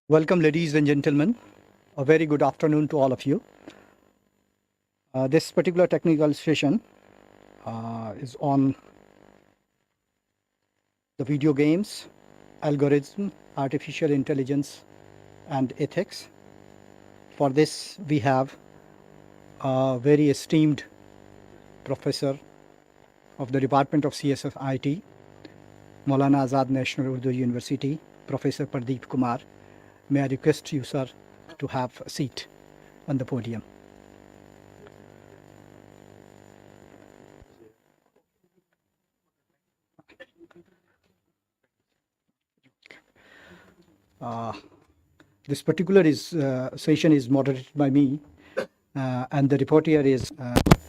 Welcome, ladies and gentlemen. A very good afternoon to all of you. This particular technical session is on the video games, algorithm, artificial intelligence, and ethics. For this, we have a very esteemed professor of the Department of CSF-IT, Maulana Azad National Urdu University, Professor Pardeep Kumar. May I request you, sir, to have a seat on the podium. This particular session is moderated by me, and the reporter is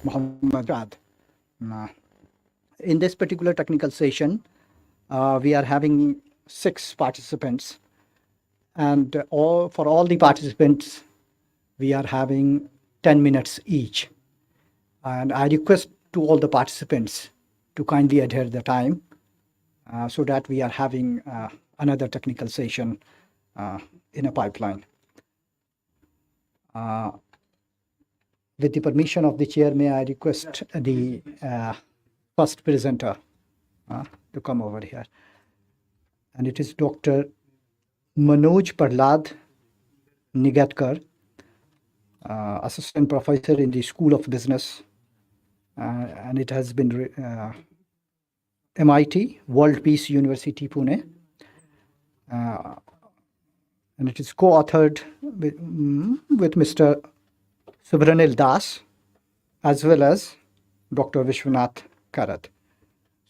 Muhammad Rad. In this particular technical session, we are having 6 participants. And for all the participants, we are having 10 minutes each. And I request to all the participants to kindly adhere the time so that we are having another technical session in a pipeline. With the permission of the chair, may I request the first presenter to come over here. And it is Dr. 𝘍𝘠𝑃𝒪𝒃 Nigatkar, Assistant Professor in the School of Business, and it has been MIT, World Peace University, Pune, and it is co-authored with Mr. Subranil Das, as well as Dr. Vishwanath Karat.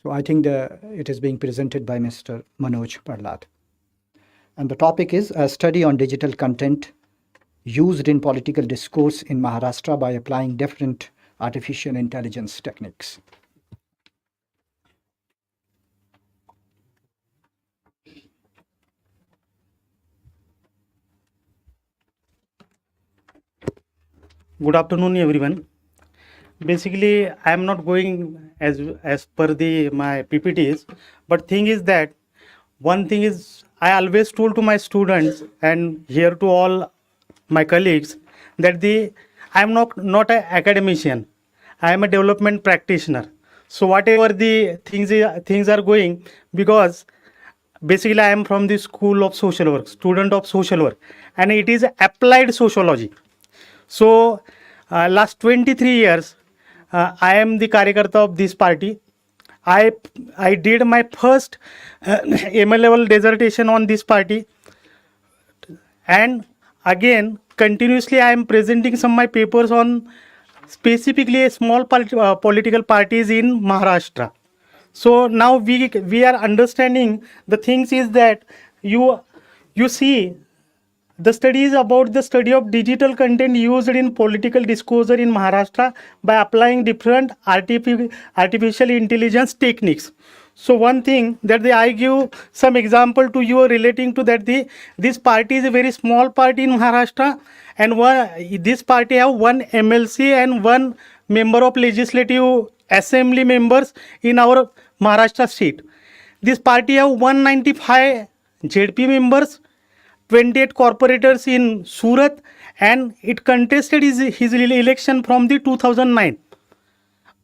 So I think it is being presented by Mr. 𝘍𝘠𝑃𝒪𝒃. And the topic is a study on digital content used in political discourse in Maharashtra by applying different artificial intelligence techniques. Good afternoon, everyone. Basically, I am not going as per my PPTs, but thing is that one thing is I always told to my students and here to all my colleagues that I am not an academician. I am a development practitioner. So whatever the things are going, because basically I am from the School of Social Work, student of social work, and it is applied sociology. So last 23 years, I am the Karyakarta of this party. I did my first MA level dissertation on this party, and again continuously I am presenting some of my papers on specifically small political parties in Maharashtra. So now we are understanding the things is that you see the study is about the study of digital content used in political discourse in Maharashtra by applying different artificial intelligence techniques. So one thing that I give some example to you relating to that this party is a very small party in Maharashtra, and this party have 1 MLC and 1 member of legislative assembly members in our Maharashtra state. This party have 195 ZP members, 28 corporators in Surat, and it contested his election from the 2009.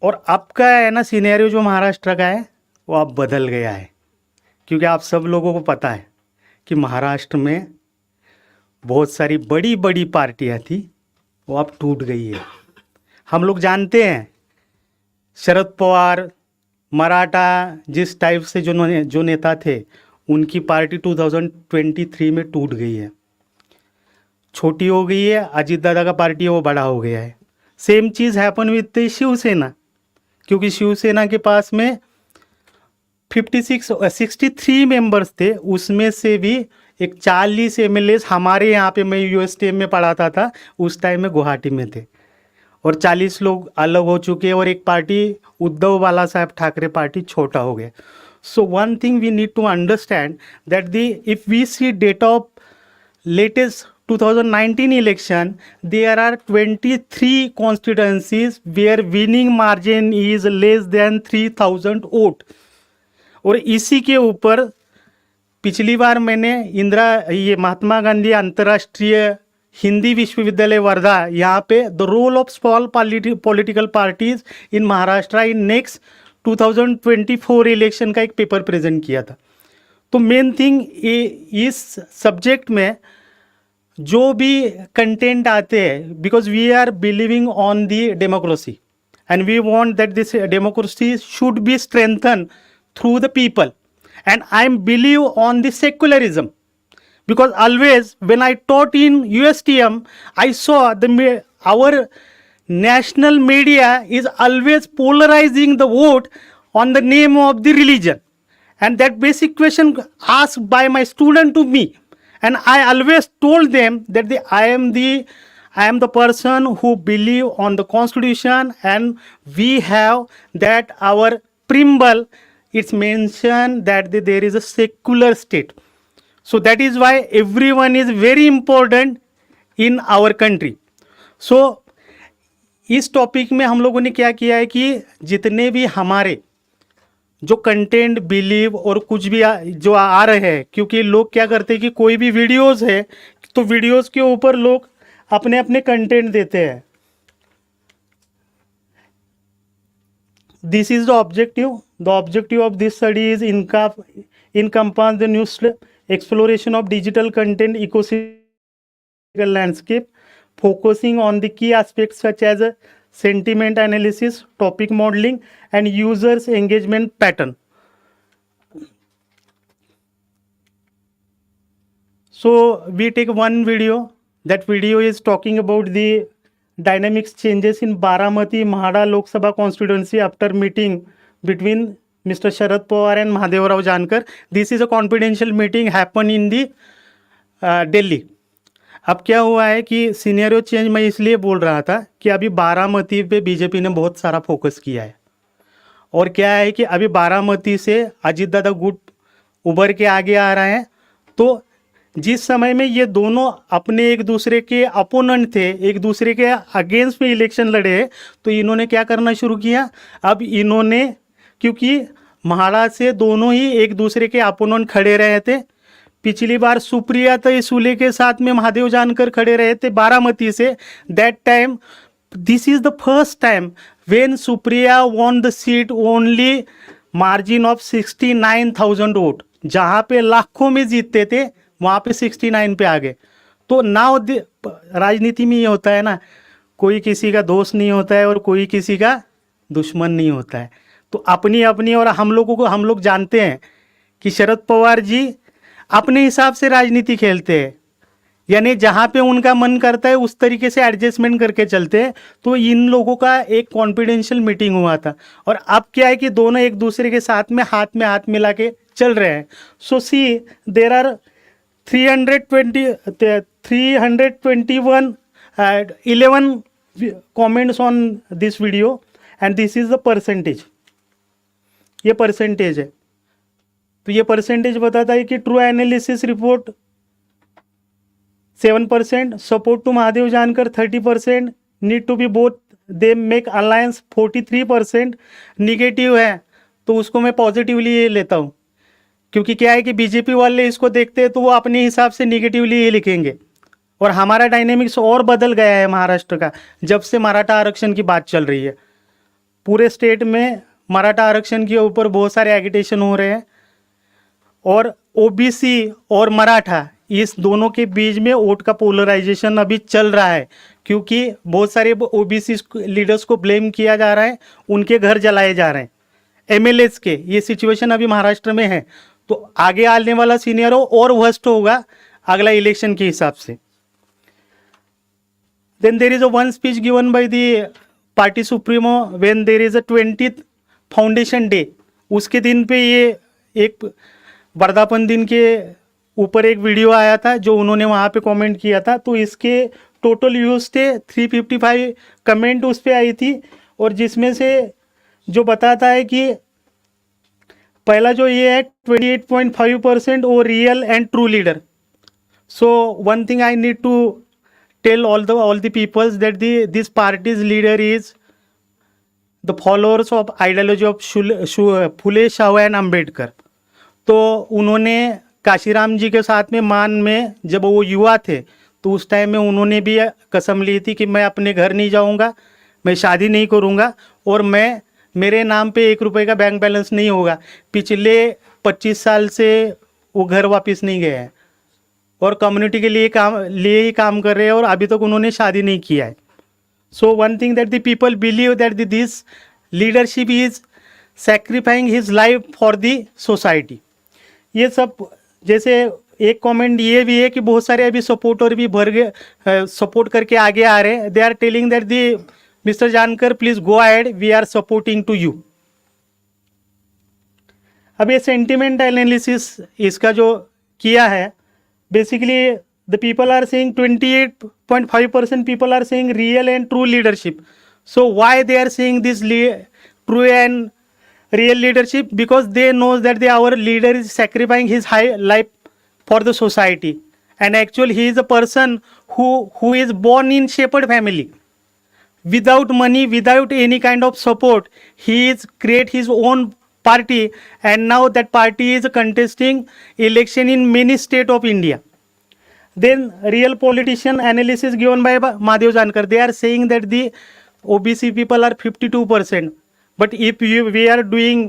और अब का है ना scenario जो महाराष्ट्र का है वो अब बदल गया है, क्योंकि आप सब लोगों को पता है कि महाराष्ट्र में बहुत सारी बड़ी बड़ी पार्टियां थी, वो अब टूट गई है. हम लोग जानते हैं शरद पवार मराठा जिस टाइप से जो नेता थे, उनकी पार्टी 2023 में टूट गई है, छोटी हो गई है. अजीत दादा का पार्टी है वो बड़ा हो गया है. सेम चीज़ हैपन विद शिवसेना, क्योंकि शिवसेना के पास में 63 मेंबर्स थे, उसमें से भी एक 40 MLAs हमारे यहाँ पे, मैं USTM में पढ़ाता था उस टाइम में गुवाहाटी में थे, और 40 लोग अलग हो चुके हैं, और एक पार्टी उद्धव बाला साहब ठाकरे पार्टी छोटा हो गया. So one thing we need to understand that if we see data of latest 2019 election, there are 23 constituencies where winning margin is less than 3000 vote, और इसी के ऊपर पिछली बार मैंने ये महात्मा गांधी अंतर्राष्ट्रीय हिंदी विश्वविद्यालय वर्धा यहाँ पे the role of small political parties in Maharashtra in next 2024 election का एक पेपर प्रेजेंट किया था। तो मेन थिंग इस सब्जेक्ट में जो भी कंटेंट आते हैं, because we are believing on the democracy and we want that this democracy should be strengthened through the people, and I believe on the secularism, because always when I taught in USTM I saw our national media is always polarizing the vote on the name of the religion, and that basic question asked by my student to me, and I always told them that I am the person who believe on the constitution, and we have that our preamble, it's mentioned that there is a secular state. So that is why everyone is very important in our country. So इस topic में हम लोगों ने क्या किया है कि जितने भी हमारे जो कंटेंट बिलीव और कुछ भी जो आ रहे हैं, क्योंकि लोग क्या करते हैं कि कोई भी वीडियोस है तो वीडियोस के ऊपर लोग अपने अपने कंटेंट देते हैं। This is the objective of this study is encompass the new exploration of digital content ecosystem landscape, focusing on the key aspects such as sentiment analysis, topic modeling, and users engagement pattern. So we take one video. That video is talking about the dynamics changes in Baramati Mahada Lok Sabha constituency after meeting between Mr. Sharad Pawar and Mahadevarav Jankar. This is a confidential meeting happened in the Delhi. अब क्या हुआ है कि सीनियरो change मैं इसलिए बोल रहा था कि अभी बारामती पे बीजेपी ने बहुत सारा फोकस किया है, और क्या है कि अभी बारामती से अजीत दादा गुट उभर के आगे आ रहे हैं। तो जिस समय में ये दोनों अपने एक दूसरे के अपोनेंट थे, एक दूसरे के अगेंस्ट में इलेक्शन लड़े, तो इन्होंने क्या करना शुरू किया, अब इन्होंने, क्योंकि महाराष्ट्र से दोनों ही एक दूसरे के अपोनेंट खड़े रहे थे, पिछली बार सुप्रिया तहसुले के साथ में महादेव जानकर खड़े रहे थे बारामती से, that time this is the first time when Supriya won the seat only margin of 69,000 vote, जहाँ पे लाखों में जीतते थे वहाँ पे 69 पे आ गए। तो नाउ राजनीति में ये होता है ना, कोई किसी का दोस्त नहीं होता है और कोई किसी का दुश्मन नहीं होता है। तो अपनी अपनी, और हम लोग जानते हैं कि शरद पवार जी अपने हिसाब से राजनीति खेलते हैं, यानी जहाँ पे उनका मन करता है उस तरीके से एडजस्टमेंट करके चलते हैं। तो इन लोगों का एक कॉन्फिडेंशियल मीटिंग हुआ था, और अब क्या है कि दोनों एक दूसरे के साथ में हाथ मिला के चल रहे हैं। सो सी there are 321 11 comments on this video, and this is the percentage. ये परसेंटेज है। तो ये परसेंटेज बताता है कि true analysis report 7%, support to Mahadev Jankar 30%, need to be both they make alliance 43%, negative है तो उसको मैं पॉजिटिवली लेता हूँ, क्योंकि क्या है कि बीजेपी वाले इसको देखते हैं तो वो अपने हिसाब से निगेटिवली ही लिखेंगे। और हमारा डायनेमिक्स और बदल गया है महाराष्ट्र का, जब से मराठा आरक्षण की बात चल रही है। पूरे स्टेट में मराठा आरक्षण के ऊपर बहुत सारे एगिटेशन हो रहे हैं, और ओबीसी और मराठा इस दोनों के बीच में वोट का पोलराइजेशन अभी चल रहा है, क्योंकि बहुत सारे ओबीसी लीडर्स को ब्लेम किया जा रहा है, उनके घर जलाए जा रहे हैं एमएलएस के। ये सिचुएशन अभी महाराष्ट्र में है। तो आगे आने वाला सीनियर और वर्स्ट होगा अगला इलेक्शन के हिसाब से। Then there is a one speech given by the party supremo when there is a 20th foundation day. उसके दिन पे ये एक वर्धापन दिन के ऊपर एक वीडियो आया था जो उन्होंने वहाँ पे कमेंट किया था। तो इसके टोटल व्यूज़ थे 355 कमेंट उस पर आई थी, और जिसमें से जो बताता है कि पहला जो ये है 28.5% वो real and true leader. So one thing I need to tell all the peoples that this party's leader is the followers of ideology of Phule Shahu and Ambedkar. तो उन्होंने काशीराम जी के साथ में मान में जब वो युवा थे तो उस टाइम में उन्होंने भी कसम ली थी कि मैं अपने घर नहीं जाऊंगा, मैं शादी नहीं करूंगा और मैं मेरे नाम पे 1 रुपए का बैंक बैलेंस नहीं होगा। पिछले 25 साल से वो घर वापस नहीं गए हैं और कम्युनिटी के लिए ही काम कर रहे हैं और अभी तक उन्होंने शादी नहीं किया है। So one thing that the people believe that this leadership is sacrificing his life for the society. ये सब जैसे एक कमेंट ये भी है कि बहुत सारे अभी सपोर्टर भी भर गए, सपोर्ट करके आगे आ रहे हैं। They are telling that the mister Jankar please go ahead, we are supporting to you. अब ये सेंटिमेंट एनालिसिस इसका जो किया है, basically the people are saying 28.5% people are saying real and true leadership. So why they are saying this true and real leadership? Because they knows that our leader is sacrificing his high life for the society, and actually he is a person who is born in shepherd family without money, without any kind of support. He is create his own party, and now that party is contesting election in many state of India. Then real politician analysis given by Mahadev Jankar, they are saying that the OBC people are 52%. But if we are doing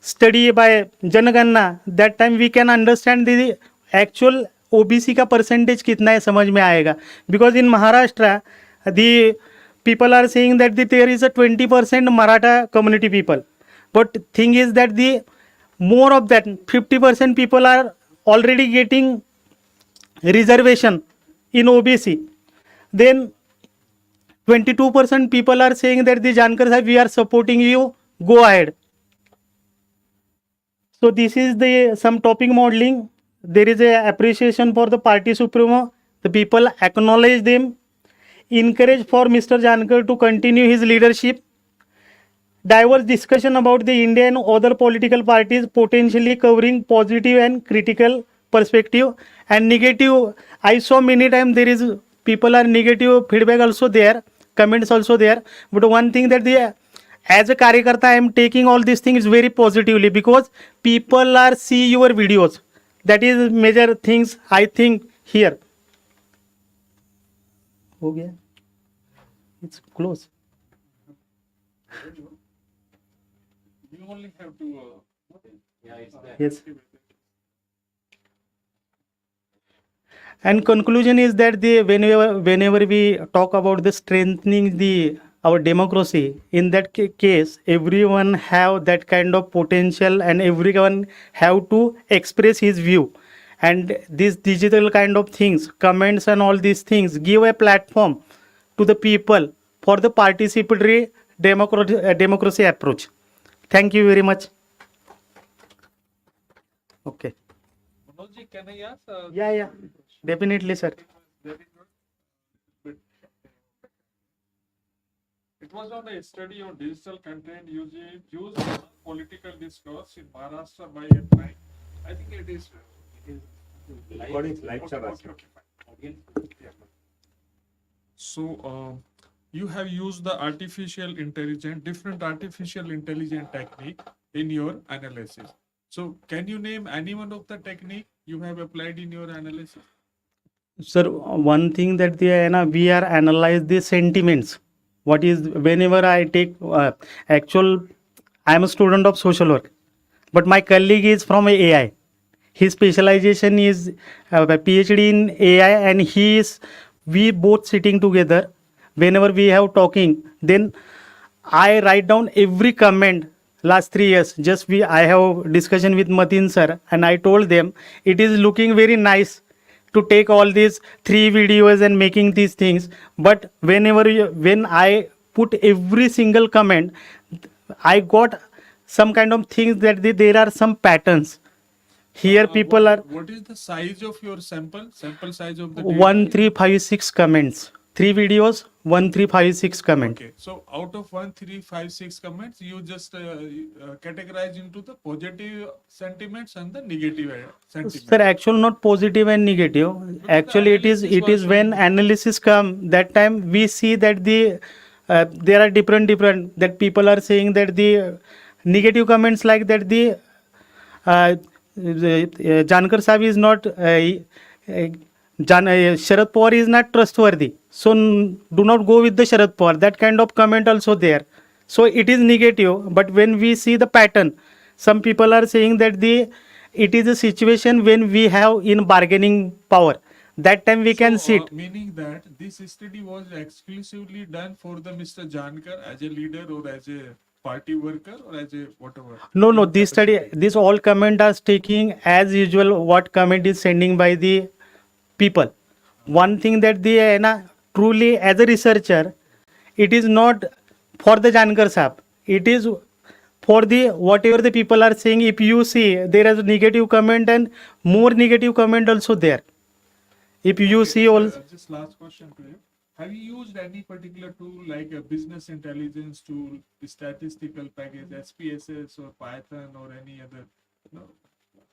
study by जनगणना, that time we can understand the actual OBC का percentage कितना है, समझ में आएगा. Because in Maharashtra the people are saying that there is a 20% Maratha community people, but thing is that the more of that 50% people are already getting reservation in OBC. Then 22% people are saying that the Jankar sahib, we are supporting you, go ahead. So this is the some topic modeling. There is a appreciation for the party supremo. The people acknowledge them, encourage for Mr. Jankar to continue his leadership. Diverse discussion about the India and other political parties, potentially covering positive and critical perspective and negative. I saw many times there is people are negative feedback also there, comments also there. But one thing that as a karyakarta I am taking all these things very positively, because people are see your videos. That is major things I think here. हो गया, it's close. You only have to Yes. And conclusion is that whenever we talk about the strengthening our democracy, in that case everyone have that kind of potential and everyone have to express his view. And these digital kind of things, comments and all these things give a platform to the people for the participatory democracy approach. Thank you very much. Okay. Manoj, can I ask? Yeah. Definitely, sir. Very good. It was on a study on digital content used in political discourse in Maharashtra by a client. I think it is. Recording live, sir. Okay. Yeah. So you have used the different artificial intelligence technique in your analysis. So can you name any one of the technique you have applied in your analysis? Sir, one thing that we are analyze the sentiments. What is, whenever I take I am a student of social work, but my colleague is from AI. His specialization is PhD in AI, and we both sitting together. Whenever we have talking, then I write down every comment. Last 3 years, I have discussion with Matin sir, and I told them it is looking very nice to take all these 3 videos and making these things. But when I put every single comment, I got some kind of things that there are some patterns. Here people are. What is the size of your sample? Sample size of the 1356 comments. 3 videos, 1356 comments. Okay, so out of 1356 comments, you just categorize into the positive sentiments and the negative sentiments. Sir, actually not positive and negative. Actually, it is when analysis come, that time we see that there are different that people are saying that the negative comments like that Janakar Sahib is not Sharad Pawar is not trustworthy, so do not go with the Sharad Pawar. That kind of comment also there. So it is negative. But when we see the pattern, some people are saying that it is a situation when we have in bargaining power. That time we can sit. Meaning that this study was exclusively done for the Mr. Jankar as a leader or as a party worker or as a whatever. No, this study, this all comment are taking as usual what comment is sending by the people. One thing that truly as a researcher, it is not for the Jankar Sahab. It is for the whatever the people are saying. If you see there is a negative comment and more negative comment also there. If you see all. Just last question to you. Have you used any particular tool like a business intelligence tool, statistical package, SPSS or Python or any other? No.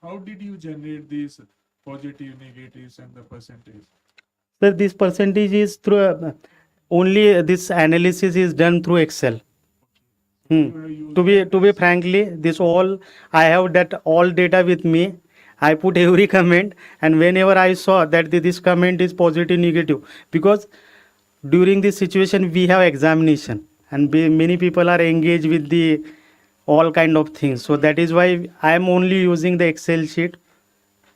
How did you generate these positive, negatives and the percentage? Sir, this percentage is through only this analysis is done through Excel. To be frankly, this all I have that all data with me. I put every comment, and whenever I saw that this comment is positive, negative, because during this situation we have examination and many people are engaged with the all kind of things. So that is why I am only using the Excel sheet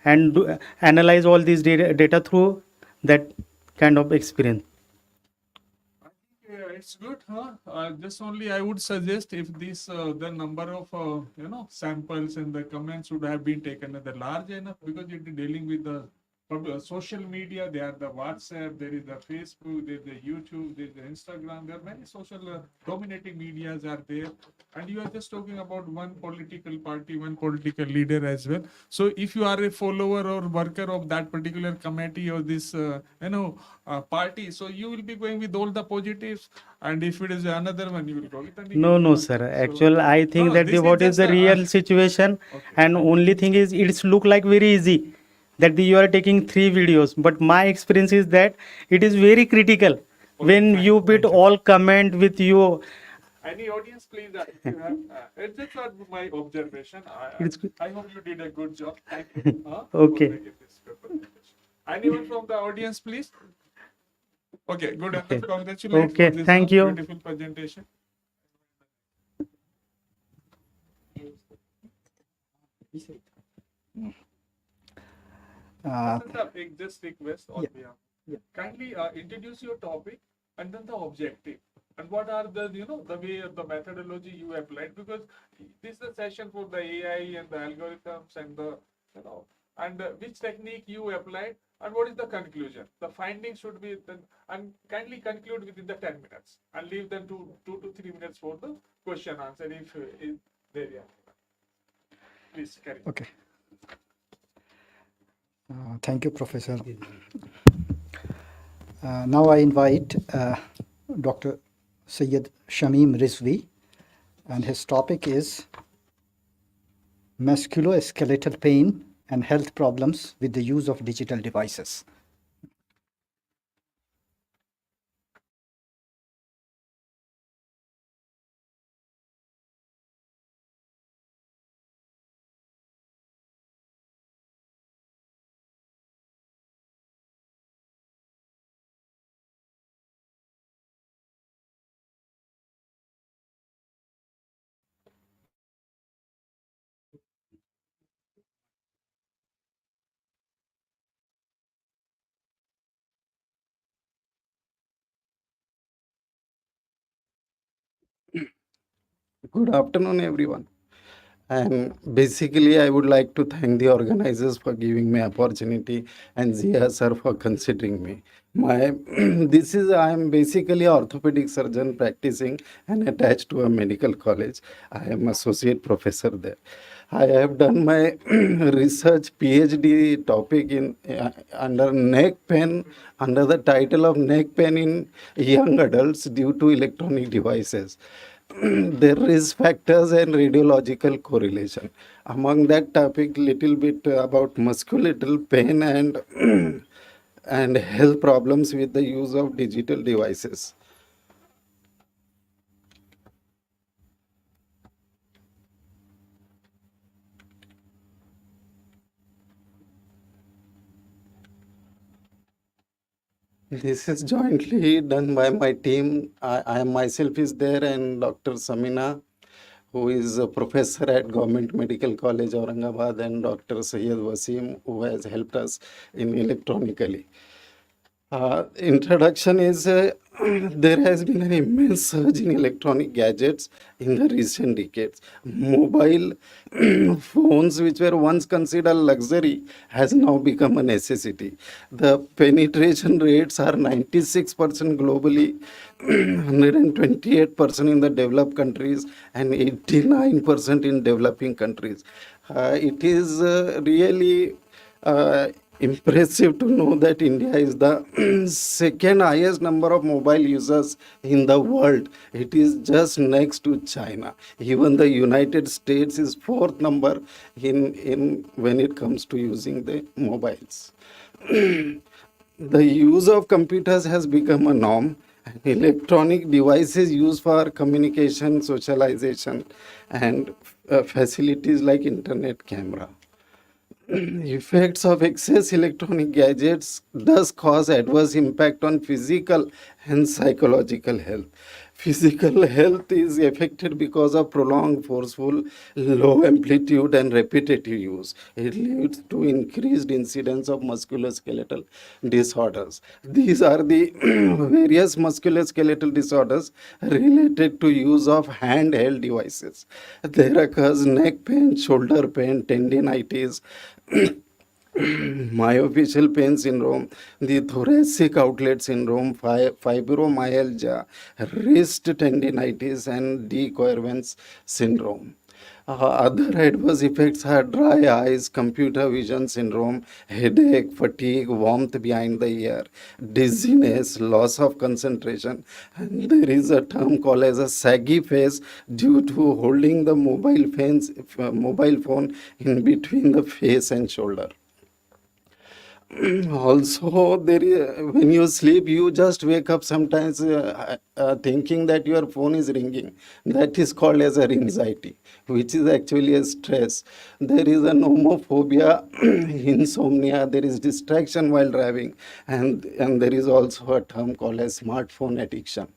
and analyze all these data through that kind of experience. It's good, huh? Just only I would suggest if this the number of samples and the comments would have been taken the large enough, because it is dealing with the social media. There are the WhatsApp, there is the Facebook, there is the YouTube, there is the Instagram. There are many social dominating medias are there, and you are just talking about one political party, one political leader as well. So if you are a follower or worker of that particular committee or this party, so you will be going with all the positives, and if it is another one, you will go with the negative. No, sir. Actually, I think that what is the real situation, and only thing is it's look like very easy that you are taking 3 videos, but my experience is that it is very critical when you put all comment with you. Any audience, please, if you have, it's just my observation. I hope you did a good job. Thank you. Okay. For making this paper. Anyone from the audience, please? Okay, good. Okay. Congratulations Okay, for this thank you. Beautiful presentation. Just request on behalf. Kindly introduce your topic and then the objective, and what are the the way of the methodology you applied, because this is the session for the AI and the algorithms and the and which technique you applied and what is the conclusion. The findings should be then, and kindly conclude within the 10 minutes and leave them to 2 to 3 minutes for the question answer if there are. Please carry. Okay. Thank you, Professor. Now I invite Dr. Syed Shamim Rizvi, and his topic is musculoskeletal pain and health problems with the use of digital devices. Good afternoon, everyone. And basically, I would like to thank the organizers for giving me opportunity and Zia sir for considering me. I am basically an orthopedic surgeon practicing and attached to a medical college. I am associate professor there. I have done my research PhD topic in under neck pain, under the title of neck pain in young adults due to electronic devices. Their risk factors and radiological correlation. Among that topic, little bit about musculoskeletal pain and and health problems with the use of digital devices. This is jointly done by my team. I myself is there, and Dr. Samina, who is a professor at Government Medical College, Aurangabad, and Dr. Syed Wasim, who has helped us in electronically. Introduction is there has been an immense surge in electronic gadgets in the recent decades. Mobile phones, which were once considered luxury, has now become a necessity. The penetration rates are 96% globally, 128% in the developed countries, and 89% in developing countries. It is really impressive to know that India is the second highest number of mobile users in the world. It is just next to China. Even the United States is fourth number in when it comes to using the mobiles. The use of computers has become a norm. Electronic devices used for communication, socialization, and facilities like internet camera. Effects of excess electronic gadgets thus cause adverse impact on physical and psychological health. Physical health is affected because of prolonged, forceful, low amplitude and repetitive use. It leads to increased incidence of musculoskeletal disorders. These are the various musculoskeletal disorders related to use of handheld devices. There occurs neck pain, shoulder pain, tendinitis, myofascial pain syndrome, the thoracic outlet syndrome, fibromyalgia, wrist tendinitis, and 𝑑-Quervain's syndrome. Other adverse effects are dry eyes, computer vision syndrome, headache, fatigue, warmth behind the ear, dizziness, loss of concentration, and there is a term called as a saggy face due to holding the mobile phone in between the face and shoulder. Also, when you sleep, you just wake up sometimes thinking that your phone is ringing. That is called as a anxiety, which is actually a stress. There is a nomophobia, insomnia, there is distraction while driving, and there is also a term called as smartphone addiction.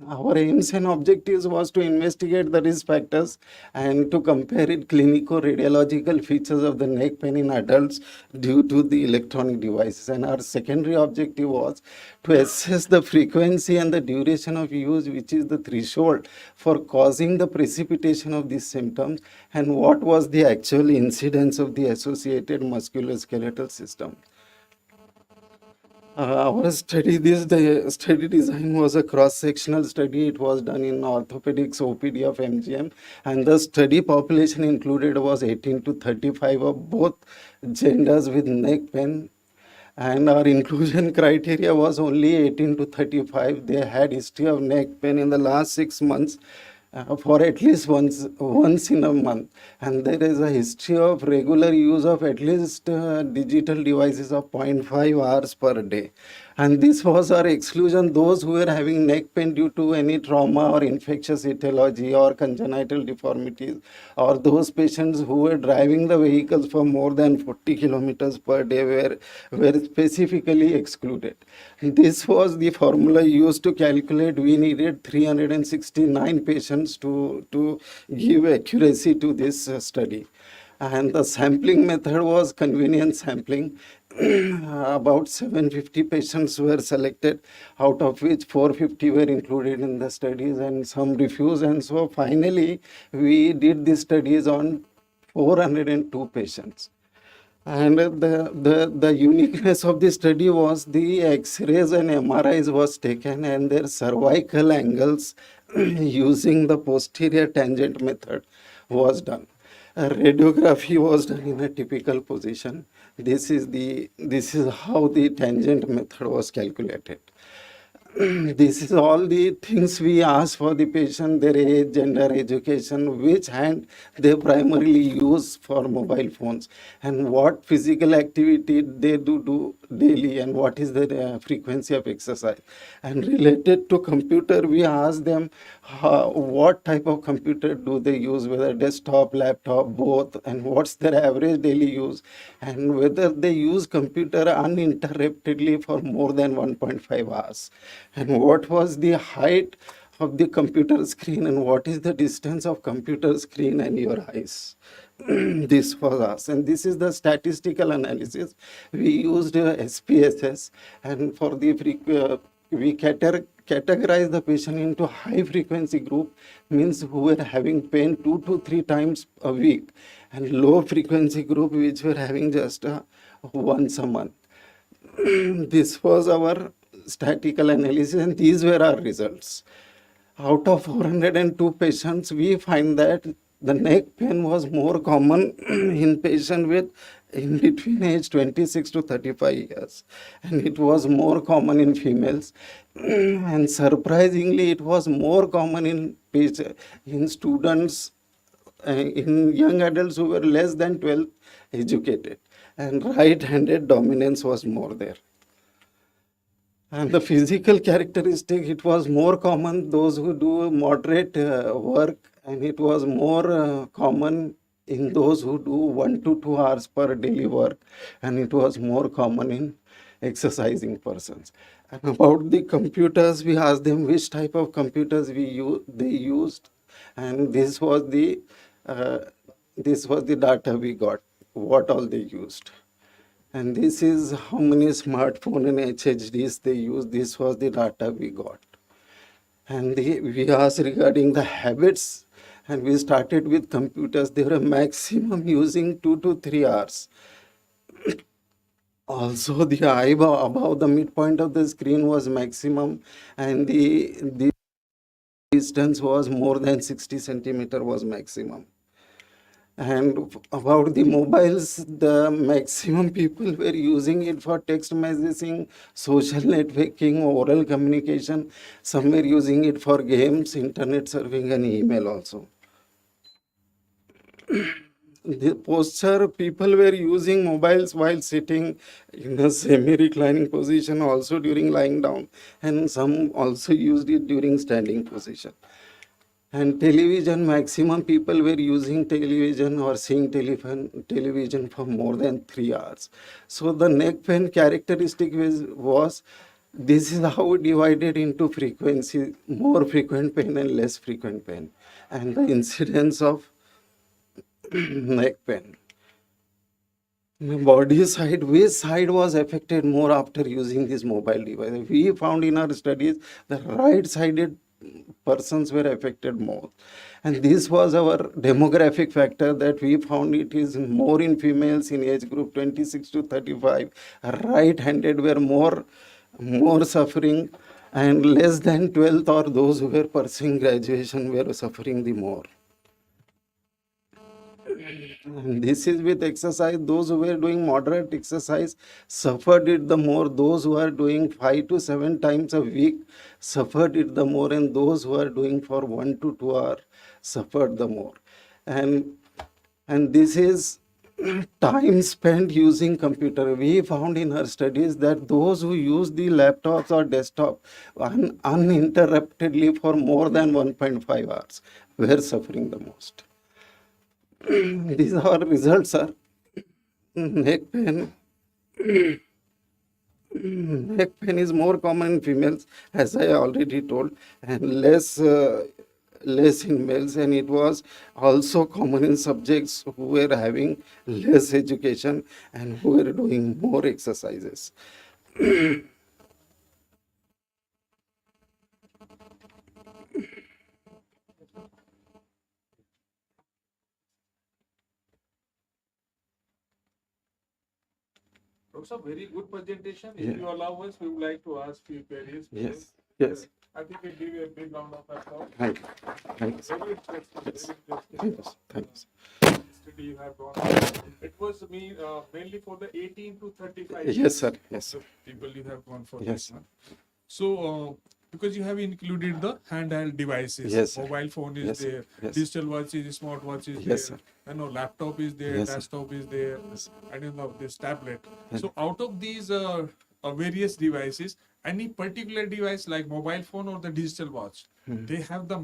Our aims and objectives was to investigate the risk factors and to compare it clinico-radiological features of the neck pain in adults due to the electronic devices. And our secondary objective was to assess the frequency and the duration of use, which is the threshold for causing the precipitation of these symptoms, and what was the actual incidence of the associated musculoskeletal system. Our study, the study design was a cross-sectional study. It was done in orthopedics OPD of MGM, and the study population included was 18 to 35 of both genders with neck pain. And our inclusion criteria was only 18 to 35. They had history of neck pain in the last 6 months. For at least once in a month, and there is a history of regular use of at least digital devices of 0.5 hours per day. And this was our exclusion, those who were having neck pain due to any trauma or infectious etiology or congenital deformities, or those patients who were driving the vehicles for more than 40 kilometers per day were specifically excluded. This was the formula used to calculate. We needed 369 patients to give accuracy to this study. And the sampling method was convenient sampling. About 750 patients were selected, out of which 450 were included in the studies and some refused. And so finally, we did the studies on 402 patients. And the uniqueness of the study was the X-rays and MRIs was taken, and their cervical angles using the posterior tangent method was done. Radiography was done in a typical position. This is how the tangent method was calculated. this is all the things we ask for the patient, their age, gender, education, which hand they primarily use for mobile phones, and what physical activity they do daily, and what is their frequency of exercise. And related to computer, we ask them what type of computer do they use, whether desktop, laptop, both, and what's their average daily use, and whether they use computer uninterruptedly for more than 1.5 hours. And what was the height of the computer screen, and what is the distance of computer screen and your eyes. This was us, and this is the statistical analysis. We used SPSS, and for the we categorize the patient into high frequency group, means who were having pain 2 to 3 times a week, and low frequency group which were having just once a month. This was our statistical analysis, and these were our results. Out of 402 patients, we find that the neck pain was more common in patients with in between age 26 to 35 years, and it was more common in females, and surprisingly it was more common in students, in young adults who were less than 12 educated, and right-handed dominance was more there. And the physical characteristic, it was more common those who do moderate work, and it was more common in those who do 1 to 2 hours per daily work, and it was more common in exercising persons. And about the computers, we asked them which type of computers they used, and this was the data we got, what all they used. And this is how many smartphone and HHDs they use. This was the data we got. And we asked regarding the habits, and we started with computers. They were maximum using 2 to 3 hours. Also, the eye above the midpoint of the screen was maximum, and the distance was more than 60 centimeter was maximum. And about the mobiles, the maximum people were using it for text messaging, social networking, oral communication. Some were using it for games, internet surfing, and email also. The posture, people were using mobiles while sitting in a semi-reclining position, also during lying down, and some also used it during standing position. And television, maximum people were using television or seeing television for more than 3 hours. So the neck pain characteristic was this is how we divided into frequency, more frequent pain and less frequent pain, and the incidence of neck pain. The body side, which side was affected more after using this mobile device? We found in our studies the right-sided persons were affected more, and this was our demographic factor that we found it is more in females in age group 26 to 35. Right-handed were more suffering, and less than 12th or those who were pursuing graduation were suffering the more. And this is with exercise. Those who were doing moderate exercise suffered it the more. Those who are doing 5 to 7 times a week suffered it the more, and those who are doing for 1 to 2 hours suffered the more. And this is time spent using computer. We found in our studies that those who use the laptops or desktop uninterruptedly for more than 1.5 hours were suffering the most. These are our results, sir. Neck pain. Neck pain is more common in females, as I already told, and less in males, and it was also common in subjects who were having less education and who were doing more exercises. Also, very good presentation. If you allow us, we would like to ask few queries. Yes, yes. I think we give you a big round of applause. Thank you. Thanks. Very interesting. Yes. Very interesting. Thanks. Study you have gone. It was mainly for the 18 to 35. Yes, sir. Yes. The people you have gone for. Yes. This one. Because you have included the handheld devices, Yes, sir. mobile phone is Yes, sir. there, Yes. digital watch is, smartwatch is Yes, there, sir. laptop is there, Yes, sir. desktop is there, and this tablet. Yes. So out of these various devices, any particular device like mobile phone or the digital watch, they have the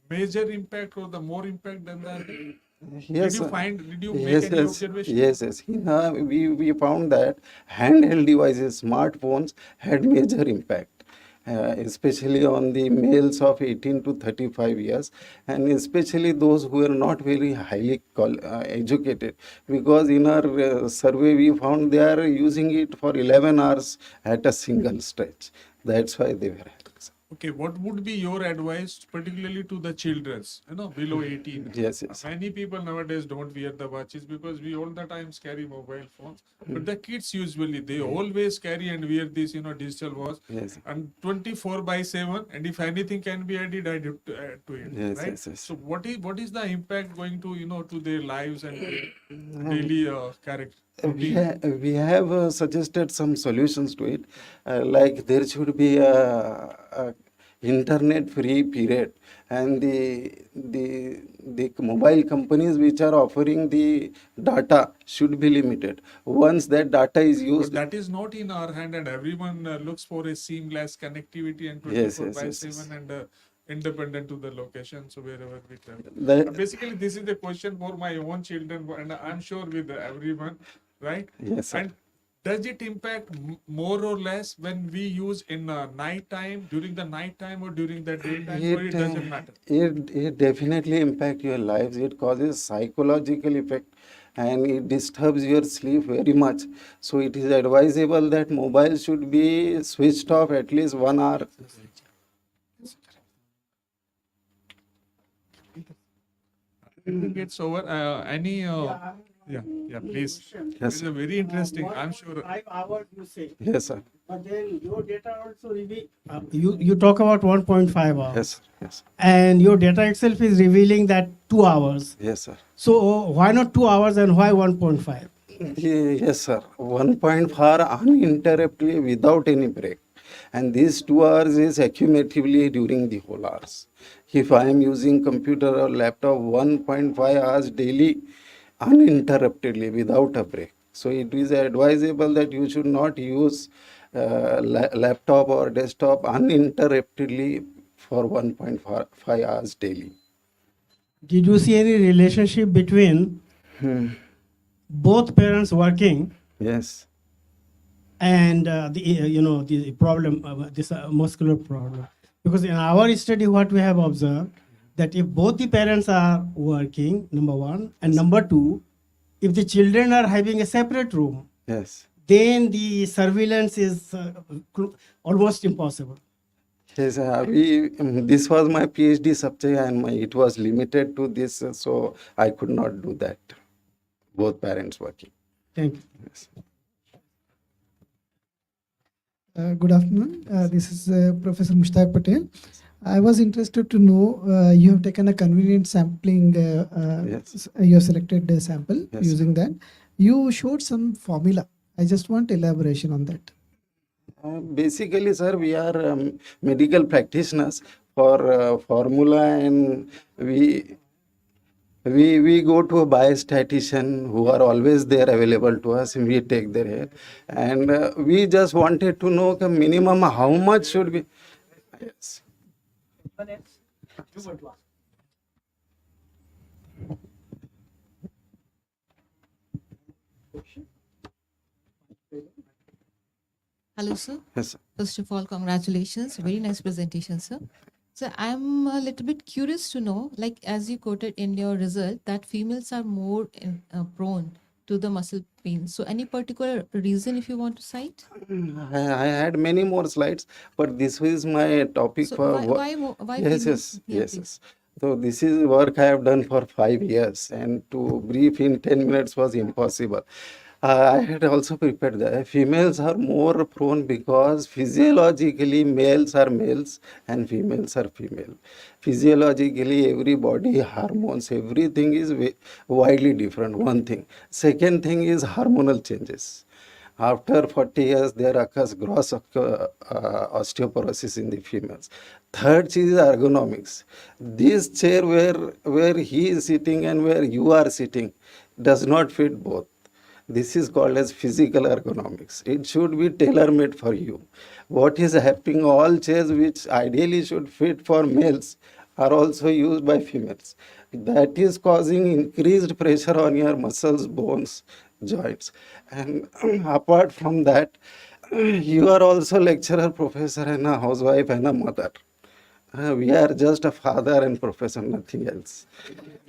major impact or the more impact than the. Yes, Did you sir. did you make Yes, any yes, observation? yes, yes. We found that handheld devices, smartphones had major impact, especially on the males of 18 to 35 years, and especially those who are not very highly educated. Because in our survey, we found they are using it for 11 hours at a single stretch. That's why they were having. Okay, what would be your advice, particularly to the childrens, below 18? Yes, yes. Many people nowadays don't wear the watches because we all the times carry mobile phones. But the kids usually, they always carry and wear this, digital watch. Yes. And 24/7, and if anything can be added to it, Yes, right? yes, yes. So what is the impact going to, to their lives and their daily character? We have suggested some solutions to it, like there should be a internet-free period, and the mobile companies which are offering the data should be limited. Once that data is But used, that is not in our hand, and everyone looks for a seamless connectivity and Yes, 24 yes, by yes, 7 and independent to the location, so wherever we travel. the, Basically, this is the question for my own children, and I'm sure with everyone, right? yes, sir. And does it impact more or less when we use in night time, during the night time, or during the daytime, or it doesn't matter? It definitely impact your lives. It causes psychological effect, and it disturbs your sleep very much. So it is advisable that mobile should be switched off at least 1 hour. I think it's over. Yeah, please. Yes, It's a very interesting. I'm sure. 5 hours you say, Yes, sir. but then your data also reveal. You talk about 1.5 hours, Yes, yes, and your data itself is revealing that 2 hours. yes, sir. So why not 2 hours and why 1.5? Yes, sir. 1.4 uninterruptedly without any break. And these 2 hours is accumulatively during the whole hours. If I am using computer or laptop 1.5 hours daily, uninterruptedly without a break. So it is advisable that you should not use laptop or desktop uninterruptedly for 1.5 hours daily. Did you see any relationship between both parents working Yes. and the problem, this muscular problem? Because in our study, what we have observed, that if both the parents are working, number one, and number two, if the children are having a separate room, Yes. then the surveillance is almost impossible. Yes, this was my PhD subject, and it was limited to this, so I could not do that. Both parents working. Thank you. Yes. Good afternoon. This is Professor Mushtaq Patel. I was interested to know, you have taken a convenient sampling, Yes. you have selected a sample Yes. using that. You showed some formula. I just want elaboration on that. Basically, sir, we are medical practitioners for formula, and we go to a biostatistician who are always there available to us, and we take their help. And we just wanted to know the minimum how much should be. Yes. Hello, sir. Yes, sir. First of all, congratulations. Very nice presentation, sir. So I'm a little bit curious to know, like as you quoted in your result, that females are more prone to the muscle pain. So any particular reason if you want to cite? I had many more slides, but this is my topic So for why Yes, females? yes, Yeah, yes, please. yes. So this is work I have done for 5 years, and to brief in 10 minutes was impossible. I had also prepared that females are more prone because physiologically males are males and females are female. Physiologically, every body hormones, everything is widely different. One thing. Second thing is hormonal changes. After 40 years, there occurs gross osteoporosis in the females. Third is ergonomics. This chair where he is sitting and where you are sitting does not fit both. This is called as physical ergonomics. It should be tailor-made for you. What is happening, all chairs which ideally should fit for males are also used by females. That is causing increased pressure on your muscles, bones, joints. And apart from that, you are also lecturer, professor, and a housewife and a mother. We are just a father and professor, nothing else.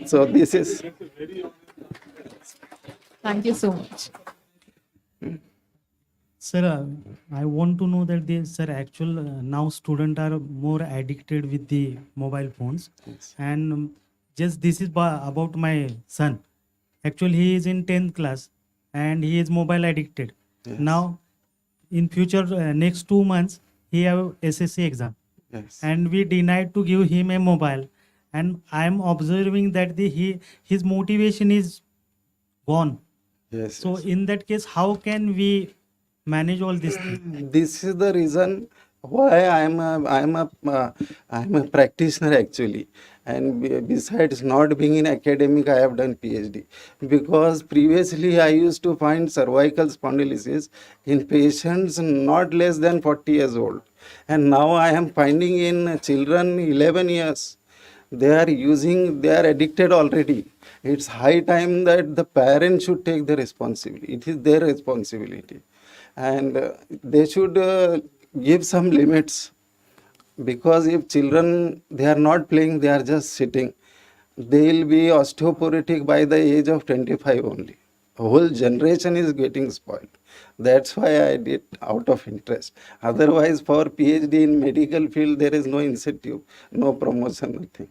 So this is... Thank you so much. Sir, I want to know that now students are more addicted with the mobile phones. Yes. And just this is about my son. Actually, he is in 10th class and he is mobile addicted. Yes. Now, in future, next 2 months, he have SSC exam. Yes. And we denied to give him a mobile. And I am observing that his motivation is gone. Yes. So yes. in that case, how can we manage all these things? This is the reason why I'm a practitioner actually, and besides not being in academic, I have done PhD, because previously I used to find cervical spondylosis in patients not less than 40 years old, and now I am finding in children 11 years. They are addicted already. It's high time that the parents should take the responsibility. It is their responsibility. And they should give some limits, because if children, they are not playing, they are just sitting, they will be osteoporotic by the age of 25 only. A whole generation is getting spoiled. That's why I did out of interest. Otherwise, for PhD in medical field, there is no incentive, no promotion, nothing.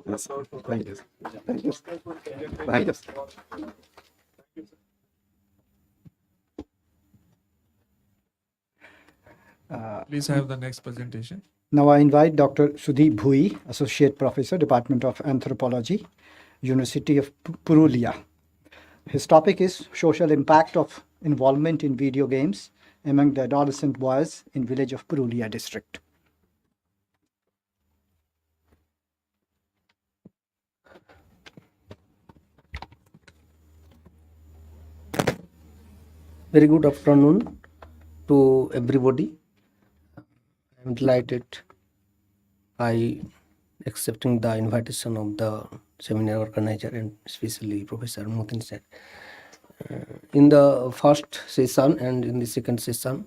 Yes, thank you. Thank you. Thank you. Please have the next presentation. Now I invite Dr. Sudeep Bhui, Associate Professor, Department of Anthropology, University of Purulia. His topic is social impact of involvement in video games among the adolescent boys in village of Purulia district. Very good afternoon to everybody. I'm delighted by accepting the invitation of the seminar organizer and especially Professor Motin sir. In the first session and in the second session,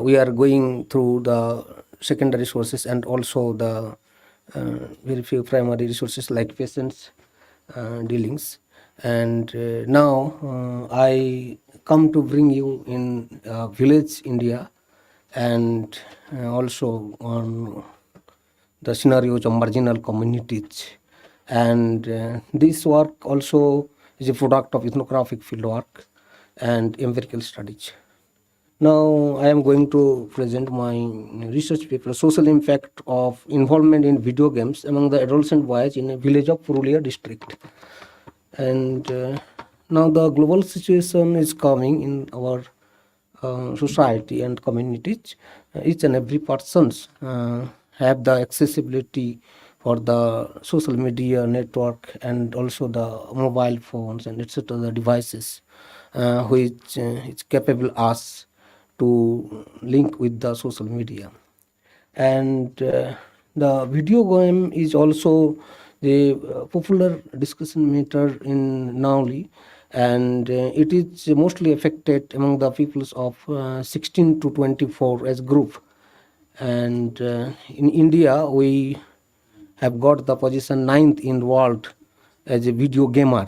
we are going through the secondary sources and also the very few primary resources like patients dealings. And now I come to bring you in village India and also on the scenarios of marginal communities. And this work also is a product of ethnographic fieldwork and empirical studies. Now I am going to present my research paper, Social Impact of Involvement in Video Games Among the Adolescent Boys in a Village of Purulia District. And now the global situation is coming in our society and communities. Each and every persons have the accessibility for the social media network and also the mobile phones and etc. the devices which is capable us to link with the social media. And the video game is also the popular discussion matter in Nauli, and it is mostly affected among the peoples of 16 to 24 as group. And in India, we have got the position 9th in the world as a video gamer.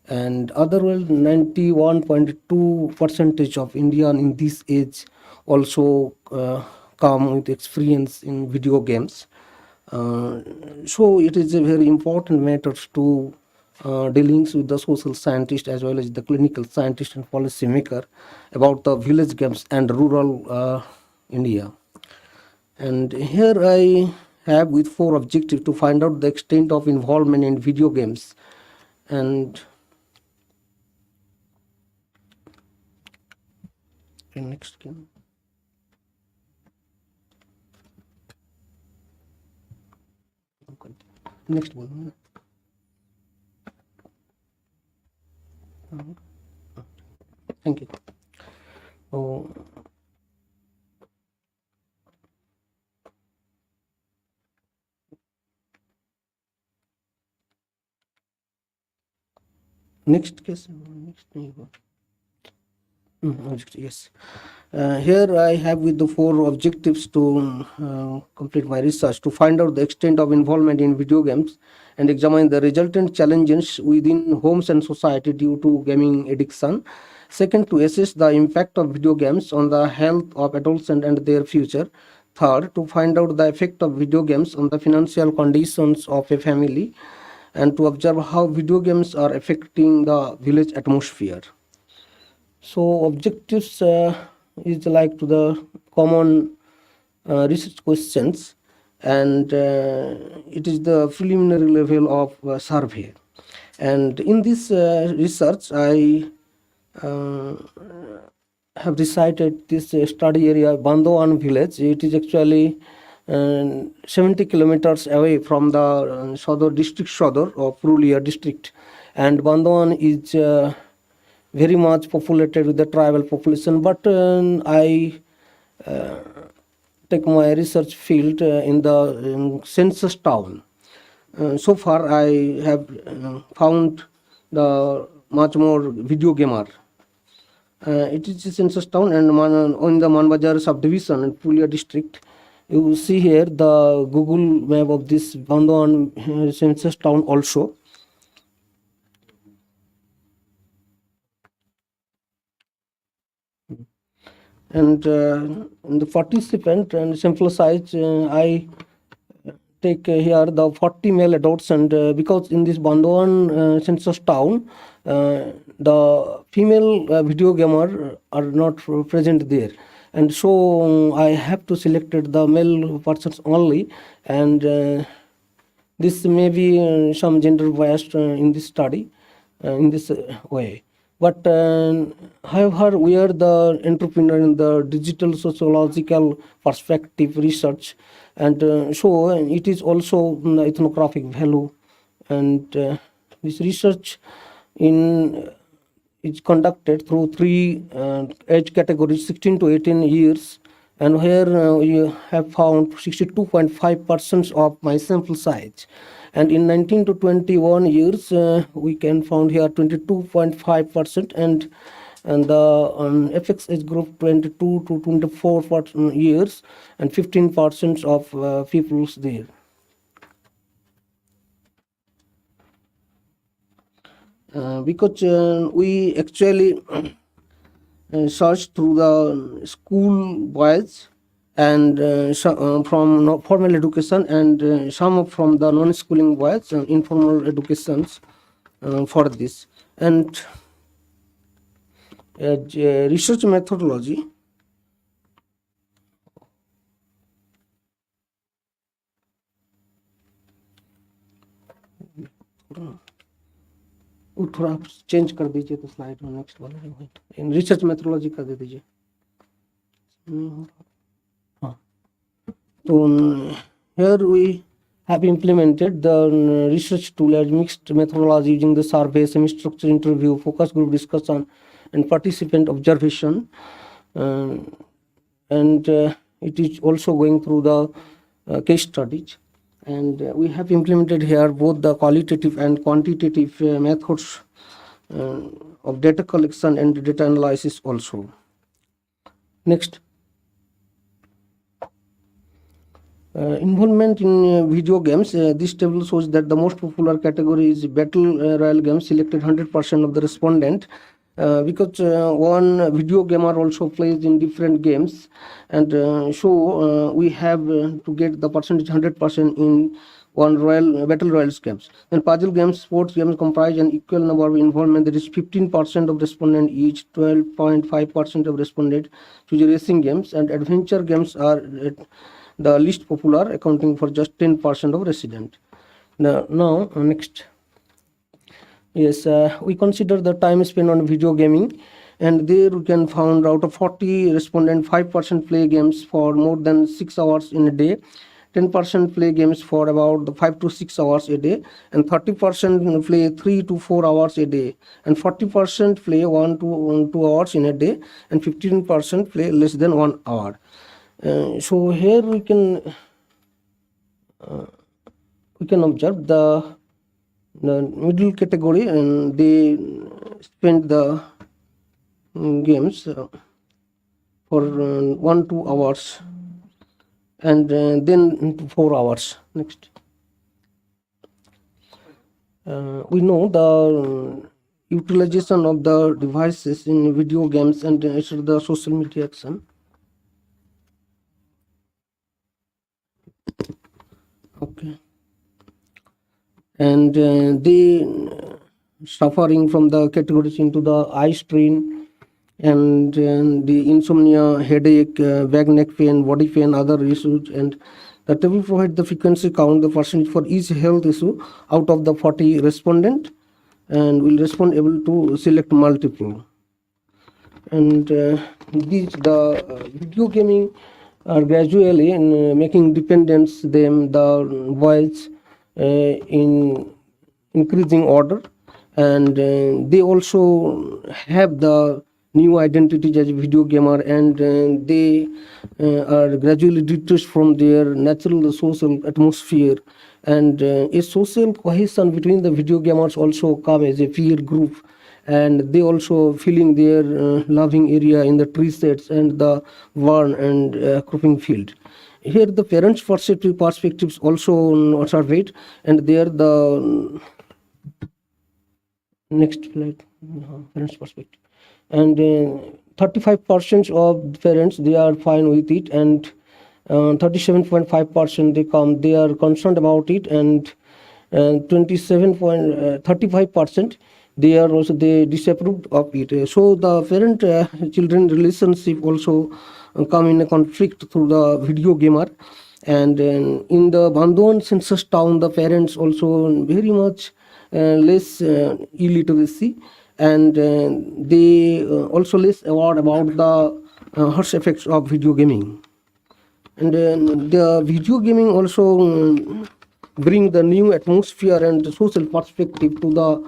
And otherwise, 91.2% of Indian in this age also come with experience in video games. So it is a very important matter to dealings with the social scientist as well as the clinical scientist and policy maker about the village games and rural India. And here I have with 4 objectives to find out the extent of involvement in video games and next game. Next one. Thank you. Oh. Next case. Yes. Here I have with the 4 objectives to complete my research, to find out the extent of involvement in video games and examine the resultant challenges within homes and society due to gaming addiction. Second, to assess the impact of video games on the health of adolescents and their future. Third, to find out the effect of video games on the financial conditions of a family, and to observe how video games are affecting the village atmosphere. So objectives is like to the common research questions, and it is the preliminary level of survey. And in this research, I have decided this study area, Bandhawan village. It is actually 70 kilometers away from the Sodor district, Sodor of Purulia district, and Bandhawan is very much populated with the tribal population, but I take my research field in the census town. So far I have found the much more video gamer. It is a census town, and in the Manbazar subdivision in Purulia district. You see here the Google map of this Bandhawan census town also. And in the participant and sample size, I take here the 40 male adults, and because in this Bandhawan census town, the female video gamer are not present there, and so I have to select the male persons only, and this may be some gender bias in this study in this way. But however, we are the entrepreneur in the digital sociological perspective research, and so it is also ethnographic value, and this research is conducted through 3 age categories, 16 to 18 years, and here we have found 62.5% of my sample size. And in 19 to 21 years, we can found here 22.5%, and the FX age group 22 to 24 years, and 15% of people there. Because we actually searched through the school boys, and from formal education, and some from the non-schooling boys, informal educations for this. And research methodology, थोड़ा change कर दीजिए तो slide में next वाला in research methodology कर दे दीजिए. So here we have implemented the research tool as mixed methodology using the survey, semi-structured interview, focus group discussion, and participant observation. And it is also going through the case studies. And we have implemented here both the qualitative and quantitative methods of data collection and data analysis also. Next. Involvement in video games. This table shows that the most popular category is battle royale games, selected 100% of the respondent, because one video gamer also plays in different games, and so we have to get the percentage 100% in one battle royale games. And puzzle games, sports games comprise an equal number of involvement. There is 15% of respondent each, 12.5% of respondent choose racing games, and adventure games are the least popular, accounting for just 10% of resident. Now next. Yes, we consider the time spent on video gaming, and there we can found out of 40 respondent, 5% play games for more than 6 hours in a day, 10% play games for about 5 to 6 hours a day, and 30% play 3 to 4 hours a day, and 40% play 1 to 2 hours in a day, and 15% play less than 1 hour. So here we can observe the middle category, and they spend the games for 1 2 hours, and then 4 hours. Next, we know the utilization of the devices in video games and the social media action. Okay. And they suffering from the categories into the eye strain and the insomnia, headache, back, neck pain, body pain, other issues. And the table provides the frequency count, the percentage for each health issue out of the 40 respondent, and will respond able to select multiple. And the video gaming are gradually making dependence them the voice in increasing order, and they also have the new identities as a video gamer, and they are gradually detached from their natural social atmosphere, and a social cohesion between the video gamers also come as a peer group, and they also feeling their loving area in the tree sets and the barn and cropping field. Here the parents' perspectives also observed, and there the next slide, parents' perspective, and 35% of parents they are fine with it, and 37.5% they are concerned about it, and 35% they are also they disapproved of it. So the parent children relationship also come in a conflict through the video gamer. And in the Bandhuan census town, the parents also very much less illiteracy, and they also less aware about the harsh effects of video gaming. And the video gaming also bring the new atmosphere and the social perspective to the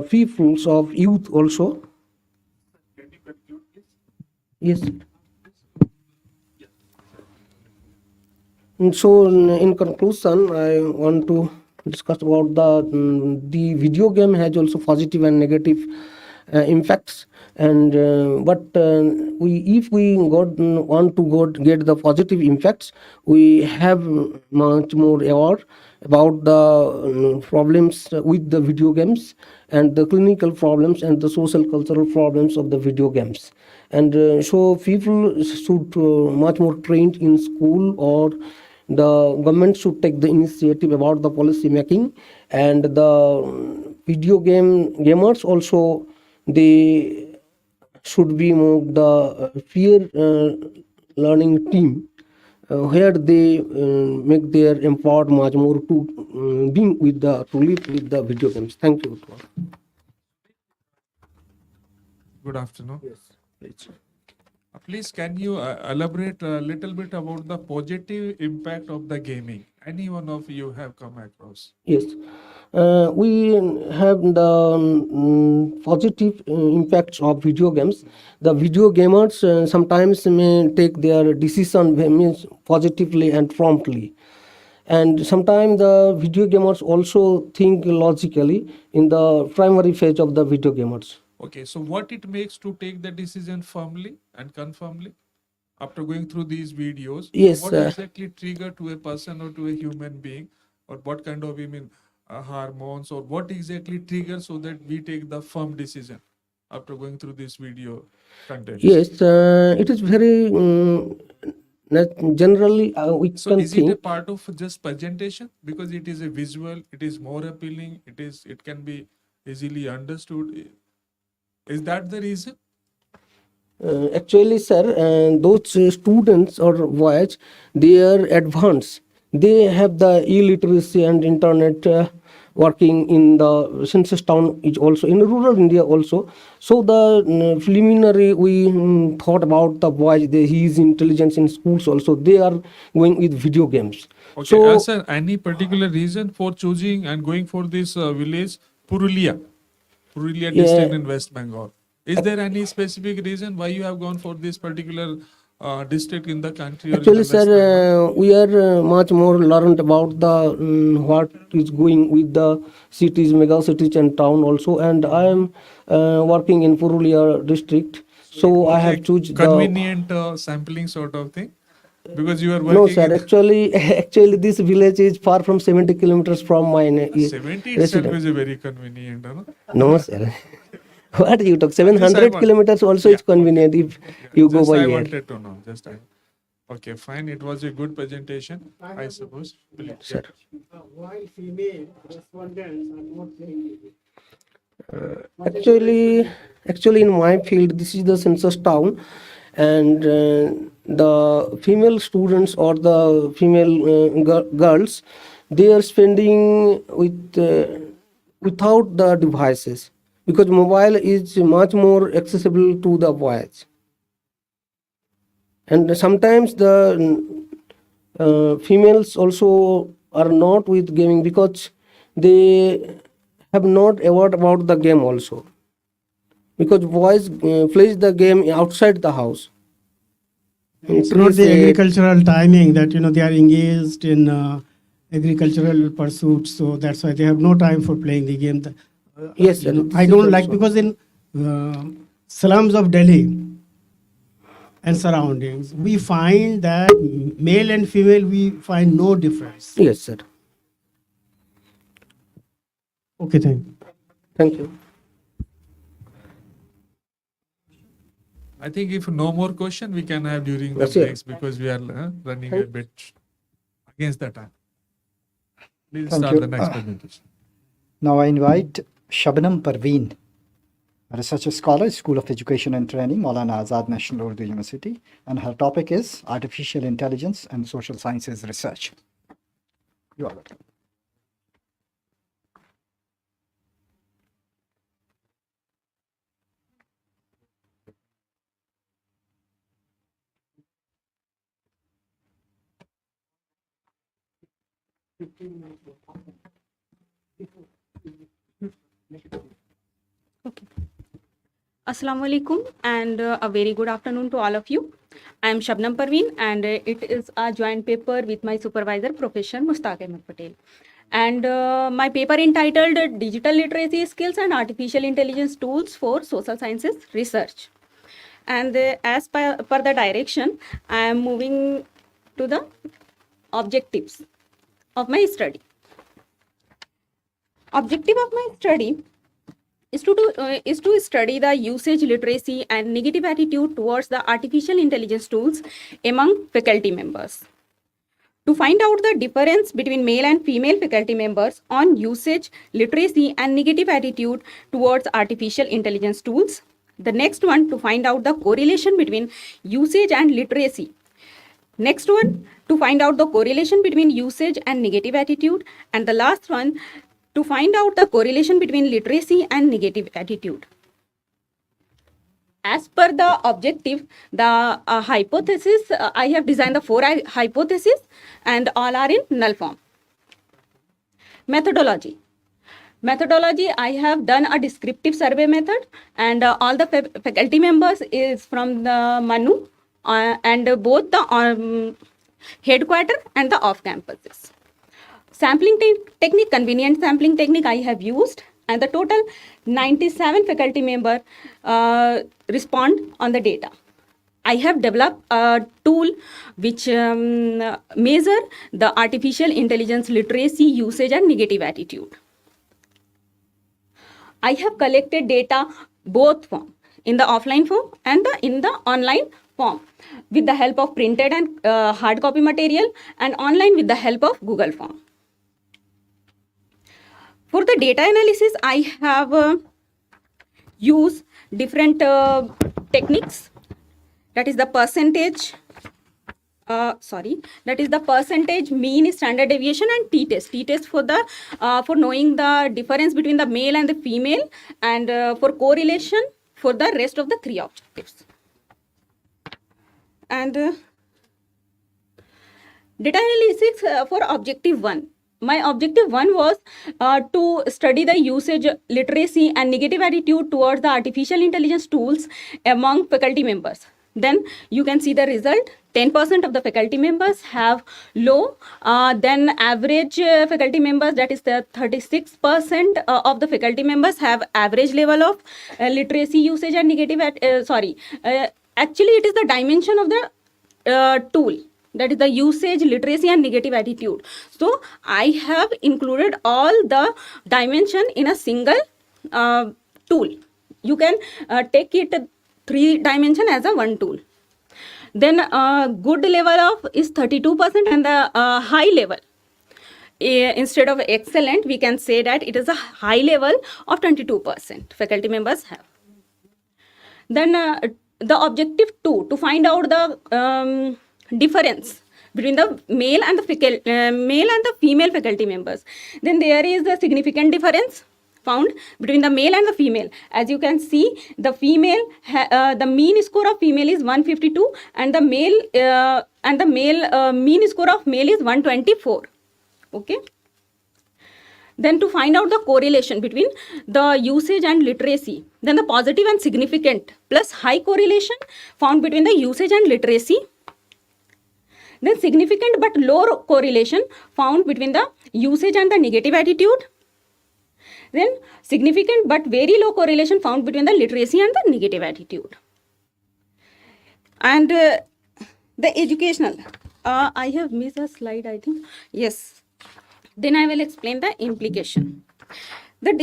peoples of youth also. Yes. And so in conclusion, I want to discuss about the video game has also positive and negative impacts, and but if we want to get the positive impacts, we have much more aware about the problems with the video games, and the clinical problems and the social cultural problems of the video games. And so people should much more trained in school, or the government should take the initiative about the policy making, and the video gamers also they should be more the peer learning team where they make their empowered much more to being with the to live with the video games. Thank you. Good afternoon. Yes, please. Please, can you elaborate a little bit about the positive impact of the gaming? Any one of you have come across? Yes, we have the positive impacts of video games. The video gamers sometimes may take their decision means positively and promptly. And sometimes the video gamers also think logically in the primary phase of the video gamers. Okay, so what it makes to take the decision firmly and confirmly after going through these videos? Yes, What exactly trigger to a person or to a human being, or what kind of hormones, or what exactly triggers so that we take the firm decision after going through this video content? Yes, it is very generally we So can is it a think. part of just presentation because it is a visual, it is more appealing, it can be easily understood? Is that the reason? Actually, sir, those students or boys, they are advanced. They have the illiteracy and internet working in the census town is also in rural India also. So the preliminary we thought about the boys, his intelligence in schools also. They are going with video games. Okay, So sir, any particular reason for choosing and going for this village, Purulia district in West Bengal? Is there any specific reason why you have gone for this particular district in the country? Or actually, in the West Bengal? sir, we are much more learned about the what is going with the cities, mega cities and town also. And I am working in Purulia district, so I have choose the convenient sampling sort of thing, because you are working. no, sir. in Actually, this village is far from 70 kilometers from my 70 itself residence. is a very convenient. Huh? No, sir. What you talk? 700 want- kilometers also is convenient if you go Just by I air. wanted to know. Okay, fine. It was a good presentation, I suppose. Please, Sir. While female respondents are not playing. Actually, in my field, this is the census town, and the female students or the female girls, they are spending without the devices, because mobile is much more accessible to the boys. And sometimes the females also are not with gaming because they have not aware about the game also, because boys plays the game outside the house. It's not the agricultural timing that they are engaged in agricultural pursuits, so that's why they have no time for playing the game. Yes, sir. I don't like, because in slums of Delhi and surroundings, we find that male and female, we find no difference. Yes, sir. Okay, thank you. Thank you. I think if no more question, we can have during the That's it. breaks, because we are running a bit against the time. Please Thank start you. the next presentation. Now I invite Shabnam Parveen, a research scholar, School of Education and Training, Maulana Azad National Urdu University, and her topic is Artificial Intelligence and Social Sciences Research. You are welcome. Assalamu alaikum and a very good afternoon to all of you. I am Shabnam Parveen and it is a joint paper with my supervisor, Professor 𝐕𝐢𝐝𝒕𝒆𝒏𝒂𝒕𝒊𝒐𝒏𝒂𝒍 and my paper entitled Digital Literacy Skills and Artificial Intelligence Tools for Social Sciences Research. And as per the direction, I am moving to the objectives of my study. Objective of my study is to study the usage, literacy and negative attitude towards the artificial intelligence tools among faculty members. To find out the difference between male and female faculty members on usage, literacy and negative attitude towards artificial intelligence tools. The next one, to find out the correlation between usage and literacy. Next one, to find out the correlation between usage and negative attitude. And the last one, to find out the correlation between literacy and negative attitude. As per the objective, the hypothesis, I have designed the 4 hypotheses and all are in null form. Methodology. I have done a descriptive survey method and all the faculty members is from the MANUU and both the headquarter and the off campuses. Sampling technique, convenient sampling technique I have used, and the total 97 faculty member respond on the data. I have developed a tool which measure the artificial intelligence literacy, usage and negative attitude. I have collected data both form, in the offline form and in the online form, with the help of printed and hard copy material, and online with the help of Google form. For the data analysis, I have used different techniques, that is the percentage that is the percentage mean standard deviation and t-test. T-test for the for knowing the difference between the male and the female, and for correlation for the rest of the 3 objectives. And data analysis for objective 1. My objective 1 was to study the usage, literacy and negative attitude towards the artificial intelligence tools among faculty members. Then you can see the result. 10% of the faculty members have low, then average faculty members, that is the 36% of the faculty members have average level of literacy, usage and negative, actually it is the dimension of the tool, that is the usage, literacy and negative attitude. So I have included all the dimension in a single tool. You can take it 3 dimension as a one tool. Then good level of is 32% and the high level, instead of excellent, we can say that it is a high level of 22% faculty members have. Then the objective 2, to find out the difference between the male and the female faculty members. Then there is a significant difference found between the male and the female. As you can see, the female, the mean score of female is 152, and the male mean score of male is 124. Okay. Then to find out the correlation between the usage and literacy, then the positive and significant plus high correlation found between the usage and literacy. Then significant but low correlation found between the usage and the negative attitude. Then significant but very low correlation found between the literacy and the negative attitude. And the educational, I have missed a slide, I think. Yes. Then I will explain the implication. The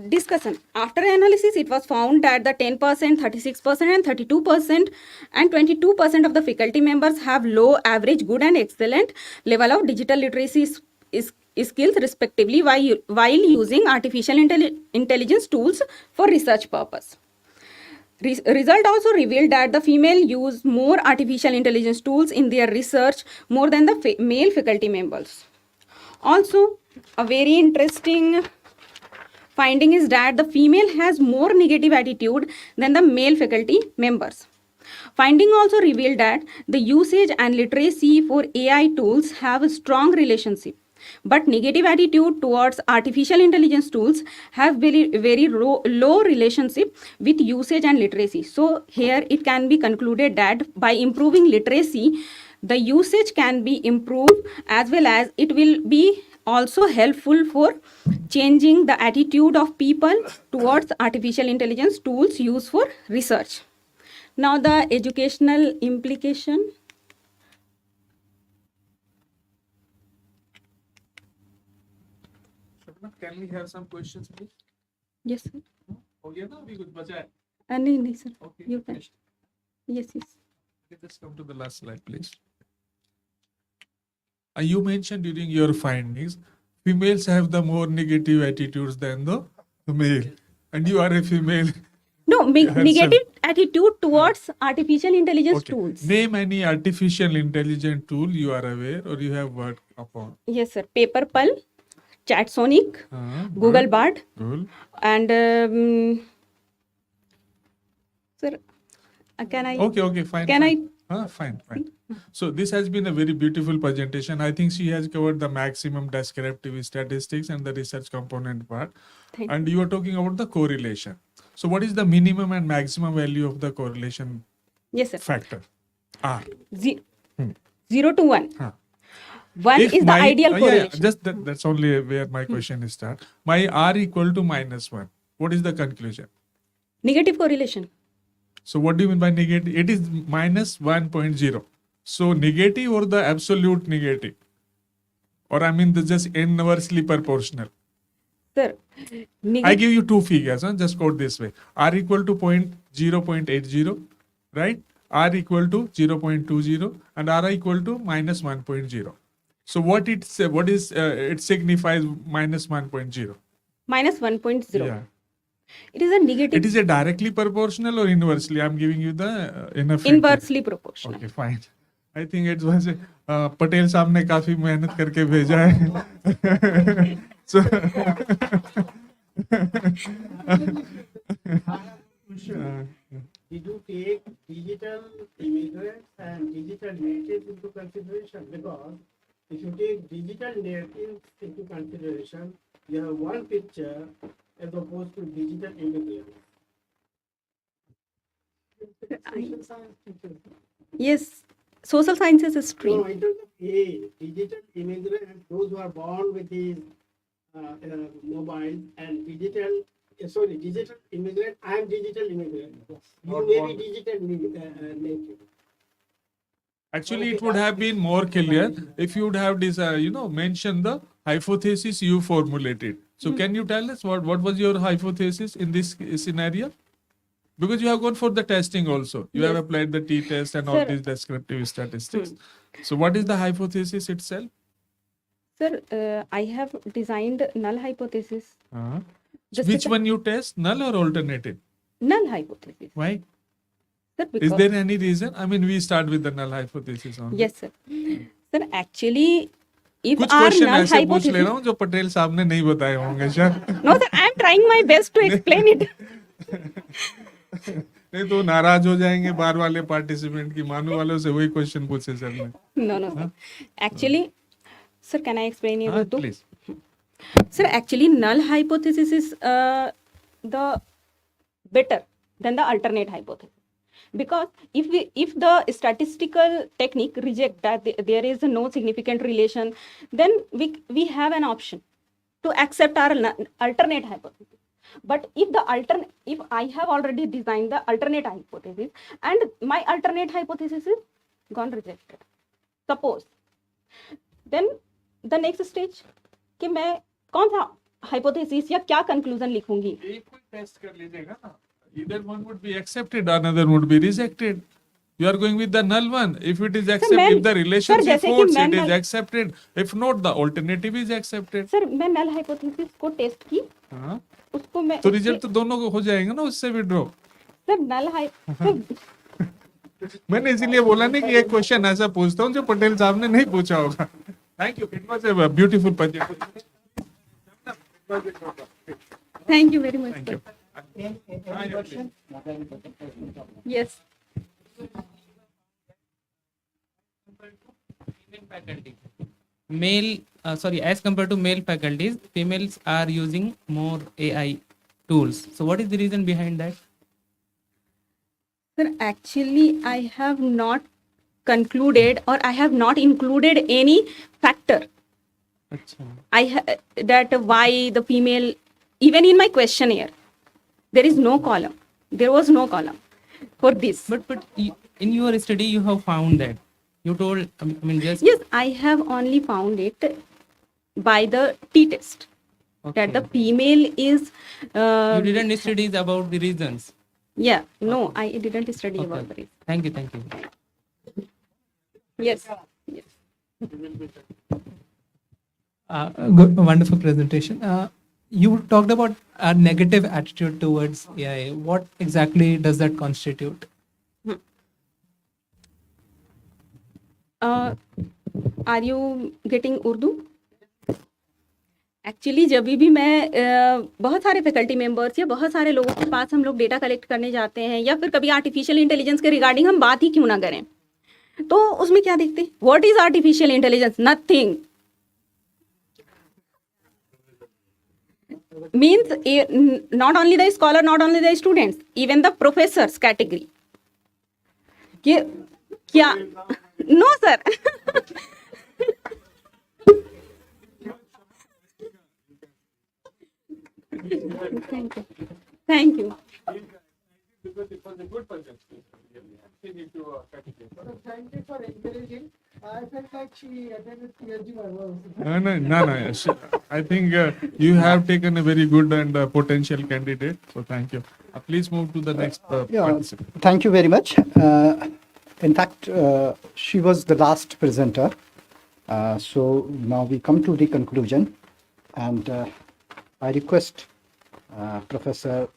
discussion. After analysis, it was found that the 10%, 36% and 32% and 22% of the faculty members have low, average, good and excellent level of digital literacy skills respectively while using artificial intelligence tools for research purpose. Result also revealed that the female use more artificial intelligence tools in their research more than the male faculty members. Also, a very interesting finding is that the female has more negative attitude than the male faculty members. Finding also revealed that the usage and literacy for AI tools have a strong relationship, but negative attitude towards artificial intelligence tools have very low relationship with usage and literacy. So here it can be concluded that by improving literacy, the usage can be improved, as well as it will be also helpful for changing the attitude of people towards artificial intelligence tools used for research. Now the educational implication. Can we have some questions, please? Yes, sir. Oh, yeah, no, we could budget. No, sir. Okay. You can. Yes. Okay, just come to the last slide, please. You mentioned during your findings, females have the more negative attitudes than the male, and you are a female. No, negative attitude towards artificial intelligence tools. Name any artificial intelligence tool you are aware or you have worked upon. Yes, sir. Paperpal, ChatSonic, Google Bard, and sir, can I? Okay, fine. Can fine. Fine. So this has been a very beautiful presentation. I think she has covered the maximum descriptive statistics and the research component part. And you are talking about the correlation. So what is the minimum and maximum value of the correlation factor? R. 0 to 1. 1 is the ideal correlation. Just that's only where my question is start. My R equal to -1. What is the conclusion? Negative correlation. So what do you mean by negative? It is -1.0. So negative or the absolute negative? Or I mean the just inversely proportional? Sir, I give you two figures, just quote this way. R equal to 0.80, right? R equal to 0.20 and R equal to -1.0. So what it signifies -1.0? -1.0. Yeah. It is a negative. It is a directly proportional or inversely? I'm giving you the inversely proportional. Okay, fine. I think it was Patel साहब ने काफी मेहनत करके भेजा है. So, Did you take digital immigrants and digital natives into consideration? Because if you take digital natives into consideration, you have one picture as opposed to digital immigrants. Social science teachers. Yes, social sciences is stream. No, in terms of age, digital immigrants, those who are born with these mobile and digital immigrant, I am digital immigrant. You may be digital native. actually, it would have been more clear if you would have this, mentioned the hypothesis you formulated. So, can you tell us what was your hypothesis in this scenario? Because you have gone for the testing also. You have applied the t-test and all Sir. these descriptive statistics. So, what is the hypothesis itself? Sir, I have designed null hypothesis. Just Which because- one you test, null or alternative? Null hypothesis. Why? Sir, Is because there any reason? I mean, we start with the null hypothesis only. yes, sir. Sir, actually, if कुछ our question null ऐसे पूछ ले hypothesis, रहा हूँ जो पटेल साहब ने नहीं बताए होंगे शायद. no, sir, I am trying my best to explain it. नहीं तो नाराज हो जाएंगे बार वाले पार्टिसिपेंट की मानू वालों से वही क्वेश्चन पूछे सर ने. No, sir. Actually, sir, can I explain you? हाँ, Rutu? please. Sir, actually, null hypothesis is the better than the alternate hypothesis. Because if the statistical technique reject that there is no significant relation, then we have an option to accept our alternate hypothesis. But if I have already designed the alternate hypothesis and my alternate hypothesis is gone rejected, suppose, then the next stage कि मैं कौन सा hypothesis या क्या conclusion लिखूंगी? एक कोई test कर लीजिएगा ना. Either one would be accepted, another would be rejected. You are going with the null one. If it is accepted, if the relationship जैसे कि holds, मैं it is null- accepted. If not, the alternative is accepted. Sir मैं null hypothesis को test की, हाँ. उसको मैं तो रिजल्ट तो दोनों को हो जाएगा ना उससे विड्रॉ. सर null hypothesis मैंने इसीलिए बोला नहीं कि एक क्वेश्चन ऐसा पूछता हूँ जो पटेल साहब ने नहीं पूछा होगा. Thank you. It was a beautiful presentation. thank you very much. Thank Sir. you. Yes. As compared to male faculties, females are using more AI tools. So what is the reason behind that? Sir, actually, I have not concluded or I have not included any factor. That why the female, even in my questionnaire, there is no column. There was no column for this. But in your study, you have found that. You told, I mean, just Yes, I have only found it by the t-test. That the female is. you didn't study about the reasons. Yeah, no, I didn't study Okay. about this. Thank you. Yes. Yes. Good, wonderful presentation. You talked about a negative attitude towards AI. What exactly does that constitute? Are you getting Urdu? Actually जब भी मैं बहुत सारे faculty members या बहुत सारे लोगों के पास हम लोग डेटा कलेक्ट करने जाते हैं या फिर कभी आर्टिफिशियल इंटेलिजेंस के रिगार्डिंग हम बात ही क्यों ना करें, तो उसमें क्या देखते हैं? What is artificial intelligence? Nothing. means not only the scholar, not only the students, even the professors category. क्या? No sir. Thank you. Thank you. Because it was a good presentation. Thank you for encouraging. I felt like she attended PhD. No. I think you have taken a very good and potential candidate. So thank you. Please move to the next participant. Thank you very much. In fact, she was the last presenter. So now we come to the conclusion, and I request Professor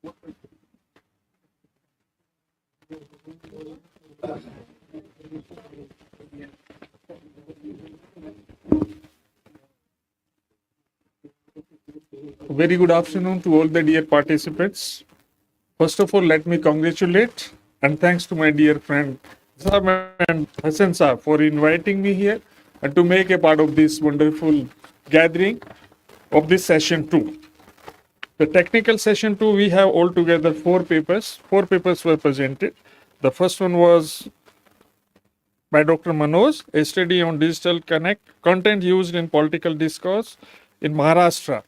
Very good afternoon to all the dear participants. First of all, let me congratulate and thanks to my dear friend Sam and Hassan sir for inviting me here and to make a part of this wonderful gathering of this session 2. The technical session 2, we have altogether 4 papers. 4 papers were presented. The first one was by Dr. Manoj, a study on digital content used in political discourse in Maharashtra.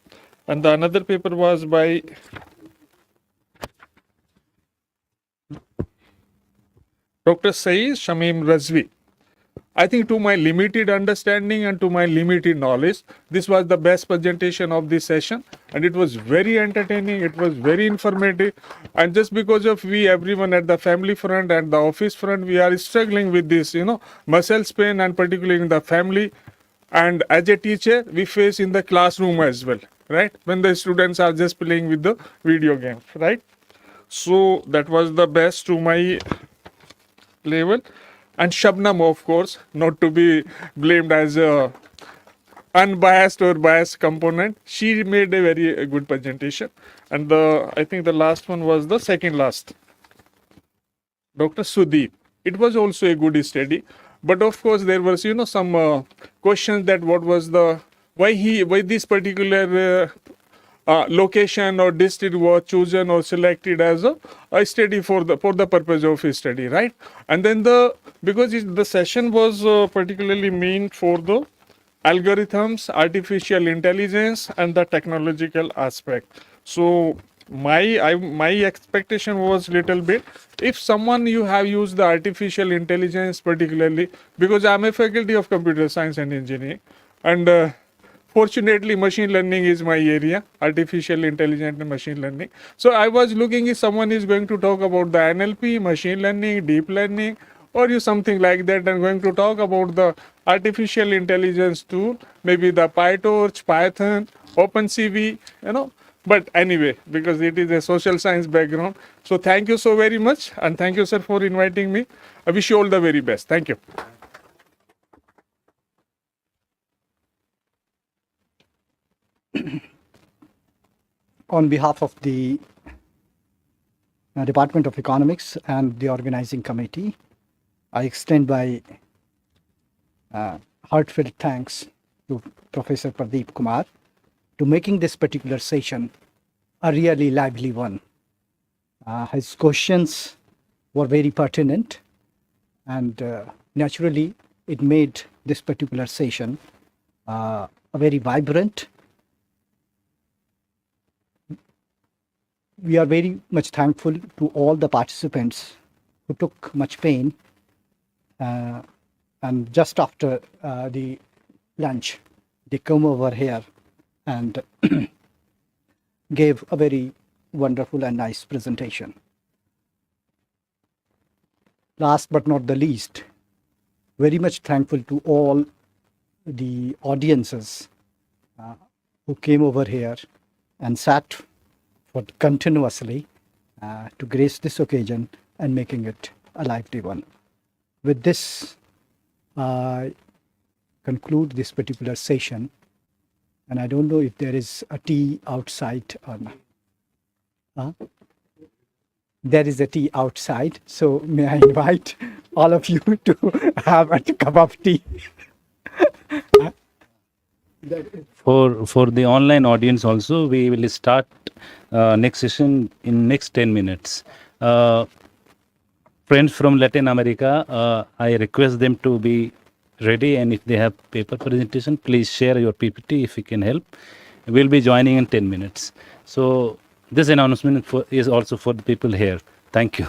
And the another paper was by Dr. 𝘂𝐲𝑫𝒏𝒂𝒕𝒆𝒏𝒄𝒆. I think to my limited understanding and to my limited knowledge, this was the best presentation of this session, and it was very entertaining, it was very informative, and just because of everyone at the family front and the office front, we are struggling with this, muscle pain, and particularly in the family, and as a teacher, we face in the classroom as well, right? When the students are just playing with the video games, right? So that was the best to my level. And Shabnam, of course, not to be blamed as a unbiased or biased component. She made a very good presentation. And I think the last one was the second last. Dr. Sudeep. It was also a good study. But of course, there was, some questions that why this particular location or district was chosen or selected as a study for the purpose of a study, right? And then because the session was particularly meant for the algorithms, artificial intelligence, and the technological aspect. So my expectation was little bit, if someone you have used the artificial intelligence particularly, because I'm a faculty of computer science and engineering, and fortunately, machine learning is my area, artificial intelligence and machine learning. So I was looking if someone is going to talk about the NLP, machine learning, deep learning, or something like that, and going to talk about the artificial intelligence tool, maybe the PyTorch, Python, OpenCV, But anyway, because it is a social science background. So thank you so very much, and thank you, sir, for inviting me. I wish you all the very best. Thank you. On behalf of the Department of Economics and the organizing committee, I extend my heartfelt thanks to Professor Pradeep Kumar to making this particular session a really lively one. His questions were very pertinent, and naturally it made this particular session a very vibrant. We are very much thankful to all the participants who took much pain, and just after the lunch, they come over here and gave a very wonderful and nice presentation. Last but not the least, very much thankful to all the audiences who came over here and sat for continuously to grace this occasion and making it a lively one. With this, I conclude this particular session, and I don't know if there is a tea outside or not. There is a tea outside, so may I invite all of you to have a cup of tea. For the online audience also, we will start next session in next 10 minutes. Friends from Latin America, I request them to be ready, and if they have paper presentation, please share your PPT if you can help. We'll be joining in 10 minutes. So this announcement is also for the people here. Thank you.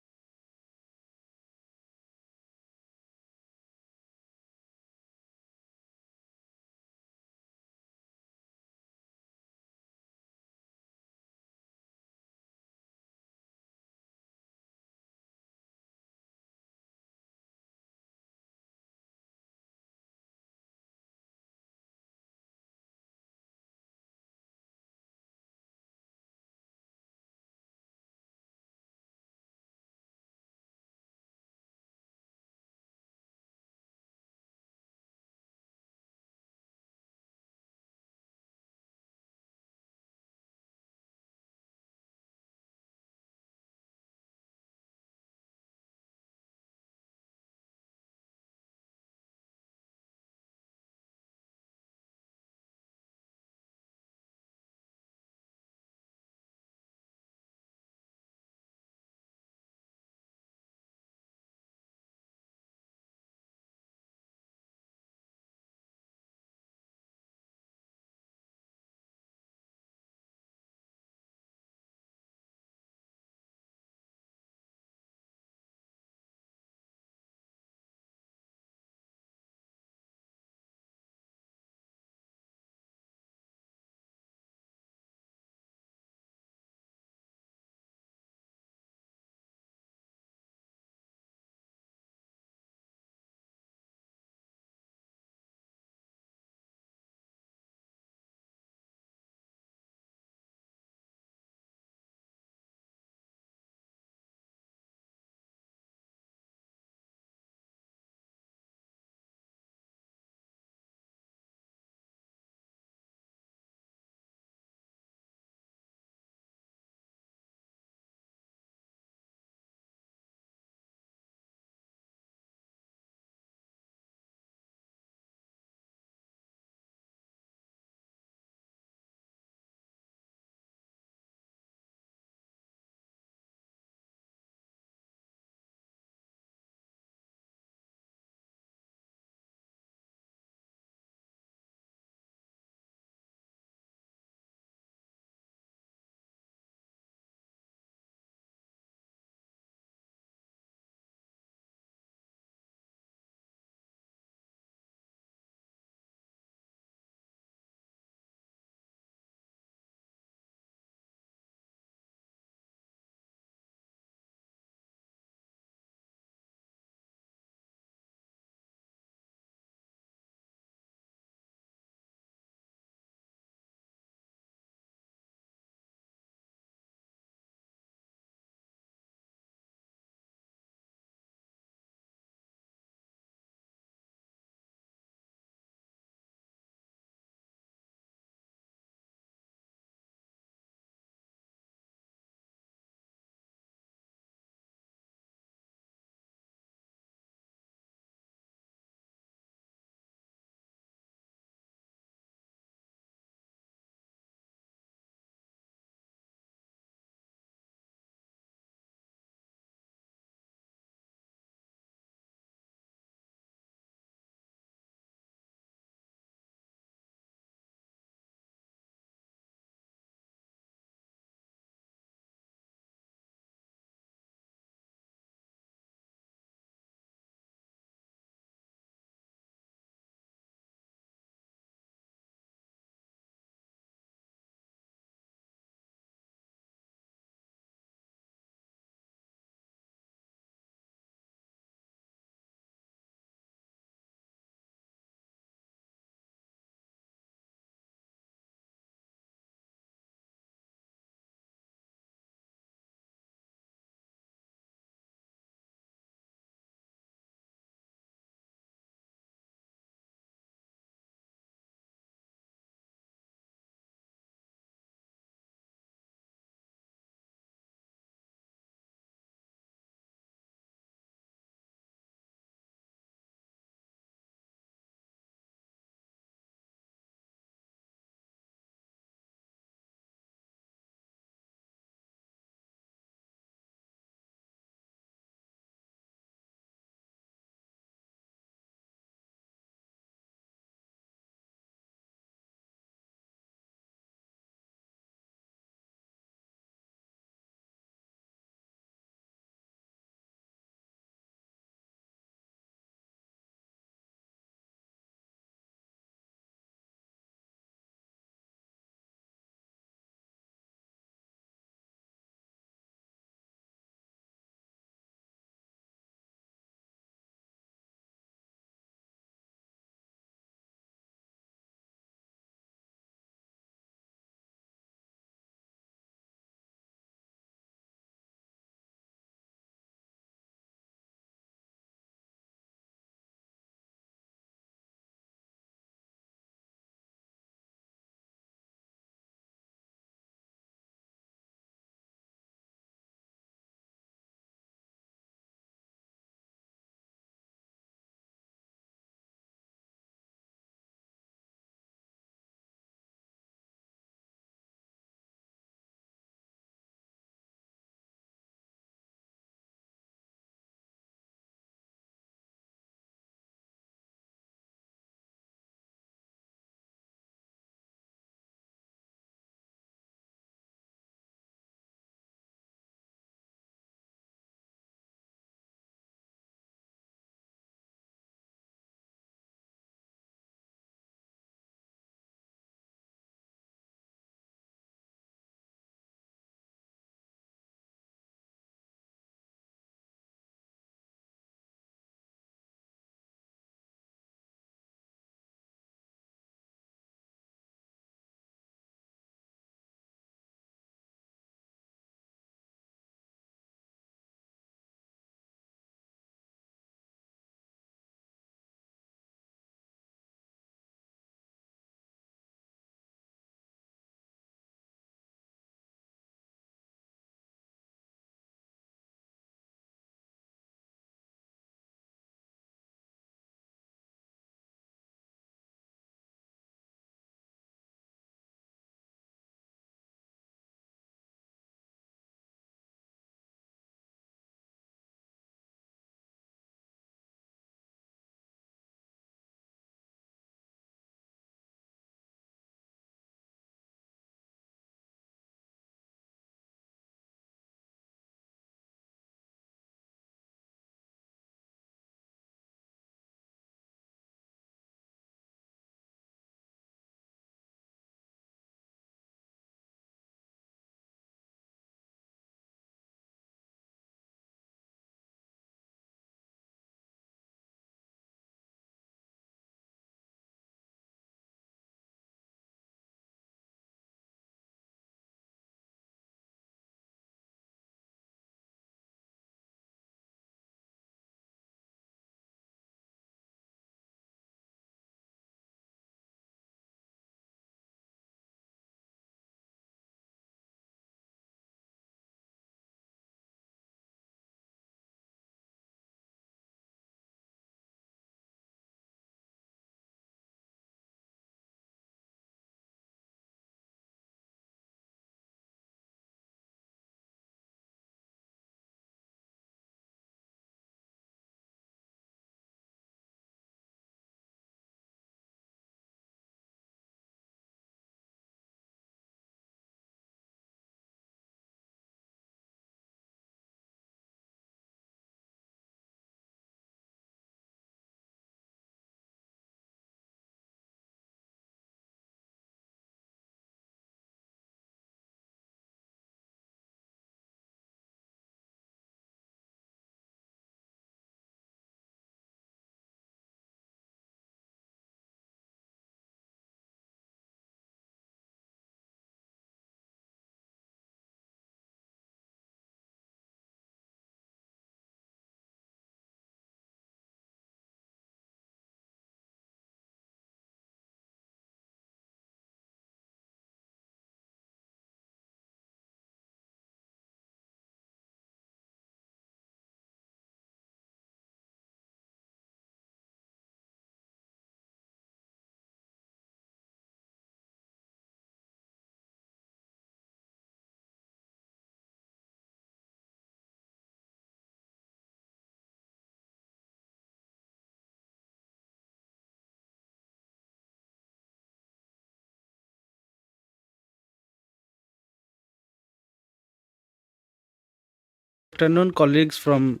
afternoon, colleagues from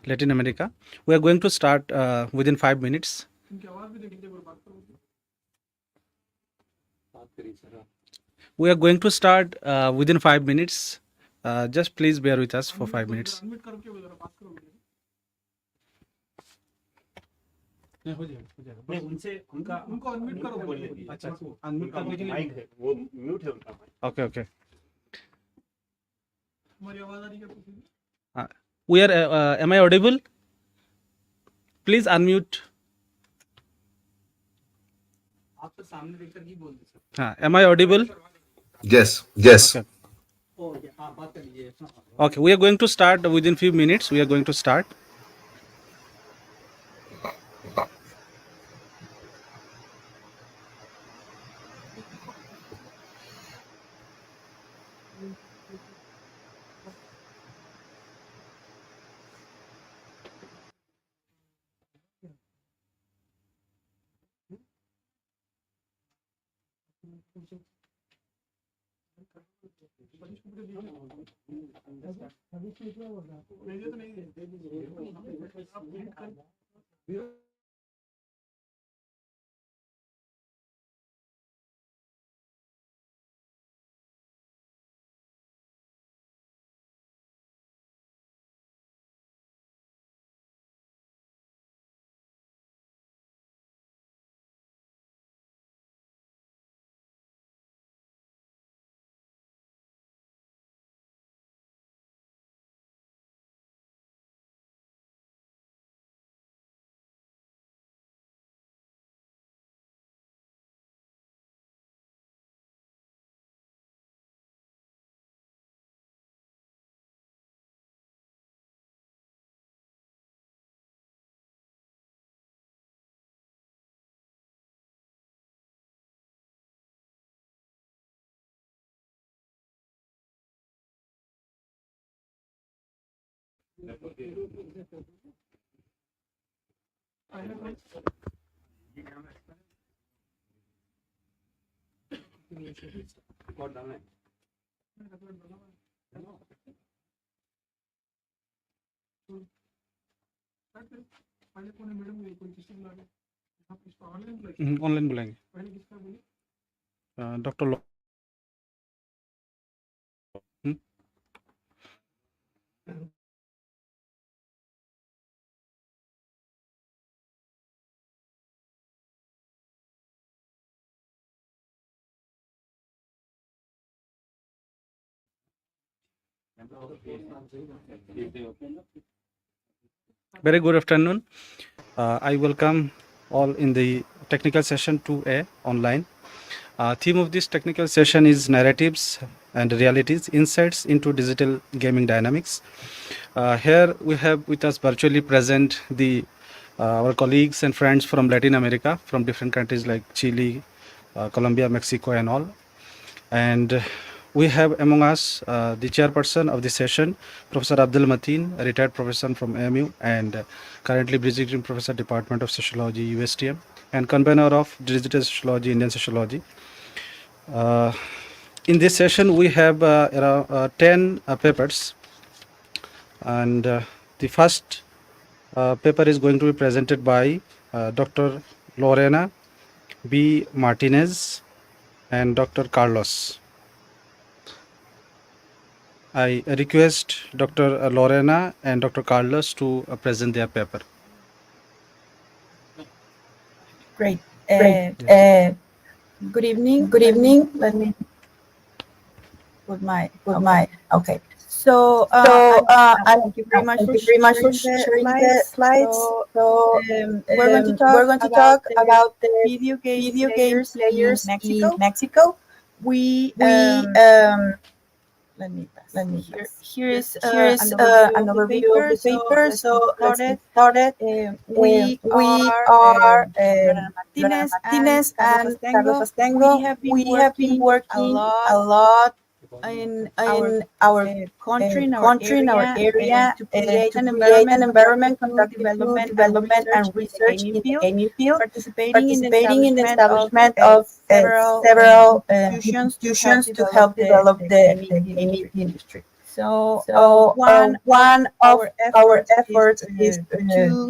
Latin America. We are going to start within 5 minutes. We are going to start within 5 minutes. Just please bear with us for 5 minutes. Okay, okay. We are. Am I audible? Please unmute. Am I audible? Yes, yes. Okay. Okay, we are going to start within few minutes. We are going to start. Online बुलाएंगे doctor Very good afternoon. I welcome all in the technical session 2A online. Theme of this technical session is narratives and realities, insights into digital gaming dynamics. Here we have with us virtually present our colleagues and friends from Latin America, from different countries like Chile, Colombia, Mexico and all. And we have among us the chairperson of the session, Professor Abdul Mateen, a retired professor from MANUU and currently visiting professor, Department of Sociology, USTM, and convener of Digital Sociology, Indian Sociology. In this session, we have around 10 papers, and the first paper is going to be presented by Dr. Lorena B. Martinez and Dr. Carlos. I request Dr. Lorena and Dr. Carlos to present their paper. Great. Good evening. Good evening. Let me put my okay. So thank you very much for sharing the slides. So we're going to talk about the video game players in Mexico. Let me here is an overview of the paper. So let's get started. We are Martinez and Carlos Astengo. We have been working a lot in our country, in our area, to create an environment for development and research in the gaming field, participating in the establishment of several institutions to help develop the gaming industry. One of our efforts is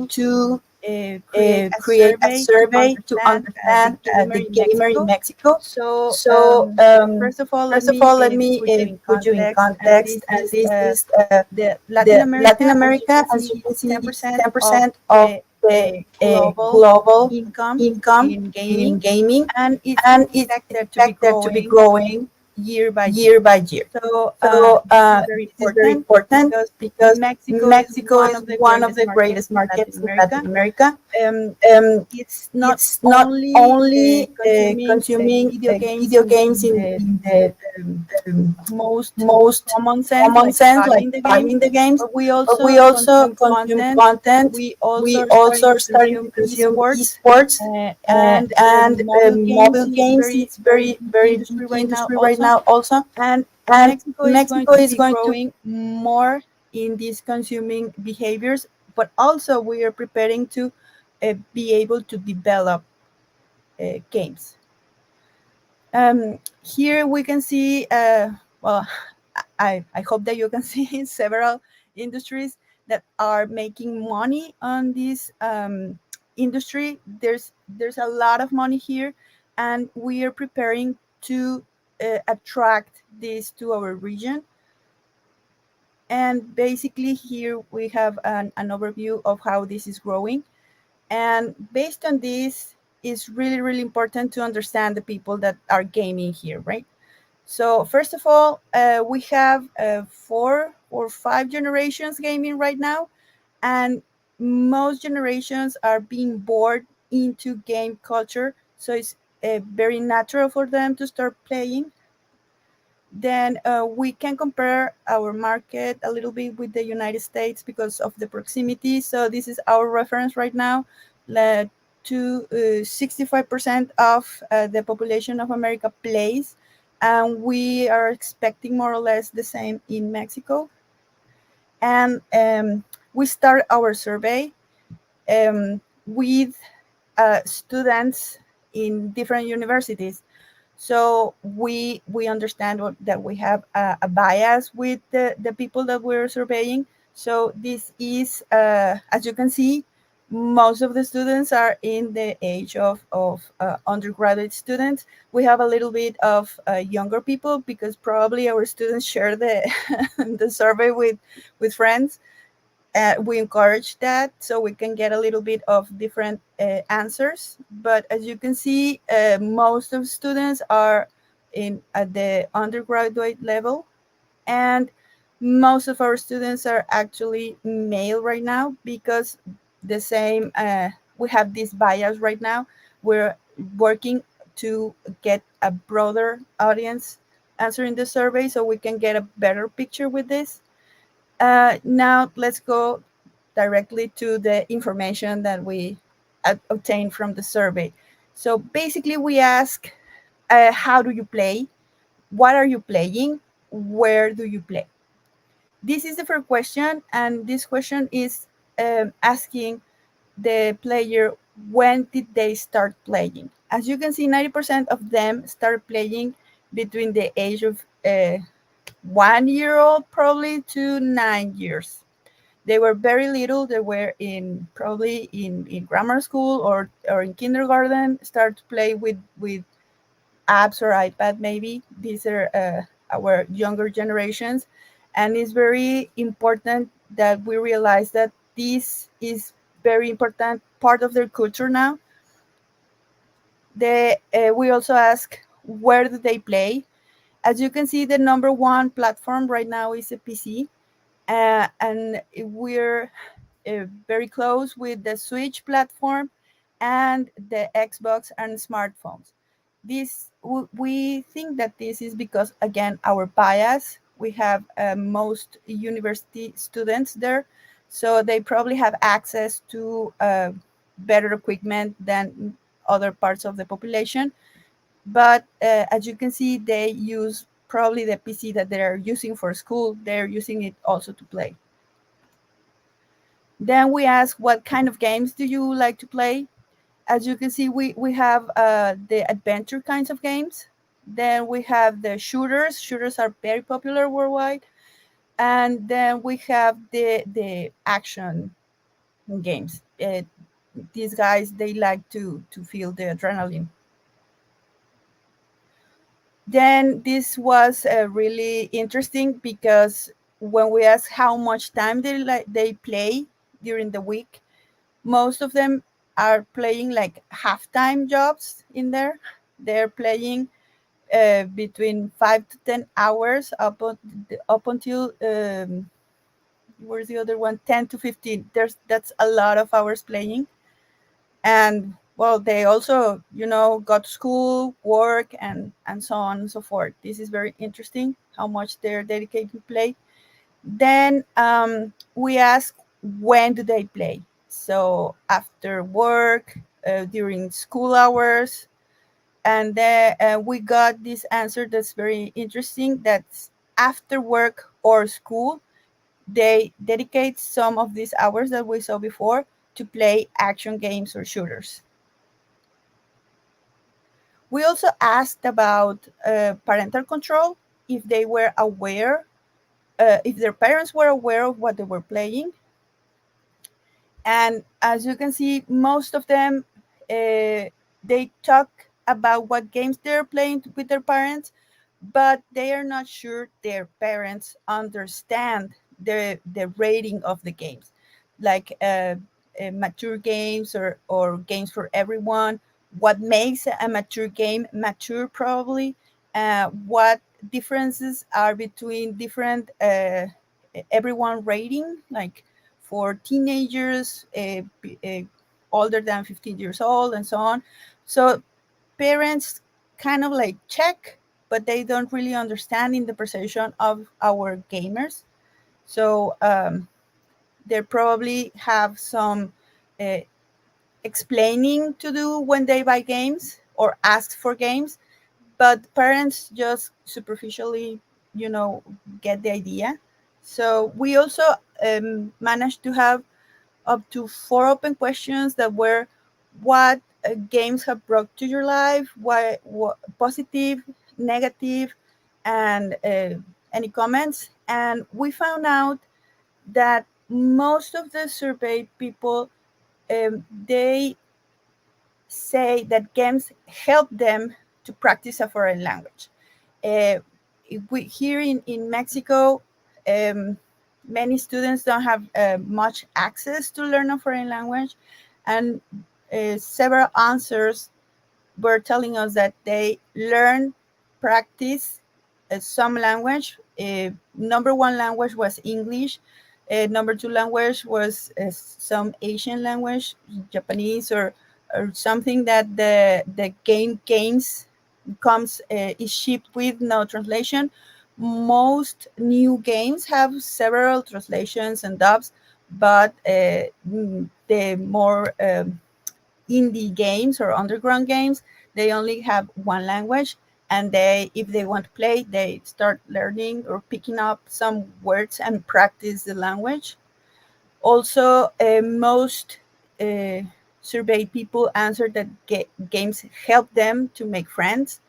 to create a survey to understand the gamer in Mexico. So first of all, let me put you in context, and this is the Latin America. As you can see, is 10% of the global income in gaming, and it's expected to be growing year by year. So this is very important because Mexico is one of the greatest markets in Latin America. It's not only consuming video games in the most common sense, like buying the games, but we also consume content. We also are starting to consume esports, and mobile games is very industry right now also. And Mexico is going to growing more in these consuming behaviors, but also we are preparing to be able to develop games. Here we can see, well, I hope that you can see several industries that are making money on this industry. There's a lot of money here, and we are preparing to attract this to our region. And basically here we have an overview of how this is growing. And based on this, it's really important to understand the people that are gaming here, right? So first of all, we have 4 or 5 generations gaming right now, and most generations are being born into game culture, so it's very natural for them to start playing. Then we can compare our market a little bit with the United States because of the proximity. So this is our reference right now. 65% of the population of America plays, and we are expecting more or less the same in Mexico. And we start our survey with students in different universities. So we understand that we have a bias with the people that we're surveying. So this is, as you can see, most of the students are in the age of undergraduate students. We have a little bit of younger people because probably our students share the the survey with friends. We encourage that so we can get a little bit of different answers. But as you can see, most of the students are at the undergraduate level, and most of our students are actually male right now because the same we have this bias right now. We're working to get a broader audience answering the survey so we can get a better picture with this. Now let's go directly to the information that we obtained from the survey. So basically we ask, how do you play? What are you playing? Where do you play? This is the first question, and this question is asking the player, when did they start playing? As you can see, 90% of them start playing between the age of 1 year old probably to 9 years. They were very little. They were probably in grammar school or in kindergarten, start to play with apps or iPad maybe. These are our younger generations. And it's very important that we realize that this is very important part of their culture now. We also ask, where do they play? As you can see, the number 1 platform right now is a PC, and we're very close with the Switch platform and the Xbox and smartphones. We think that this is because, again, our bias. We have most university students there, so they probably have access to better equipment than other parts of the population. But as you can see, they use probably the PC that they're using for school. They're using it also to play. Then we ask, what kind of games do you like to play? As you can see, we have the adventure kinds of games. Then we have the shooters. Shooters are very popular worldwide. And then we have the action games. These guys, they like to feel the adrenaline. Then this was really interesting because when we asked how much time they play during the week, most of them are playing like half-time jobs in there. They're playing between 5 to 10 hours up until where's the other one, 10 to 15. That's a lot of hours playing. And well, they also, go to school, work, and so on and so forth. This is very interesting how much they're dedicated to play. Then we ask, when do they play? So after work, during school hours. And then we got this answer that's very interesting, that's after work or school, they dedicate some of these hours that we saw before to play action games or shooters. We also asked about parental control, if they were aware, if their parents were aware of what they were playing. And as you can see, most of them, they talk about what games they're playing with their parents, but they are not sure their parents understand the rating of the games, like mature games or games for everyone. What makes a mature game mature, probably? What differences are between different everyone rating, like for teenagers, older than 15 years old, and so on. So parents kind of like check, but they don't really understand in the perception of our gamers. So they probably have some explaining to do when they buy games or ask for games, but parents just superficially, get the idea. So we also managed to have up to 4 open questions that were: what games have brought to your life, what positive, negative, and any comments. And we found out that most of the surveyed people, they say that games help them to practice a foreign language. Here in Mexico, many students don't have much access to learn a foreign language, and several answers were telling us that they learn, practice some language. Number 1 language was English. Number 2 language was some Asian language, Japanese, or something that the games comes is shipped with no translation. Most new games have several translations and dubs, but the more indie games or underground games, they only have 1 language, and if they want to play, they start learning or picking up some words and practice the language. Also, most surveyed people answered that games help them to make friends.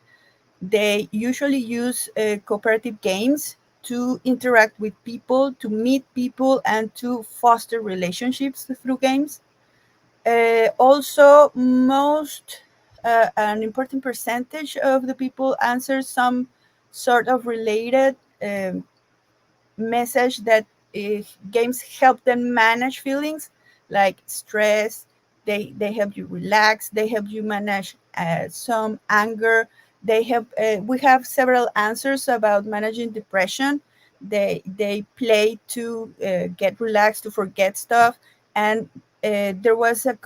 They usually use cooperative games to interact with people, to meet people, and to foster relationships through games. Also, an important percentage of the people answer some sort of related message that games help them manage feelings like stress. They help you relax. They help you manage some anger. We have several answers about managing depression. They play to get relaxed, to forget stuff. And there was a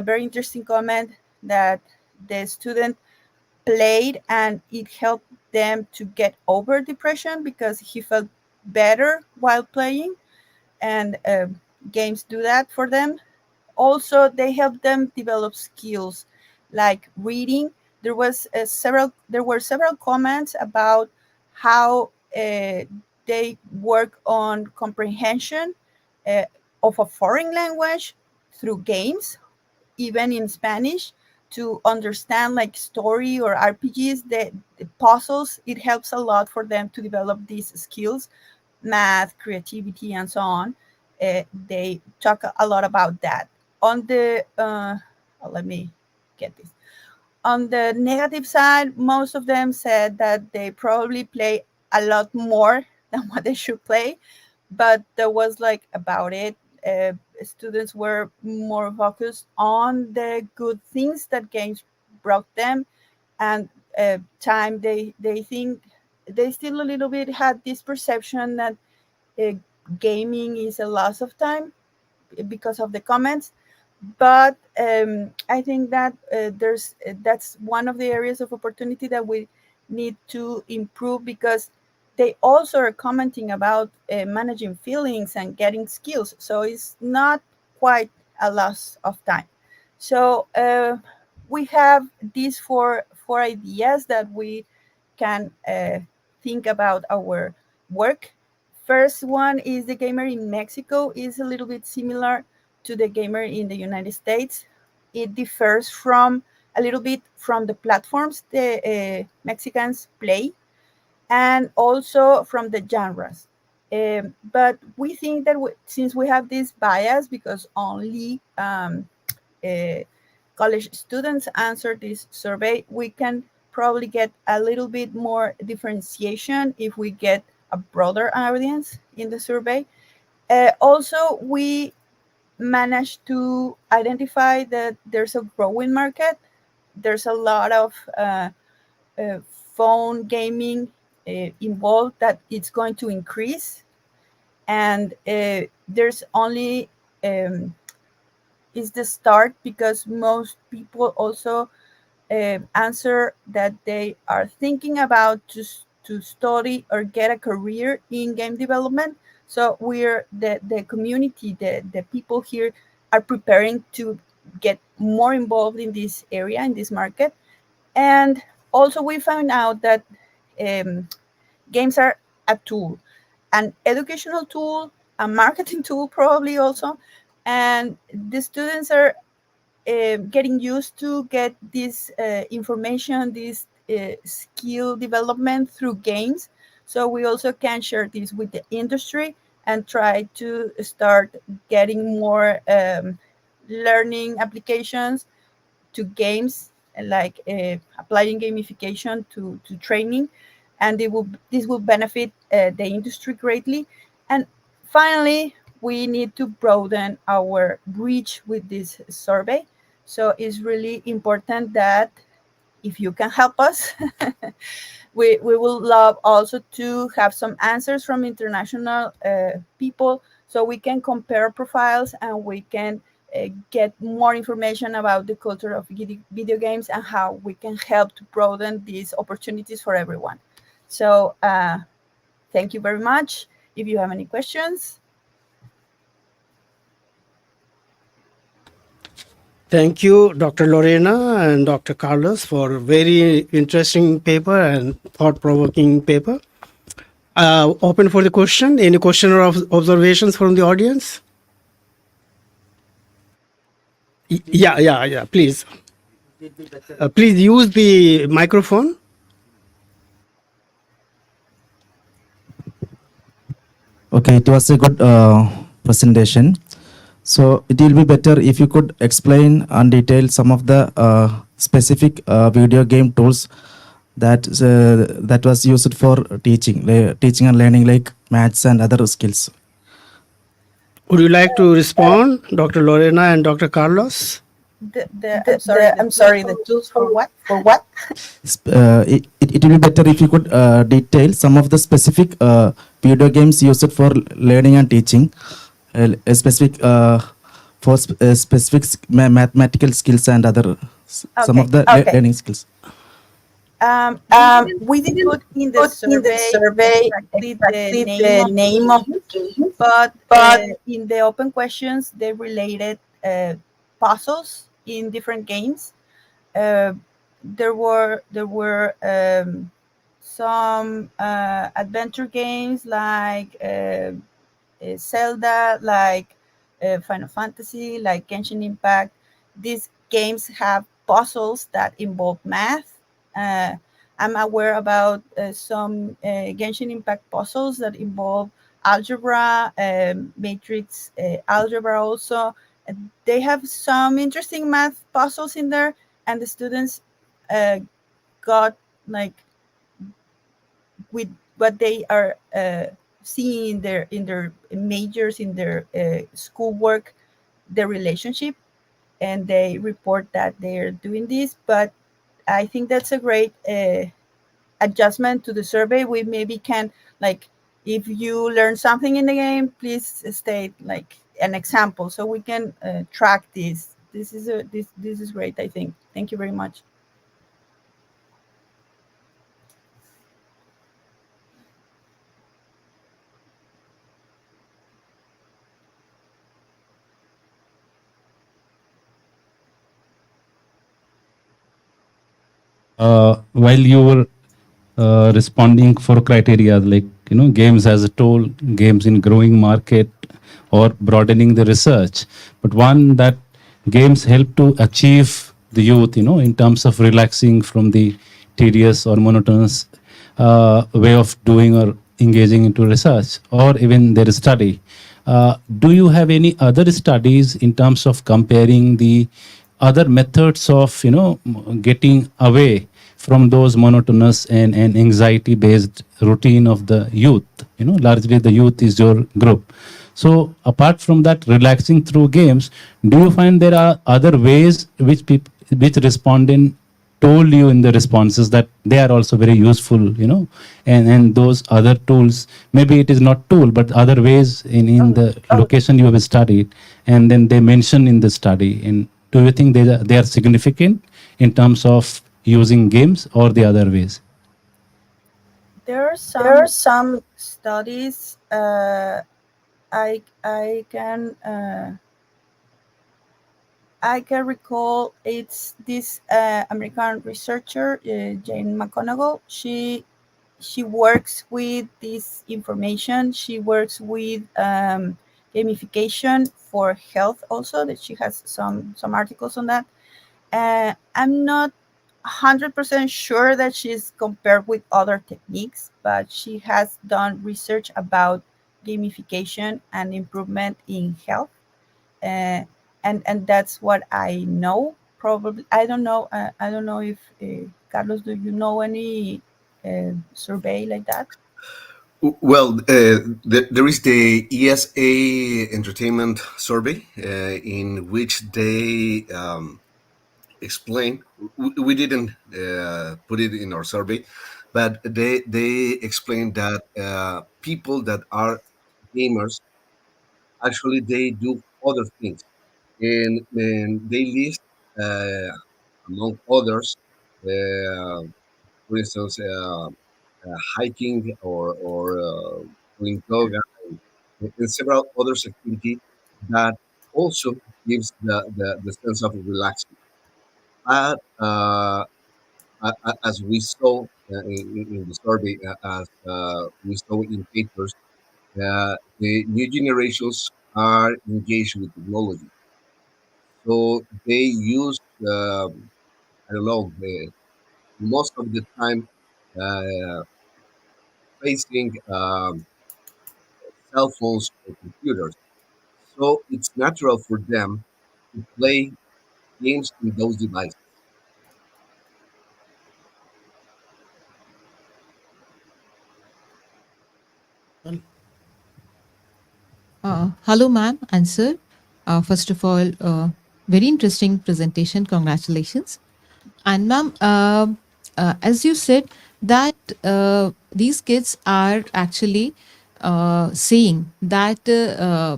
very interesting comment, that the student played and it helped them to get over depression because he felt better while playing, and games do that for them. Also, they help them develop skills like reading. There were several comments about how they work on comprehension of a foreign language through games, even in Spanish, to understand like story or RPGs, the puzzles. It helps a lot for them to develop these skills. math, creativity, and so on. They talk a lot about that. On the let me get this. On the negative side, most of them said that they probably play a lot more than what they should play, but there was like about it. Students were more focused on the good things that games brought them, and time they think they still a little bit had this perception that gaming is a loss of time because of the comments. But I think that that's one of the areas of opportunity that we need to improve, because they also are commenting about managing feelings and getting skills. So it's not quite a loss of time. So we have these four ideas that we can think about our work. First one is the gamer in Mexico is a little bit similar to the gamer in the United States. It differs from a little bit from the platforms the Mexicans play, and also from the genres. But we think that since we have this bias, because only college students answer this survey, we can probably get a little bit more differentiation if we get a broader audience in the survey. Also, we managed to identify that there's a growing market. There's a lot of phone gaming involved, that it's going to increase. And there's only is the start, because most people also answer that they are thinking about to study or get a career in game development. So we're the community, the people here are preparing to get more involved in this area, in this market. And also we found out that games are a tool, an educational tool, a marketing tool probably also. And the students are getting used to get this information, this skill development through games. So we also can share this with the industry and try to start getting more learning applications to games, like applying gamification to training. And this will benefit the industry greatly. And finally, we need to broaden our reach with this survey. So it's really important that if you can help us, we will love also to have some answers from international people, so we can compare profiles and we can get more information about the culture of video games and how we can help to broaden these opportunities for everyone. So thank you very much. If you have any questions. Thank you, Dr. Lorena and Dr. Carlos, for a very interesting paper and thought-provoking paper. Open for the question. Any question or observations from the audience? Yeah, please. Please use the microphone. Okay, it was a good presentation. So it will be better if you could explain and detail some of the specific video game tools that was used for teaching and learning, like maths and other skills. Would you like to respond, Dr. Lorena and Dr. Carlos? I'm sorry, the tools for what? For what? It will be better if you could detail some of the specific video games used for learning and teaching, for specific mathematical skills and other some of the learning skills. We didn't put in the survey exactly the name of the game, but in the open questions they related puzzles in different games. There were some adventure games like Zelda, like Final Fantasy, like Genshin Impact. These games have puzzles that involve math. I'm aware about some Genshin Impact puzzles that involve algebra, matrix algebra also. They have some interesting math puzzles in there, and the students got like with what they are seeing in their majors, in their schoolwork, the relationship, and they report that they're doing this. But I think that's a great adjustment to the survey. We maybe can, like, if you learn something in the game, please state like an example so we can track this. This is great, I think. Thank you very much. While you were responding for criteria like games as a tool, games in growing market, or broadening the research, but one that games help to achieve the youth in terms of relaxing from the tedious or monotonous way of doing or engaging into research or even their study. Do you have any other studies in terms of comparing the other methods of getting away from those monotonous and anxiety based routine of the youth? Largely the youth is your group. So apart from that, relaxing through games, do you find there are other ways which respondent told you in the responses that they are also very useful, and those other tools, maybe it is not tool, but other ways in the location you have studied, and then they mention in the study, and do you think they are significant in terms of using games or the other ways? There are some studies. I can recall. It's this American researcher, Jane McConnell. She works with this information. She works with gamification for health also. That she has some articles on that. I'm not 100% sure that she's compared with other techniques, but she has done research about gamification and improvement in health. And that's what I know. Probably, I don't know. I don't know if Carlos, do you know any survey like that? Well, there is the ESA Entertainment Survey in which they explain. We didn't put it in our survey, but they explain that people that are gamers actually they do other things, and they list among others, for instance, hiking or doing yoga and several other activities that also gives the sense of relaxing. But as we saw in the survey, as we saw in papers, the new generations are engaged with technology. So they use, I don't know, most of the time facing cell phones or computers. So it's natural for them to play games in those devices. Hello, ma'am and sir. First of all, very interesting presentation. Congratulations. And ma'am, as you said that these kids are actually saying that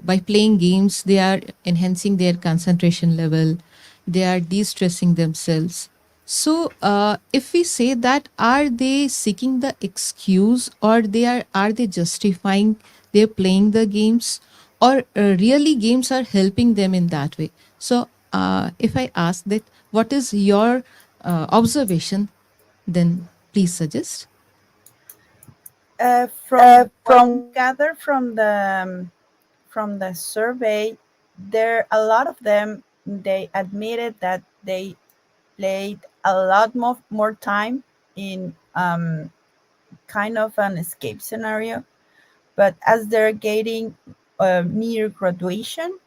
by playing games, they are enhancing their concentration level, they are de-stressing themselves. So if we say that, are they seeking the excuse, or are they justifying their playing the games, or really games are helping them in that way? So if I ask that, what is your observation, then please suggest. From gather from the survey, there a lot of them, they admitted that they played a lot more time in kind of an escape scenario, But as they're getting near graduation,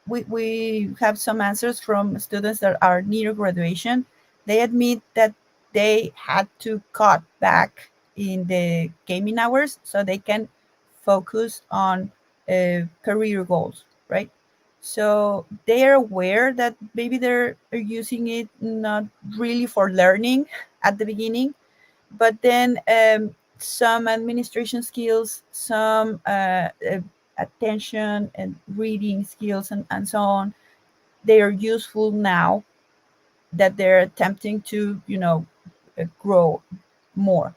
we have some answers from students that are near graduation. They admit that they had to cut back in the gaming hours so they can focus on career goals, right? So they are aware that maybe they're using it not really for learning at the beginning, but then some administration skills, some attention and reading skills, and so on, they are useful now that they're attempting to, grow more.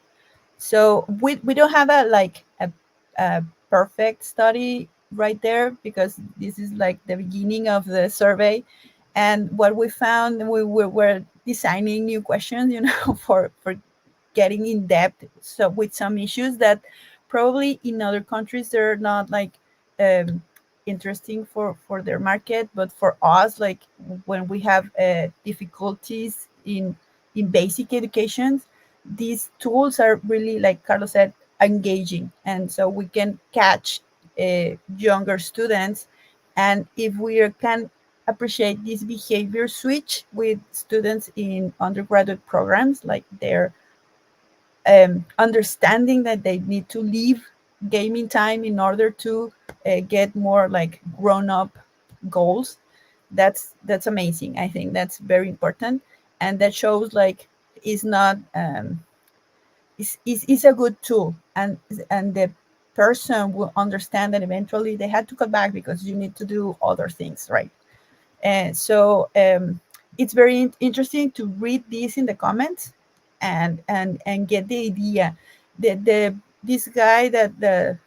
So we don't have a perfect study right there, because this is like the beginning of the survey. And what we found, we were designing new questions, for getting in depth, so with some issues that probably in other countries they're not like interesting for their market, but for us, like when we have difficulties in basic education, these tools are really, like Carlos said, engaging, and so we can catch younger students. And if we can appreciate this behavior switch with students in undergraduate programs, like they're understanding that they need to leave gaming time in order to get more like grown-up goals, that's amazing. I think that's very important, and that shows like it's not it's a good tool, and the person will understand that eventually they had to cut back because you need to do other things, right? And so it's very interesting to read this in the comments and get the idea. This guy, that the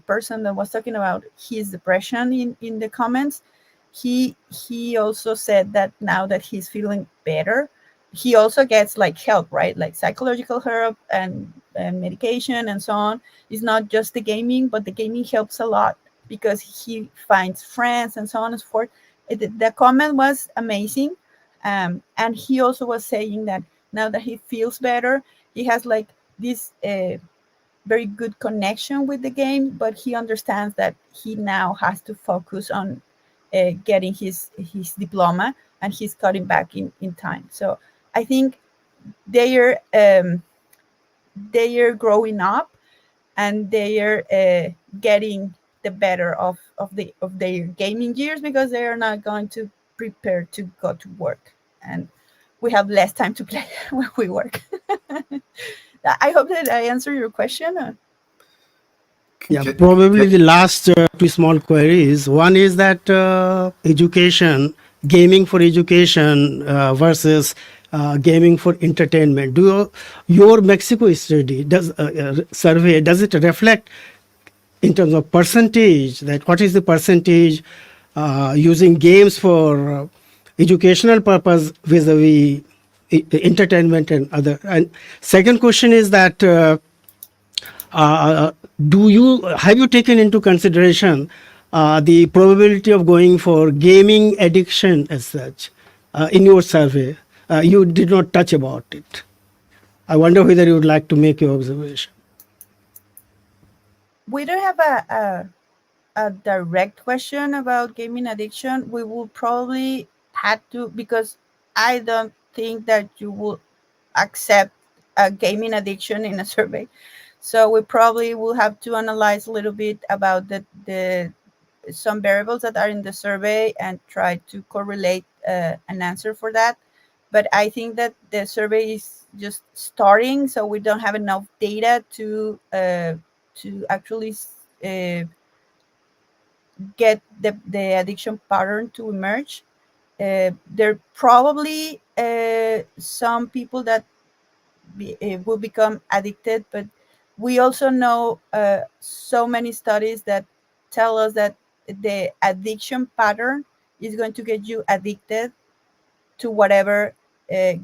person that was talking about his depression in the comments, he also said that now that he's feeling better, he also gets like help, right? Like psychological help and medication and so on. It's not just the gaming, but the gaming helps a lot because he finds friends and so on and so forth. The comment was amazing. And he also was saying that now that he feels better, he has like this very good connection with the game, but he understands that he now has to focus on getting his diploma, and he's cutting back in time. So I think they are growing up, and they are getting the better of their gaming years, because they are not going to prepare to go to work, and we have less time to play when we work. I hope that I answered your question. Yeah, probably the last two small queries. One is that education, gaming for education versus gaming for entertainment. Do your Mexico study survey, does it reflect in terms of percentage, that what is the percentage using games for educational purpose vis-a-vis entertainment and other? And second question is that have you taken into consideration the probability of going for gaming addiction as such in your survey? You did not touch about it. I wonder whether you would like to make your observation. We don't have a direct question about gaming addiction. We will probably have to, because I don't think that you will accept a gaming addiction in a survey. So we probably will have to analyze a little bit about the some variables that are in the survey and try to correlate an answer for that. But I think that the survey is just starting, so we don't have enough data to actually get the addiction pattern to emerge. There are probably some people that will become addicted, but we also know so many studies that tell us that the addiction pattern is going to get you addicted to whatever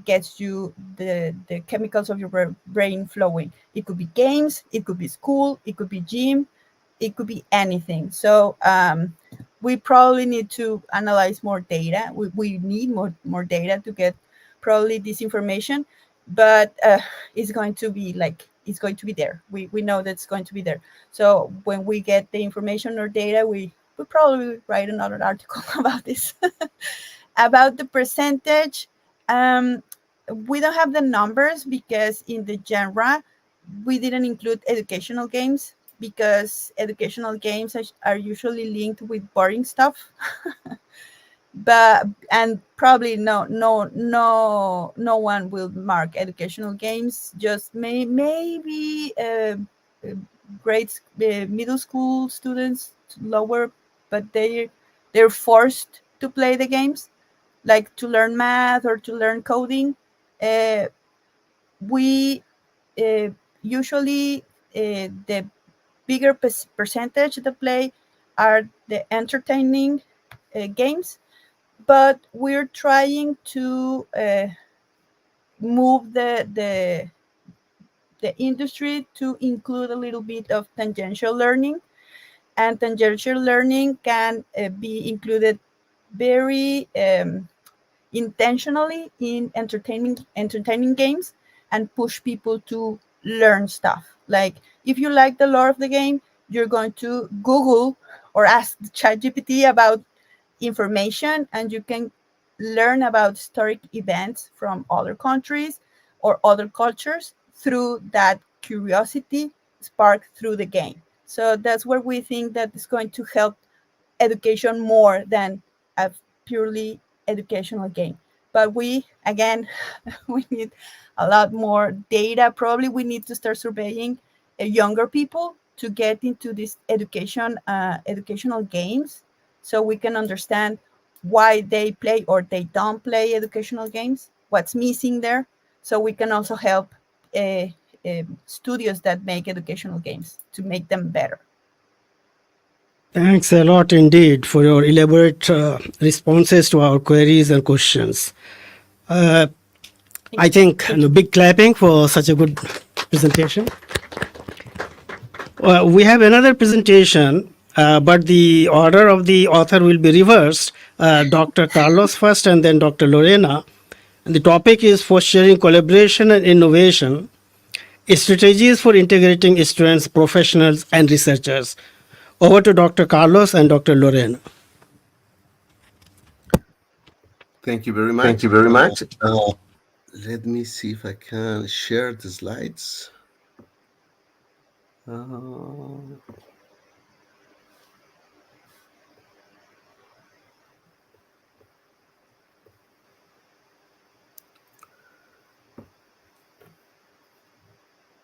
gets you the chemicals of your brain flowing. It could be games, it could be school, it could be gym, it could be anything. So we probably need to analyze more data. We need more data to get probably this information, but it's going to be like it's going to be there. We know that's going to be there. So when we get the information or data, we probably write another article about this. About the percentage, we don't have the numbers because in the genre, we didn't include educational games because educational games are usually linked with boring stuff. And probably no one will mark educational games. Just maybe grades, middle school students, lower, but they're forced to play the games, like to learn math or to learn coding. We usually the bigger percentage that play are the entertaining games, but we're trying to move the industry to include a little bit of tangential learning, and tangential learning can be included very intentionally in entertaining games and push people to learn stuff. Like if you like the lore of the game, you're going to Google or ask ChatGPT about information, and you can learn about historic events from other countries or other cultures through that curiosity sparked through the game. So that's where we think that it's going to help education more than a purely educational game. But we need a lot more data. Probably we need to start surveying younger people to get into these educational games, so we can understand why they play or they don't play educational games, what's missing there, so we can also help studios that make educational games to make them better. Thanks a lot indeed for your elaborate responses to our queries and questions. I think big clapping for such a good presentation. We have another presentation, but the order of the author will be reversed. Dr. Carlos first and then Dr. Lorena. And the topic is fostering collaboration and innovation, strategies for integrating students, professionals, and researchers. Over to Dr. Carlos and Dr. Lorena. Thank you very much. Thank you very much. Let me see if I can share the slides.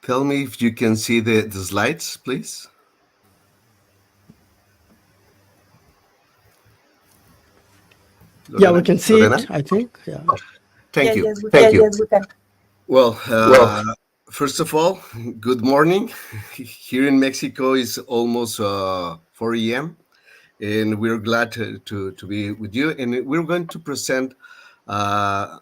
Tell me if you can see the slides, please. Yeah, we can see Lorena? it, I think. Yeah. Thank you. Yes, Thank you. Yes, we can. Well, first of all, good morning. Here in Mexico is almost 4 a.m. and we're glad to be with you. And we're going to present, well,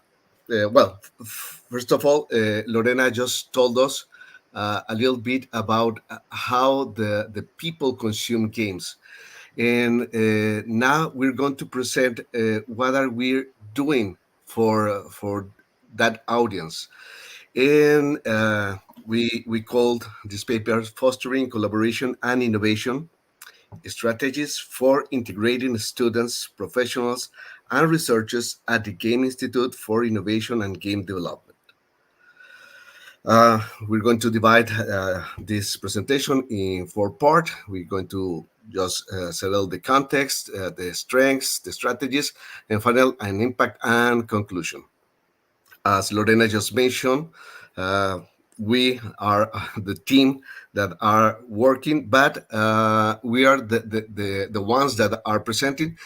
first of all, Lorena just told us a little bit about how the people consume games. And now we're going to present what are we doing for that audience. And we called this paper Fostering Collaboration and Innovation, Strategies for Integrating Students, Professionals, and Researchers at the Game Institute for Innovation and Game Development. We're going to divide this presentation in 4 parts. We're going to just settle the context, the strengths, the strategies, and finally an impact and conclusion. As Lorena just mentioned, we are the team that are working, but we are the ones that are presenting.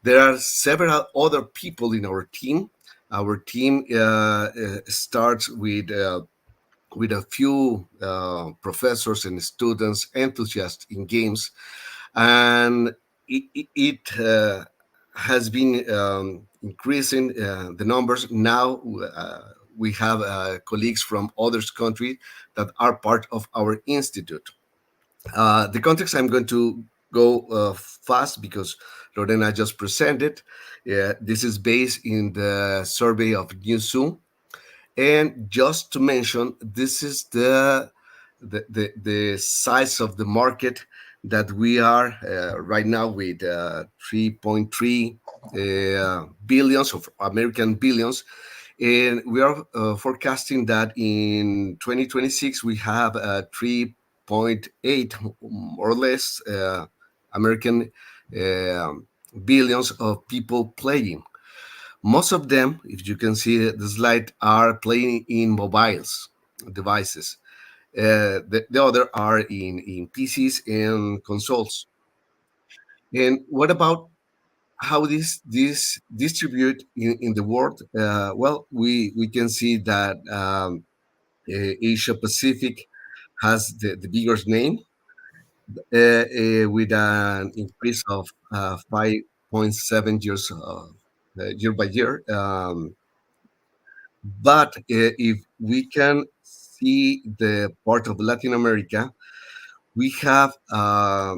There are several other people in our team. Our team starts with a few professors and students enthusiasts in games, and it has been increasing the numbers. Now we have colleagues from other countries that are part of our institute. The context, I'm going to go fast because Lorena just presented. This is based in the survey of MANUU. And just to mention, this is the the size of the market that we are right now with 3.3 billions of American billions. And we are forecasting that in 2026 we have 3.8 more or less American billions of people playing. Most of them, if you can see the slide, are playing in mobiles devices. The other are in PCs and consoles. And what about how this distribute in the world? Well, we can see that Asia Pacific has the biggest name with an increase of 5.7 years year by year. But if we can see the part of Latin America, we have a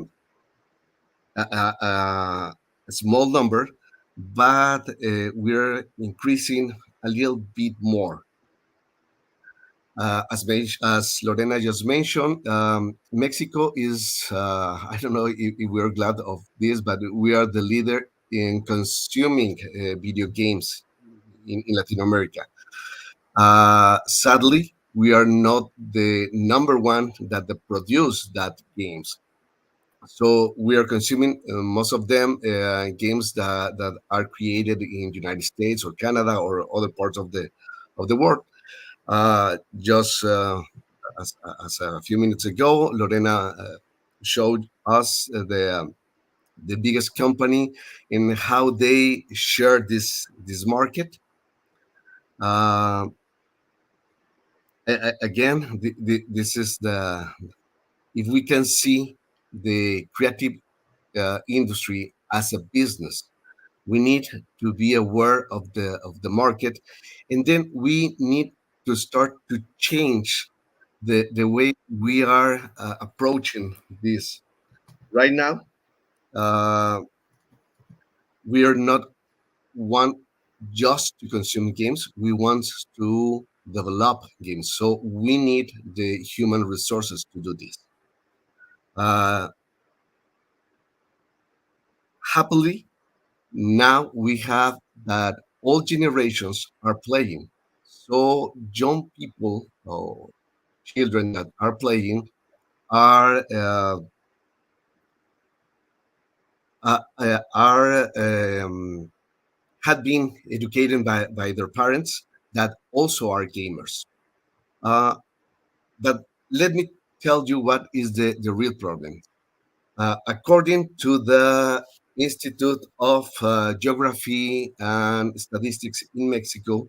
small number, but we're increasing a little bit more. As Lorena just mentioned, Mexico is, I don't know if we're glad of this, but we are the leader in consuming video games in Latin America. Sadly, we are not the number one that produce that games. So we are consuming most of them games that are created in United States or Canada or other parts of the world. Just as a few minutes ago, Lorena showed us the biggest company and how they share this market. Again, this is if we can see the creative industry as a business, we need to be aware of the market, and then we need to start to change the way we are approaching this. Right now, we are not want just to consume games. We want to develop games. So we need the human resources to do this. Happily, now we have that all generations are playing. So young people or children that are playing are had been educated by their parents that also are gamers. But let me tell you what is the real problem. According to the Institute of Geography and Statistics in Mexico,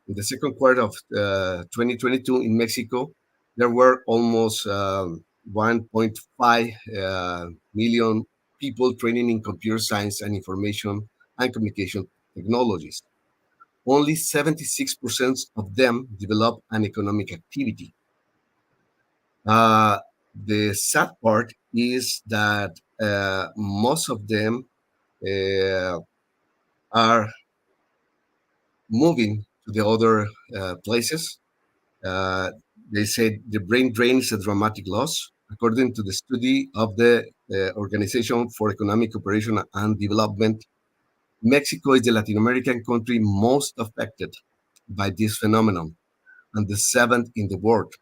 in the second quarter of 2022 in Mexico, there were almost 1.5 million people training in computer science and information and communication technologies. Only 76% of them develop an economic activity. The sad part is that most of them are moving to the other places. They say the brain drain is a dramatic loss. According to the study of the Organization for Economic Cooperation and Development, Mexico is the Latin American country most affected by this phenomenon and the 7th in the world.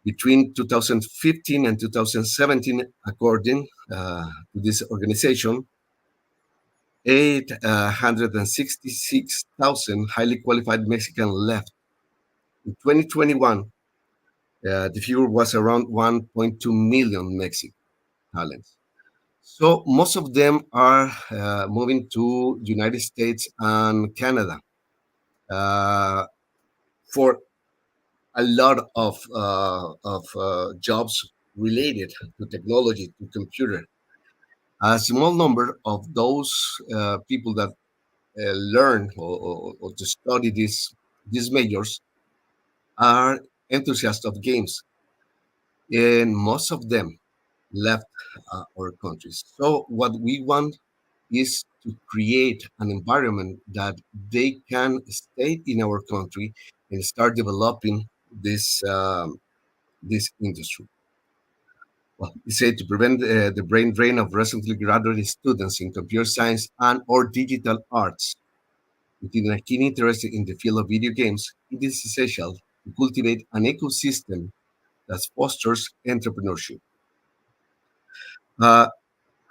Between 2015 and 2017, according to this organization, 866,000 highly qualified Mexicans left. In 2021, the figure was around 1.2 million Mexican talents. So most of them are moving to the United States and Canada for a lot of jobs related to technology, to computer. A small number of those people that learn or to study these majors are enthusiasts of games, and most of them left our countries. So what we want is to create an environment that they can stay in our country and start developing this this industry. Well, it's said to prevent the brain drain of recently graduated students in computer science and or digital arts. Within a keen interest in the field of video games, it is essential to cultivate an ecosystem that fosters entrepreneurship. How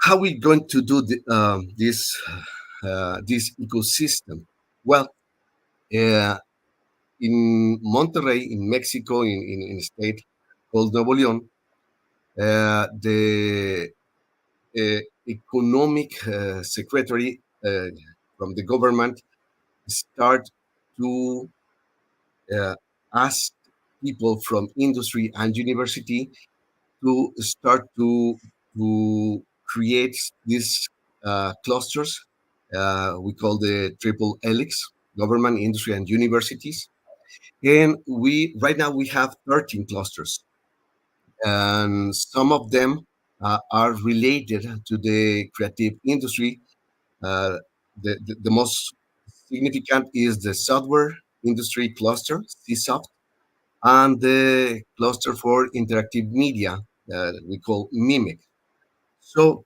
are we going to do this ecosystem? Well, in Monterrey, in Mexico, in a state called Nuevo León, the economic secretary from the government start to ask people from industry and university to start to create these clusters. We call the triple helix: government, industry, and universities. And right now we have 13 clusters, and some of them are related to the creative industry. The most significant is the software industry cluster, CSOFT, and the cluster for interactive media we call MIMIC. So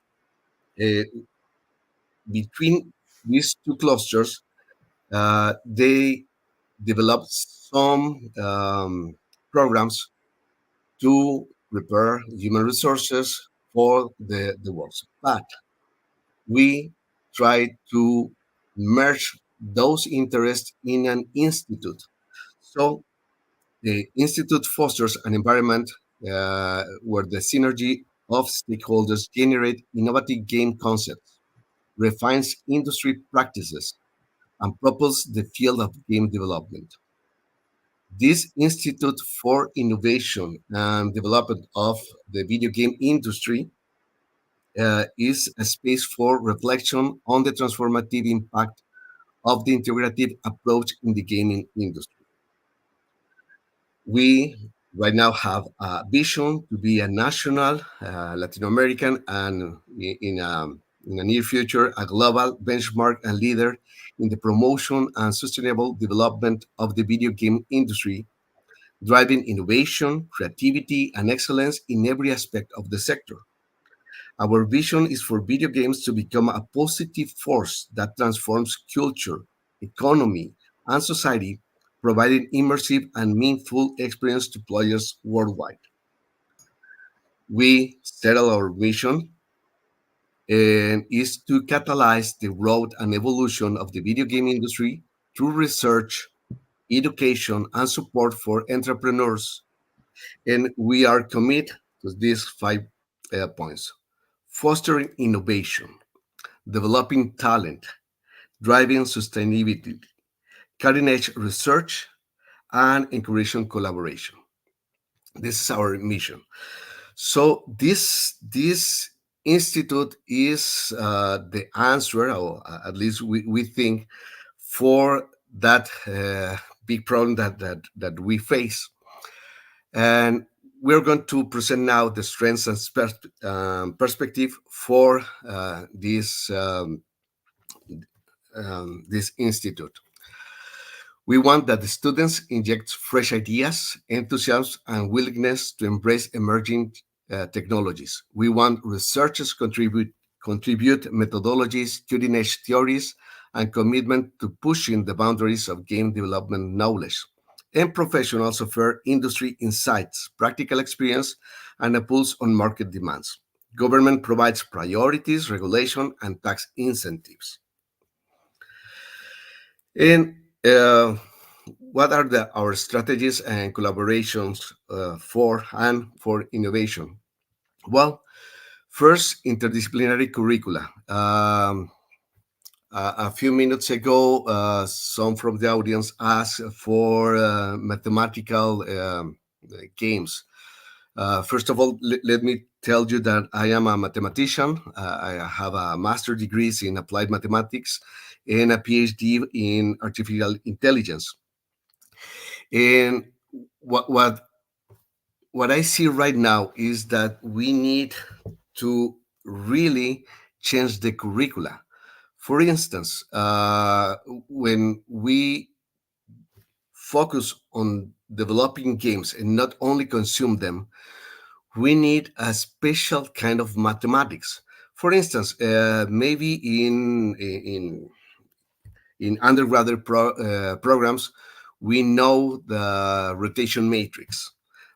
between these two clusters, they developed some programs to prepare human resources for the world. But we try to merge those interests in an institute. So the institute fosters an environment where the synergy of stakeholders generate innovative game concepts, refines industry practices, and propels the field of game development. This Institute for Innovation and Development of the Video Game Industry is a space for reflection on the transformative impact of the integrative approach in the gaming industry. We right now have a vision to be a national, Latin American, and in a near future, a global benchmark and leader in the promotion and sustainable development of the video game industry, driving innovation, creativity, and excellence in every aspect of the sector. Our vision is for video games to become a positive force that transforms culture, economy, and society, providing immersive and meaningful experience to players worldwide. We settle our mission and is to catalyze the growth and evolution of the video game industry through research, education, and support for entrepreneurs. And we are committed to these 5 points: fostering innovation, developing talent, driving sustainability, cutting-edge research, and encouraging collaboration. This is our mission. So this institute is the answer, or at least we think, for that big problem that we face. And we're going to present now the strengths and perspective for this institute. We want that the students inject fresh ideas, enthusiasm, and willingness to embrace emerging technologies. We want researchers contribute methodologies, cutting-edge theories, and commitment to pushing the boundaries of game development knowledge. And professionals offer industry insights, practical experience, and a pulse on market demands. Government provides priorities, regulation, and tax incentives. And what are our strategies and collaborations for innovation? Well, first, interdisciplinary curricula. A few minutes ago, some from the audience asked for mathematical games. First of all, let me tell you that I am a mathematician. I have a master's degrees in applied mathematics and a PhD in artificial intelligence. And what I see right now is that we need to really change the curricula. For instance, when we focus on developing games and not only consume them, we need a special kind of mathematics. For instance, maybe in undergraduate programs, we know the rotation matrix,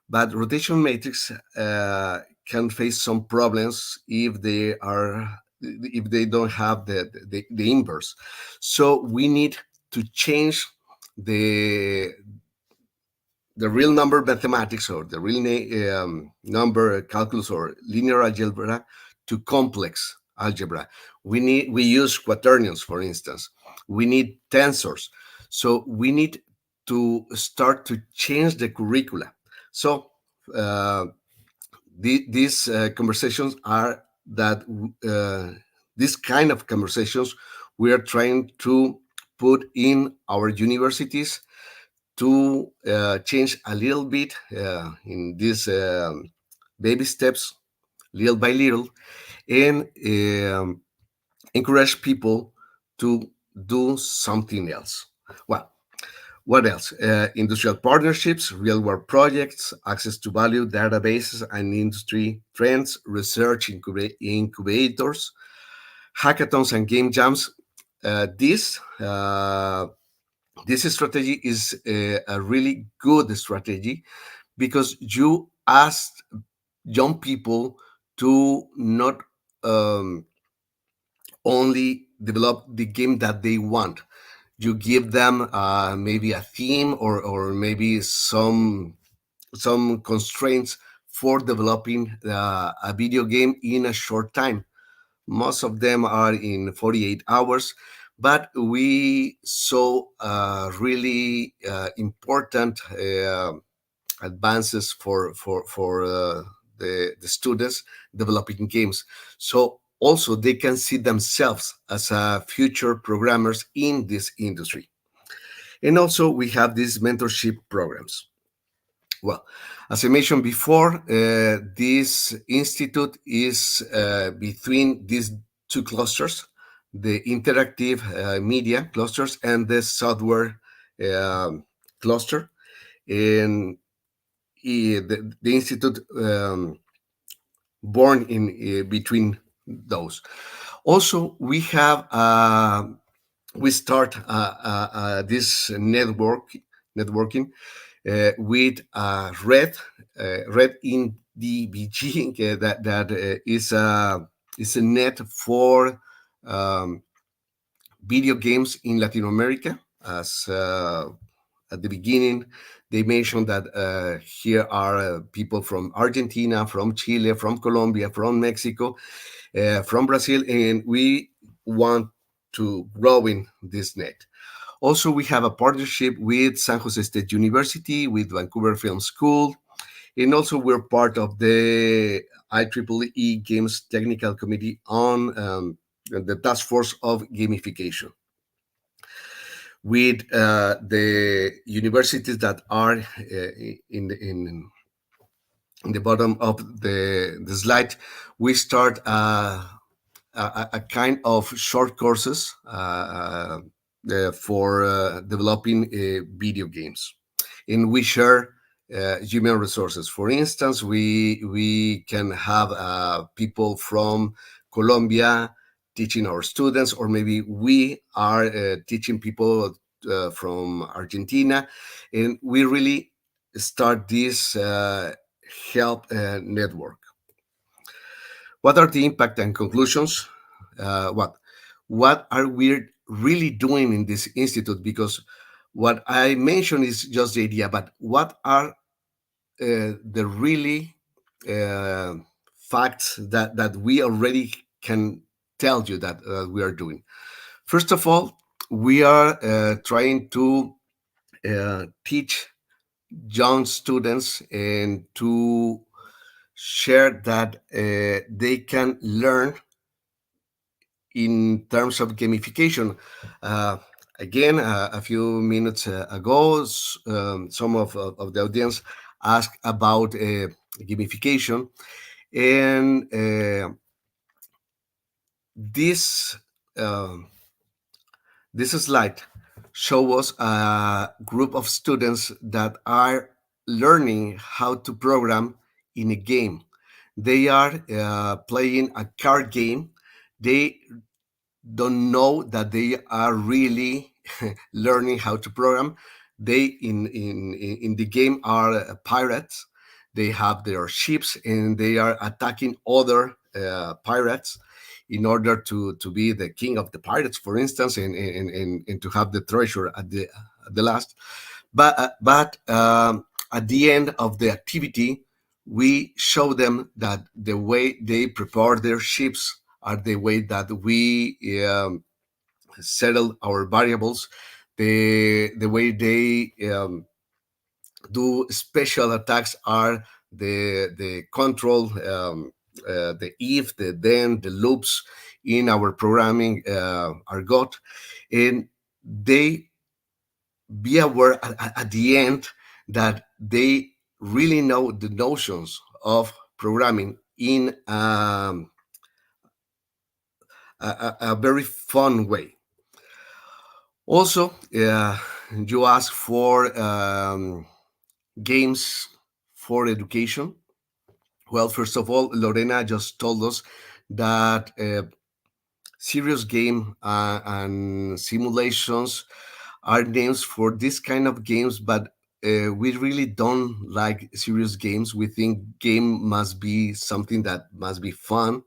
but rotation matrix can face some problems if they don't have the inverse. So we need to change the real number mathematics, or the real number calculus or linear algebra, to complex algebra. We use quaternions, for instance. We need tensors. So we need to start to change the curricula. So these conversations are this kind of conversations we are trying to put in our universities to change a little bit in these baby steps, little by little, and encourage people to do something else. Well, what else? Industrial partnerships, real-world projects, access to value databases and industry trends, research incubators, hackathons and game jams. This strategy is a really good strategy, because you ask young people to not only develop the game that they want. You give them maybe a theme or maybe some constraints for developing a video game in a short time. Most of them are in 48 hours, but we saw really important advances for the students developing games. So also they can see themselves as future programmers in this industry. And also we have these mentorship programs. Well, as I mentioned before, this institute is between these two clusters, the interactive media clusters and the software cluster. And the institute born in between those. Also, we have we start this networking with red in DBG that is a net for video games in Latin America. As at the beginning, they mentioned that here are people from Argentina, from Chile, from Colombia, from Mexico, from Brazil, and we want to grow in this net. Also, we have a partnership with San Jose State University, with Vancouver Film School, and also we're part of the IEEE Games Technical Committee on the Task Force of Gamification, with the universities that are in the bottom of the slide. We start a kind of short courses for developing video games, and we share human resources. For instance, we can have people from Colombia teaching our students, or maybe we are teaching people from Argentina, and we really start this help network. What are the impact and conclusions? What are we really doing in this institute? Because what I mentioned is just the idea, but what are the really facts that we already can tell you that we are doing? First of all, we are trying to teach young students and to share that they can learn in terms of gamification. Again, a few minutes ago, some of the audience asked about gamification, and this slide show us a group of students that are learning how to program in a game. They are playing a card game. They don't know that they are really learning how to program. They in the game are pirates. They have their ships and they are attacking other pirates in order to be the king of the pirates, for instance, and to have the treasure at the last. But at the end of the activity, we show them that the way they prepare their ships are the way that we settle our variables, the way they do special attacks are the control, the if, the then, the loops in our programming are got, and they be aware at the end that they really know the notions of programming in a very fun way. Also, you ask for games for education. Well, first of all, Lorena just told us that serious game and simulations are names for this kind of games, but we really don't like serious games. We think game must be something that must be fun,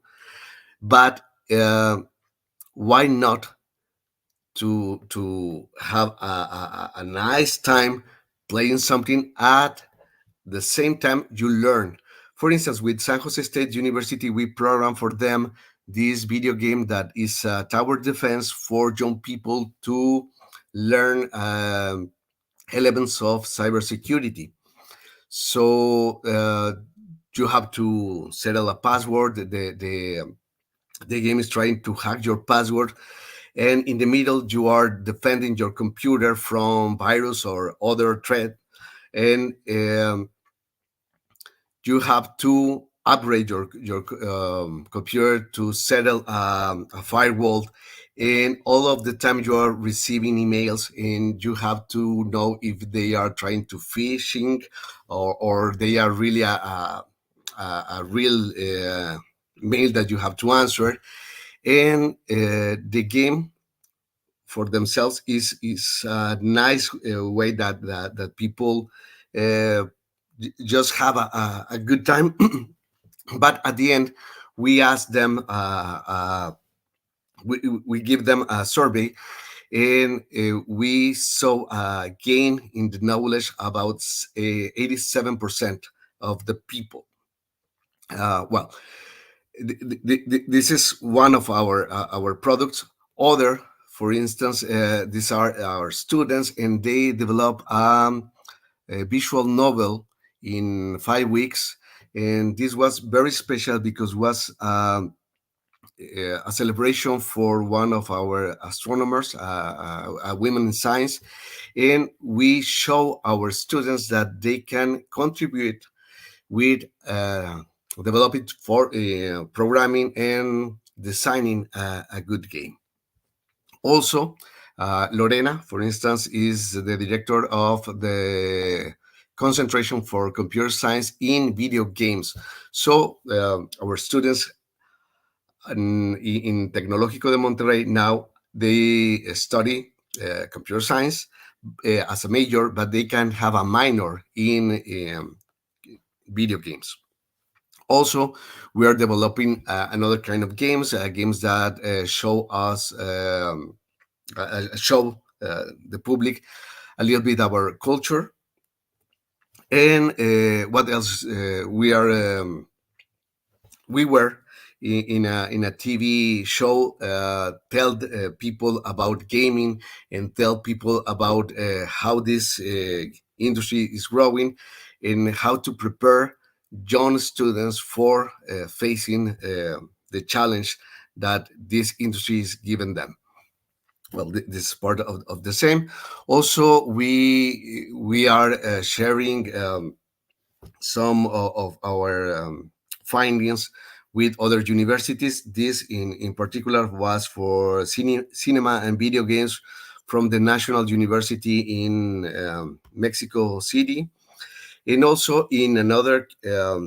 but why not to have a nice time playing something at the same time you learn. For instance, with San Jose State University, we program for them this video game that is a tower defense for young people to learn elements of cybersecurity. So you have to settle a password. The game is trying to hack your password, and in the middle you are defending your computer from virus or other threat, and you have to upgrade your computer to settle a firewall, and all of the time you are receiving emails, and you have to know if they are trying to phishing or they are really a real mail that you have to answer. And the game for themselves is a nice way that people just have a good time. But at the end, we ask them, we give them a survey, and we saw a gain in the knowledge about 87% of the people. Well, this is one of our products. Other, for instance, these are our students, and they develop a visual novel in 5 weeks. And this was very special because it was a celebration for one of our astronomers, a woman in science. And we show our students that they can contribute with developing for programming and designing a good game. Also, Lorena, for instance, is the director of the concentration for computer science in video games. So our students in Tecnológico de Monterrey now, they study computer science as a major, but they can have a minor in video games. Also, we are developing another kind of games, games that show us, show the public a little bit our culture. And what else? We were in a TV show, tell people about gaming and tell people about how this industry is growing and how to prepare young students for facing the challenge that this industry is giving them. Well, this is part of the same. Also, we are sharing some of our findings with other universities. This in particular was for cinema and video games from the National University in Mexico City. And also in another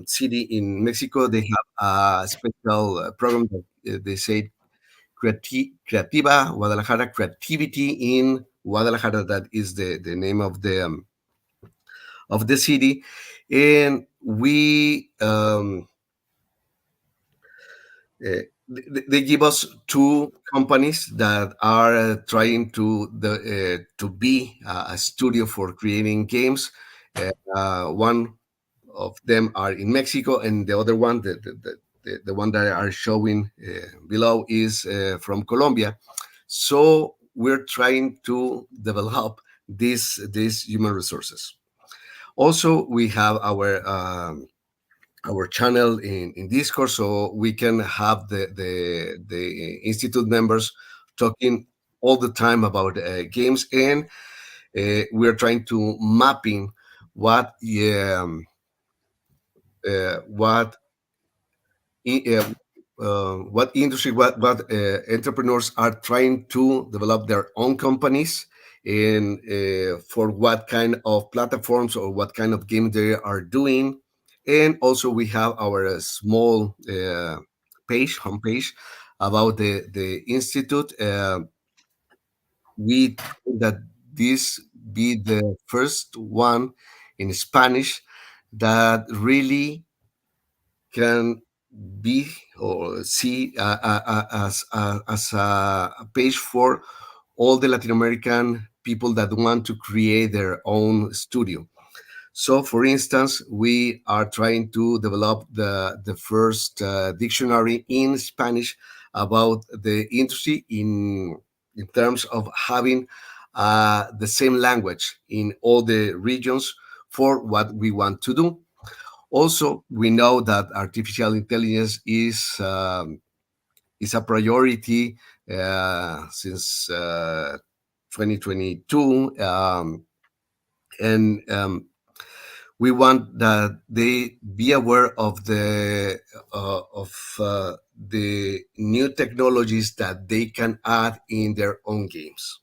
city in Mexico, they have a special program that they say Creativa Guadalajara, Creativity in Guadalajara. That is the name of the city. And we they give us two companies that are trying to be a studio for creating games. One of them are in Mexico, and the other one, the one that are showing below, is from Colombia. So we're trying to develop these human resources. Also, we have our channel in Discord, so we can have the institute members talking all the time about games, and we're trying to mapping what industry, what entrepreneurs are trying to develop their own companies, and for what kind of platforms or what kind of game they are doing. And also we have our small homepage about the institute. We think that this be the first one in Spanish that really can be or see as a page for all the Latin American people that want to create their own studio. So, for instance, we are trying to develop the first dictionary in Spanish about the industry in terms of having the same language in all the regions for what we want to do. Also, we know that artificial intelligence is a priority since 2022, and we want that they be aware of the new technologies that they can add in their own games.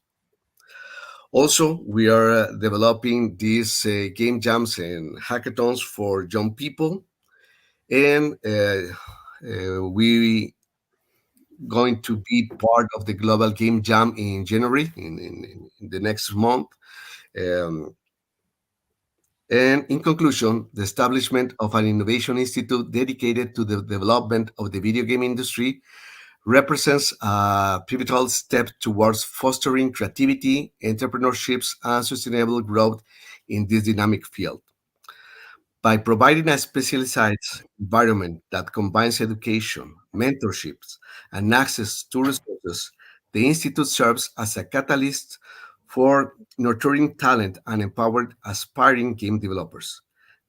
Also, we are developing these game jams and hackathons for young people, and we going to be part of the Global Game Jam in January, in the next month. And in conclusion, the establishment of an innovation institute dedicated to the development of the video game industry represents a pivotal step towards fostering creativity, entrepreneurships, and sustainable growth in this dynamic field. By providing a specialized environment that combines education, mentorships, and access to resources, the Institute serves as a catalyst for nurturing talent and empowered aspiring game developers.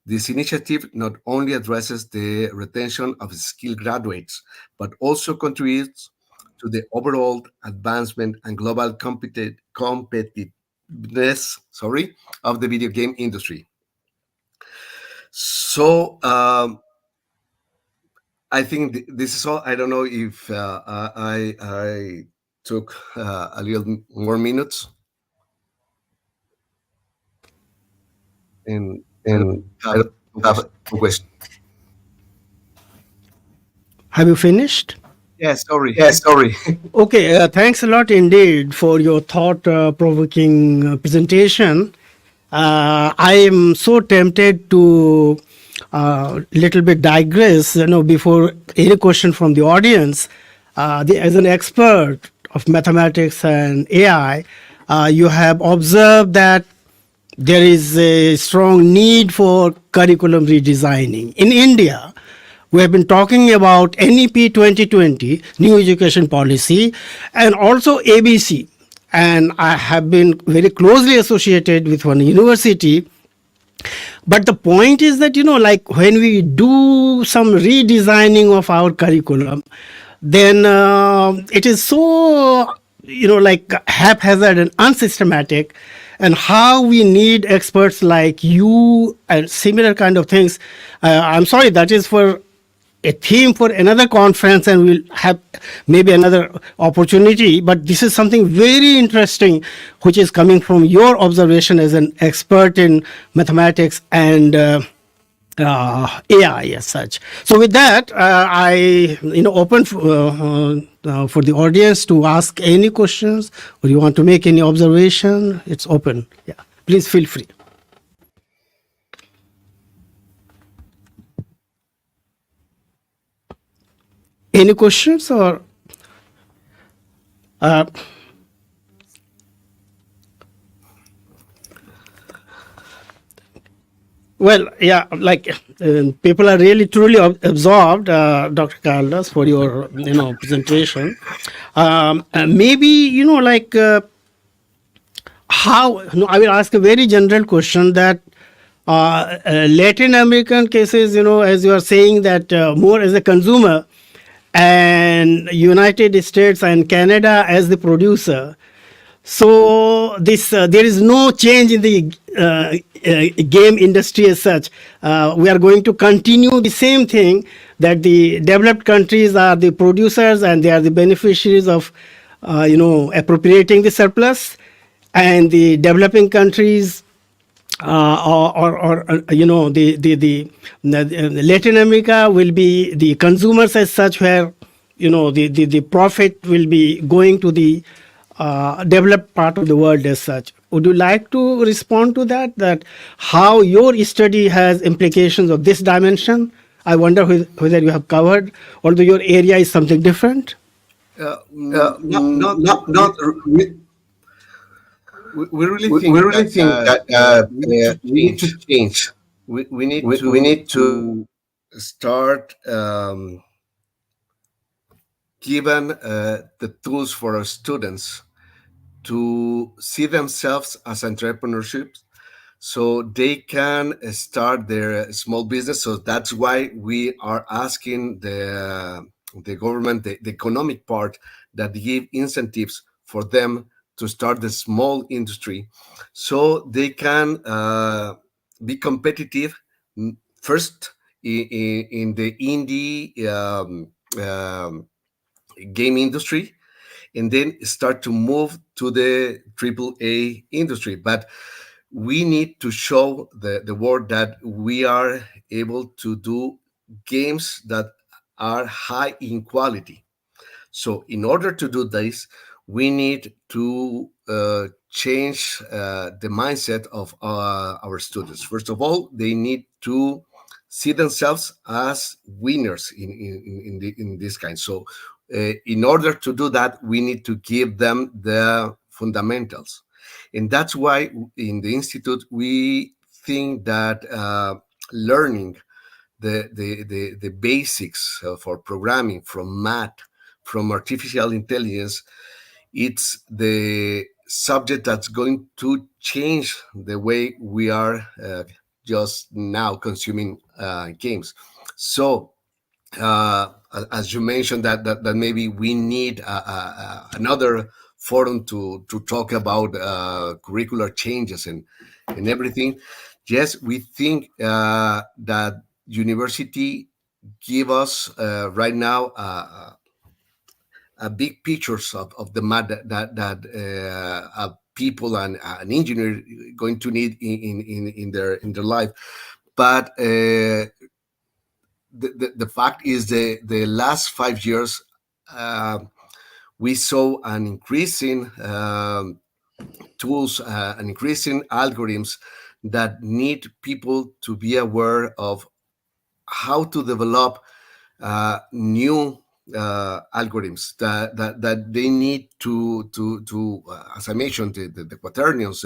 This initiative not only addresses the retention of skilled graduates, but also contributes to the overall advancement and global competitiveness of the video game industry. So I think this is all. I don't know if I took a little more minutes. And have a question. Have you finished? Yes, sorry. Okay, thanks a lot indeed for your thought-provoking presentation. I am so tempted to little bit digress, before any question from the audience. As an expert of mathematics and AI, you have observed that there is a strong need for curriculum redesigning. In India, we have been talking about NEP 2020, New Education Policy, and also ABC. And I have been very closely associated with one university. But the point is that, like when we do some redesigning of our curriculum, then it is so, like haphazard and unsystematic. And how we need experts like you and similar kind of things. I'm sorry, that is for a theme for another conference, and we'll have maybe another opportunity. But this is something very interesting, which is coming from your observation as an expert in mathematics and AI as such. So with that, I open for the audience to ask any questions, or you want to make any observation. It's open. Yeah, please feel free. Any questions or? Well, yeah, like people are really truly absorbed, Dr. Carlos, for your presentation. Maybe how? I will ask a very general question that Latin American cases, as you are saying that more as a consumer, and United States and Canada as the producer. So this there is no change in the game industry as such. We are going to continue the same thing, that the developed countries are the producers and they are the beneficiaries of appropriating the surplus, and the developing countries the Latin America will be the consumers as such, where the profit will be going to the developed part of the world as such. Would you like to respond to that? That how your study has implications of this dimension? I wonder whether you have covered, although your area is something different. We really think that we need to change. We need to start giving the tools for our students to see themselves as entrepreneurship, so they can start their small business. So that's why we are asking the government, the economic part, that give incentives for them to start the small industry, so they can be competitive first in the indie game industry, and then start to move to the AAA industry. But we need to show the world that we are able to do games that are high in quality. So in order to do this, we need to change the mindset of our students. First of all, they need to see themselves as winners in this kind. So in order to do that, we need to give them the fundamentals. And that's why in the Institute, we think that learning the basics for programming, from math, from artificial intelligence, it's the subject that's going to change the way we are just now consuming games. So as you mentioned, that maybe we need another forum to talk about curricular changes and everything. Yes, we think that university give us right now big pictures of the math that people and an engineer going to need in their life. But the fact is, the last 5 years we saw an increasing tools, an increasing algorithms that need people to be aware of how to develop new algorithms that they need to as I mentioned, the quaternions,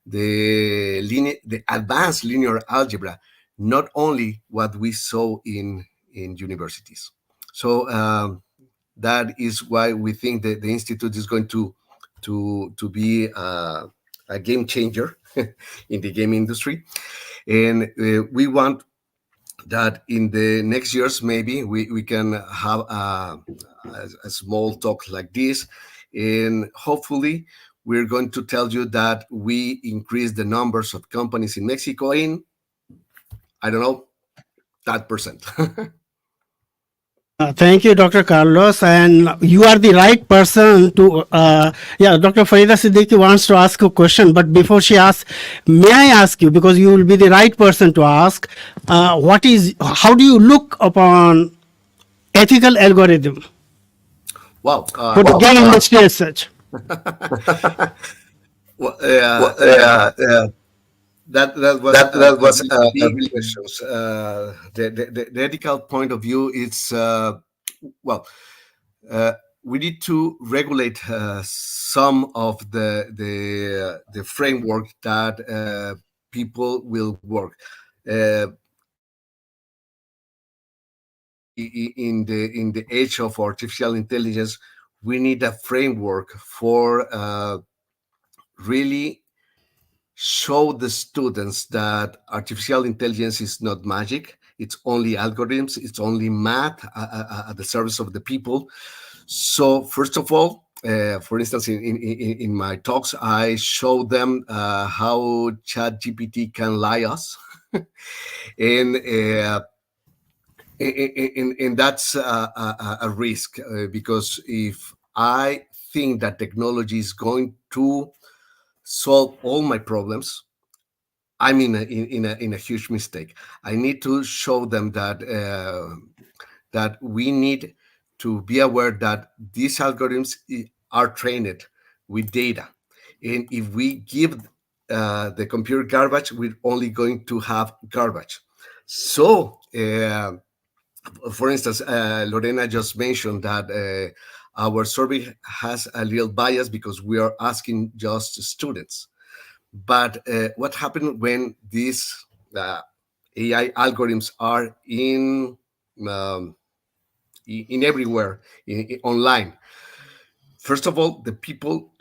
the advanced linear algebra, not only what we saw in universities. So that is why we think that the institute is going to be a game changer in the game industry, and we want that in the next years maybe we can have a small talk like this, and hopefully we're going to tell you that we increase the numbers of companies in Mexico in, I don't know, that percent. Thank you, Dr. Carlos. And you are the right person to, Dr. Farida Siddiqui wants to ask a question, but before she asks, may I ask you, because you will be the right person to ask, how do you look upon ethical algorithm Wow. for the game industry as such? Well, that was a big question. The ethical point of view is we need to regulate some of the framework that people will work in the age of artificial intelligence. We need a framework for really show the students that artificial intelligence is not magic. It's only algorithms. It's only math at the service of the people. So first of all, for instance, in my talks, I show them how ChatGPT can lie us, and that's a risk because if I think that technology is going to solve all my problems, I'm in a huge mistake. I need to show them that that we need to be aware that these algorithms are trained with data, and if we give the computer garbage, we're only going to have garbage. So, for instance, Lorena just mentioned that our survey has a little bias because we are asking just students. But what happened when these AI algorithms are in everywhere, online? First of all, the people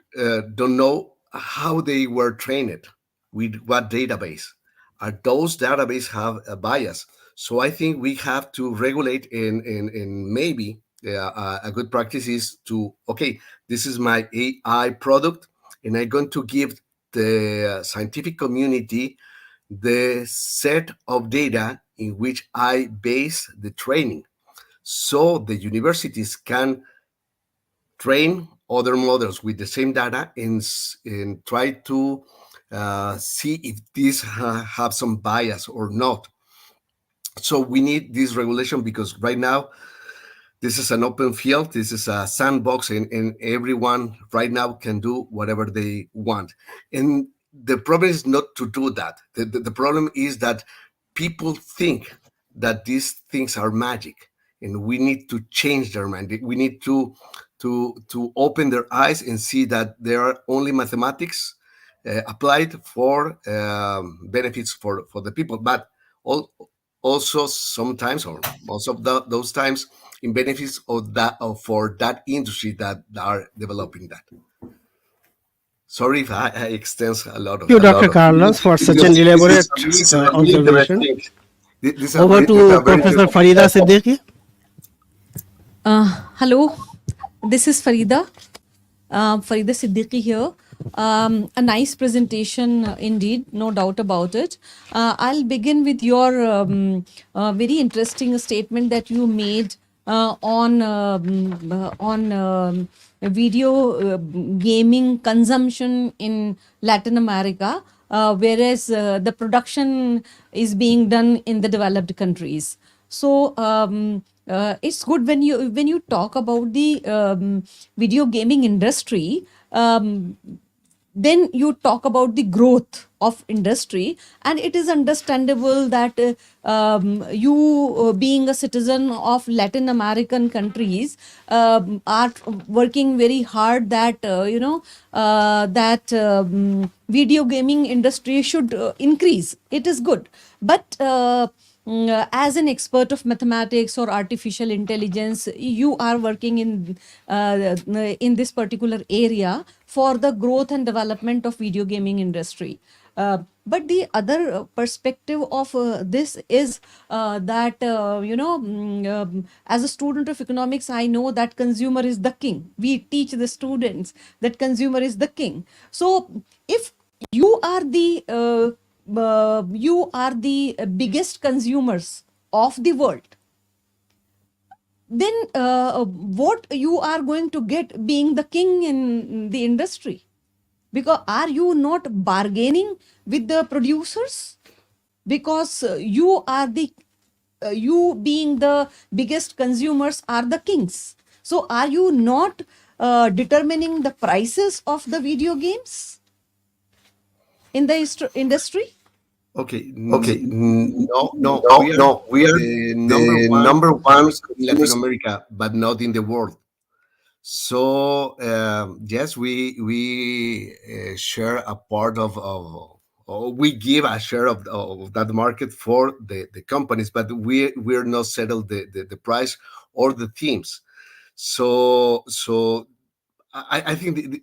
don't know how they were trained, with what database. Those databases have a bias. So I think we have to regulate, and maybe a good practice is to, okay, this is my AI product, and I'm going to give the scientific community the set of data in which I base the training. So the universities can train other models with the same data and try to see if these have some bias or not. So we need this regulation because right now, this is an open field. This is a sandbox, and everyone right now can do whatever they want. And the problem is not to do that. The problem is that people think that these things are magic, and we need to change their mind. We need to open their eyes and see that there are only mathematics applied for benefits for the people, but also sometimes, or most of those times, in benefits of that for that industry that are developing that. Sorry if I extend a lot of. Thank you, Dr. Carlos, for such an elaborate observation. Over to Professor Farida Siddiqui. Hello, this is Farida Siddiqui here. A nice presentation indeed, no doubt about it. I'll begin with your very interesting statement that you made on video gaming consumption in Latin America, whereas the production is being done in the developed countries. So it's good when you talk about the video gaming industry. Then you talk about the growth of industry, and it is understandable that you being a citizen of Latin American countries are working very hard that video gaming industry should increase. It is good, but as an expert of mathematics or artificial intelligence, you are working in this particular area for the growth and development of video gaming industry. But the other perspective of this is that, as a student of economics, I know that consumer is the king. We teach the students that consumer is the king. So if you are the biggest consumers of the world, then what you are going to get being the king in the industry? Because are you not bargaining with the producers? Because you are the you being the biggest consumers are the kings. So are you not determining the prices of the video games in the industry? Okay. No. We are the number one in Latin America, but not in the world. So yes, we share a part of or we give a share of that market for the companies, but we're not settled the price or the themes. So I think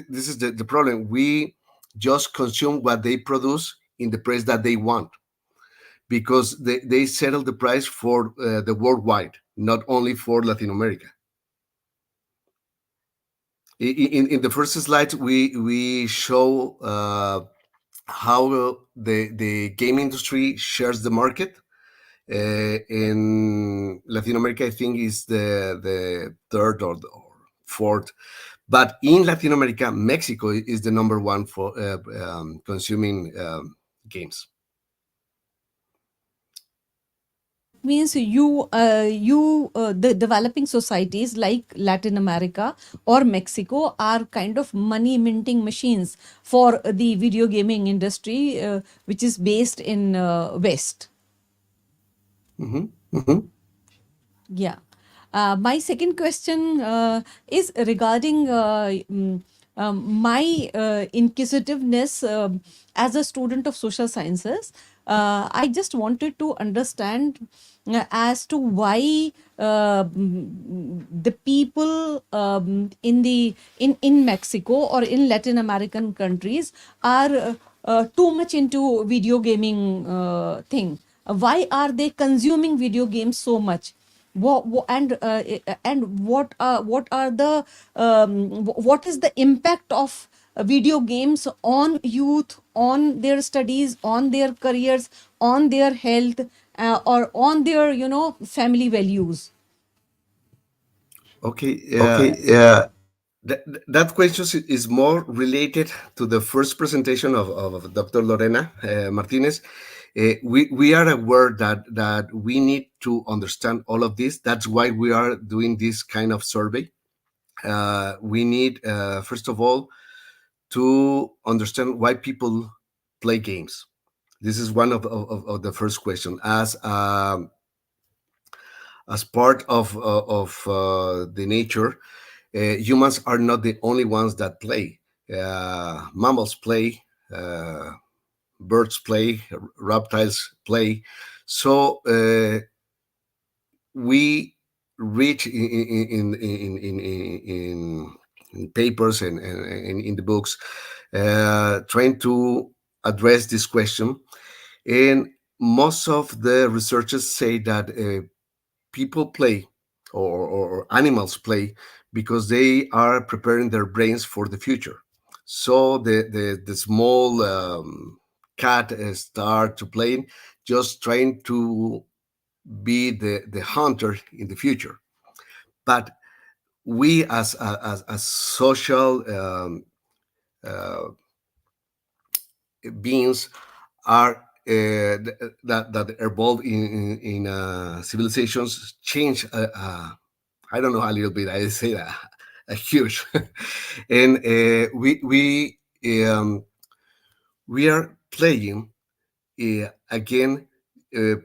this is the problem. We just consume what they produce in the price that they want, because they settle the price for the worldwide, not only for Latin America. In the first slides, we show how the game industry shares the market. In Latin America, I think is the third or fourth. But in Latin America, Mexico is the number one for consuming games. Means the developing societies like Latin America or Mexico are kind of money minting machines for the video gaming industry, which is based in West. Yeah. My second question is regarding my inquisitiveness as a student of social sciences. I just wanted to understand as to why the people in Mexico or in Latin American countries are too much into video gaming thing. Why are they consuming video games so much? What is the impact of video games on youth, on their studies, on their careers, on their health, or on their family values? Okay. That question is more related to the first presentation of Dr. Lorena Martinez. We are aware that we need to understand all of this. That's why we are doing this kind of survey. We need, first of all, to understand why people play games. This is one of the first question. As part of the nature, humans are not the only ones that play. Mammals play. Birds play, reptiles play. So we reach in papers and in the books trying to address this question. And most of the researchers say that people play or animals play because they are preparing their brains for the future. So the small cat start to play, just trying to be the hunter in the future. But we as social beings are that evolved in civilizations change. I don't know, a little bit. I say that a huge, and we are playing again,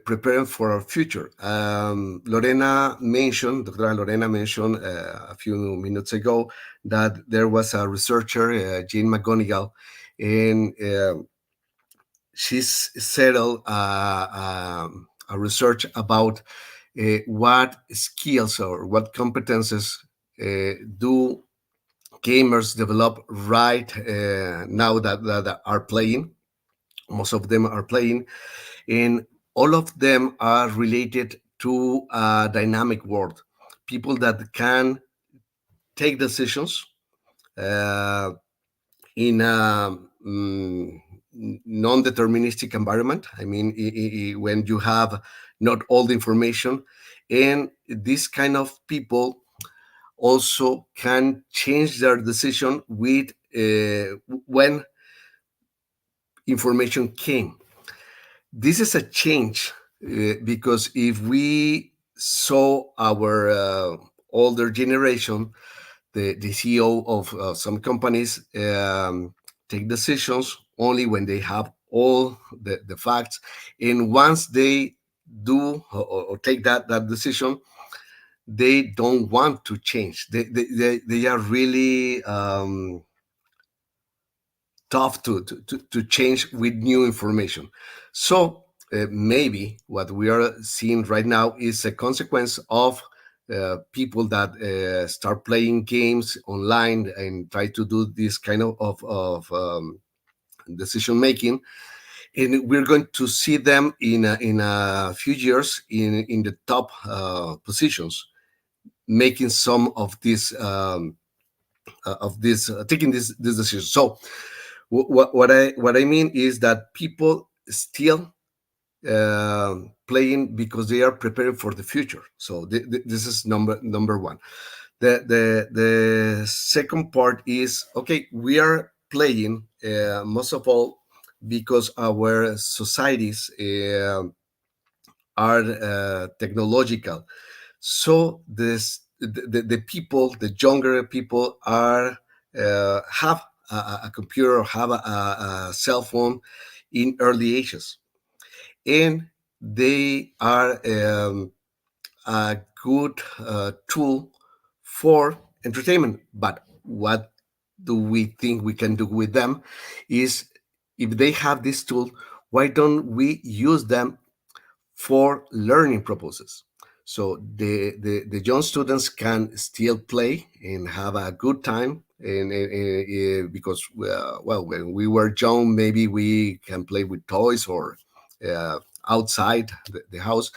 preparing for our future. Dr. Lorena mentioned a few minutes ago that there was a researcher, Jane McGonigal, and she's settled a research about what skills or what competences do gamers develop right now that are playing. Most of them are playing, and all of them are related to a dynamic world. People that can take decisions in a non-deterministic environment. I mean, when you have not all the information. And this kind of people also can change their decision with when information came. This is a change because if we saw our older generation, the CEO of some companies take decisions only when they have all the facts, and once they do or take that decision, they don't want to change. They are really tough to change with new information. So maybe what we are seeing right now is a consequence of people that start playing games online and try to do this kind of decision making, and we're going to see them in a few years in the top positions, making some of this taking this decision. So what I mean is that people still playing because they are preparing for the future. So this is number one. The second part is, okay, we are playing most of all because our societies are technological. So the people, the younger people, are have a computer, have a cell phone in early ages, and they are a good tool for entertainment. But what do we think we can do with them is, if they have this tool, why don't we use them for learning purposes? So the young students can still play and have a good time, and because well, when we were young, maybe we can play with toys or outside the house,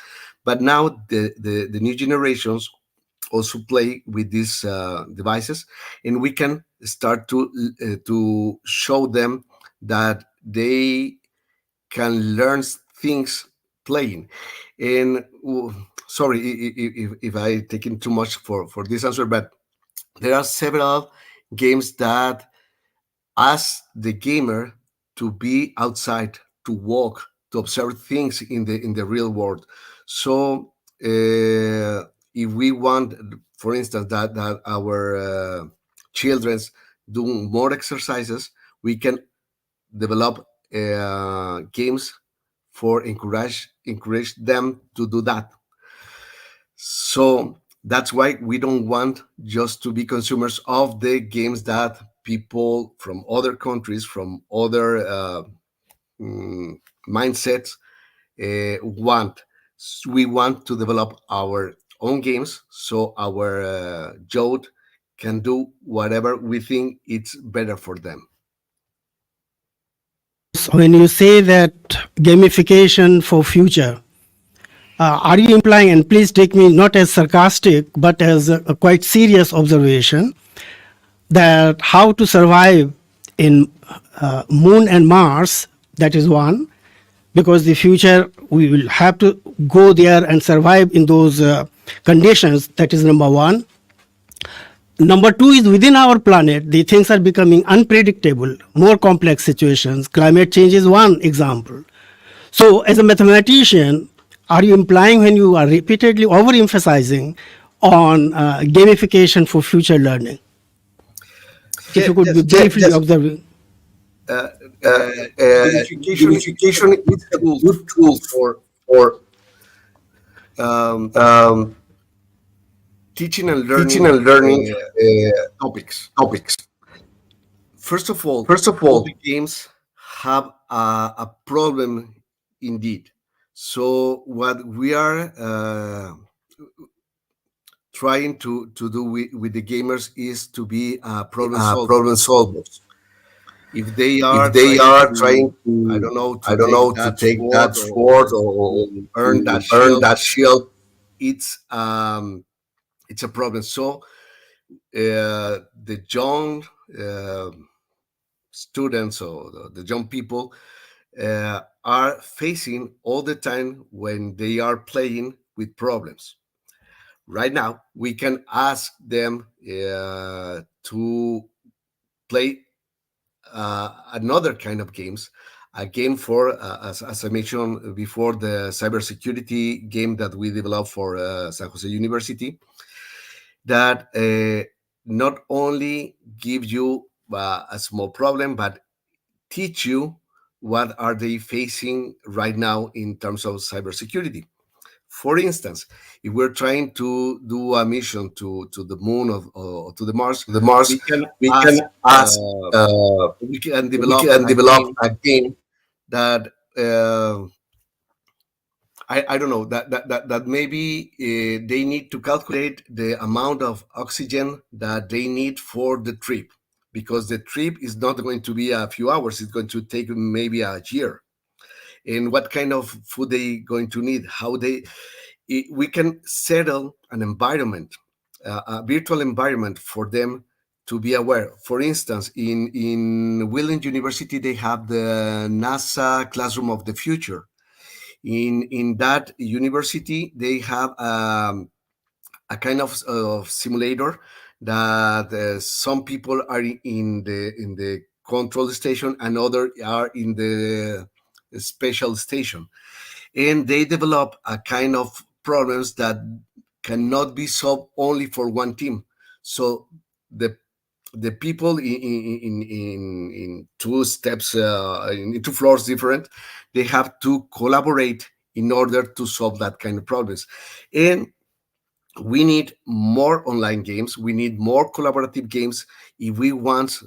but now the new generations also play with these devices, and we can start to show them that they can learn things playing. And sorry if I taken too much for this answer, but there are several games that ask the gamer to be outside, to walk, to observe things in the real world. So if we want, for instance, that our children's do more exercises, we can develop games for encourage them to do that. So that's why we don't want just to be consumers of the games that people from other countries, from other mindsets want. We want to develop our own games so our youth can do whatever we think it's better for them. When you say that gamification for future, are you implying, and please take me not as sarcastic, but as a quite serious observation, that how to survive in Moon and Mars, that is one, because the future we will have to go there and survive in those conditions, that is number one. Number two is, within our planet, the things are becoming unpredictable, more complex situations. Climate change is one example. So as a mathematician, are you implying, when you are repeatedly overemphasizing on gamification for future learning? If you could be briefly observing. Gamification is a good tool for teaching and learning topics. First of all, the games have a problem indeed. So what we are trying to do with the gamers is to be problem solvers. If they are trying to, I don't know, to take that sword or earn that shield, it's a problem. So the young students or the young people are facing all the time when they are playing with problems. Right now, we can ask them to play another kind of games, a game for, as I mentioned before, the cybersecurity game that we developed for San Jose University, that not only give you a small problem, but teach you what are they facing right now in terms of cybersecurity. For instance, if we're trying to do a mission to the moon or to the Mars, we can develop a game that I don't know, that maybe they need to calculate the amount of oxygen that they need for the trip, because the trip is not going to be a few hours, it's going to take maybe a year. And what kind of food they going to need, we can settle an environment, a virtual environment for them to be aware. For instance, in Williams University, they have the NASA Classroom of the Future. In that university, they have a kind of simulator that some people are in the control station and others are in the special station, and they develop a kind of problems that cannot be solved only for one team. So the people in two steps, in two floors different, they have to collaborate in order to solve that kind of problems. And we need more online games, we need more collaborative games if we want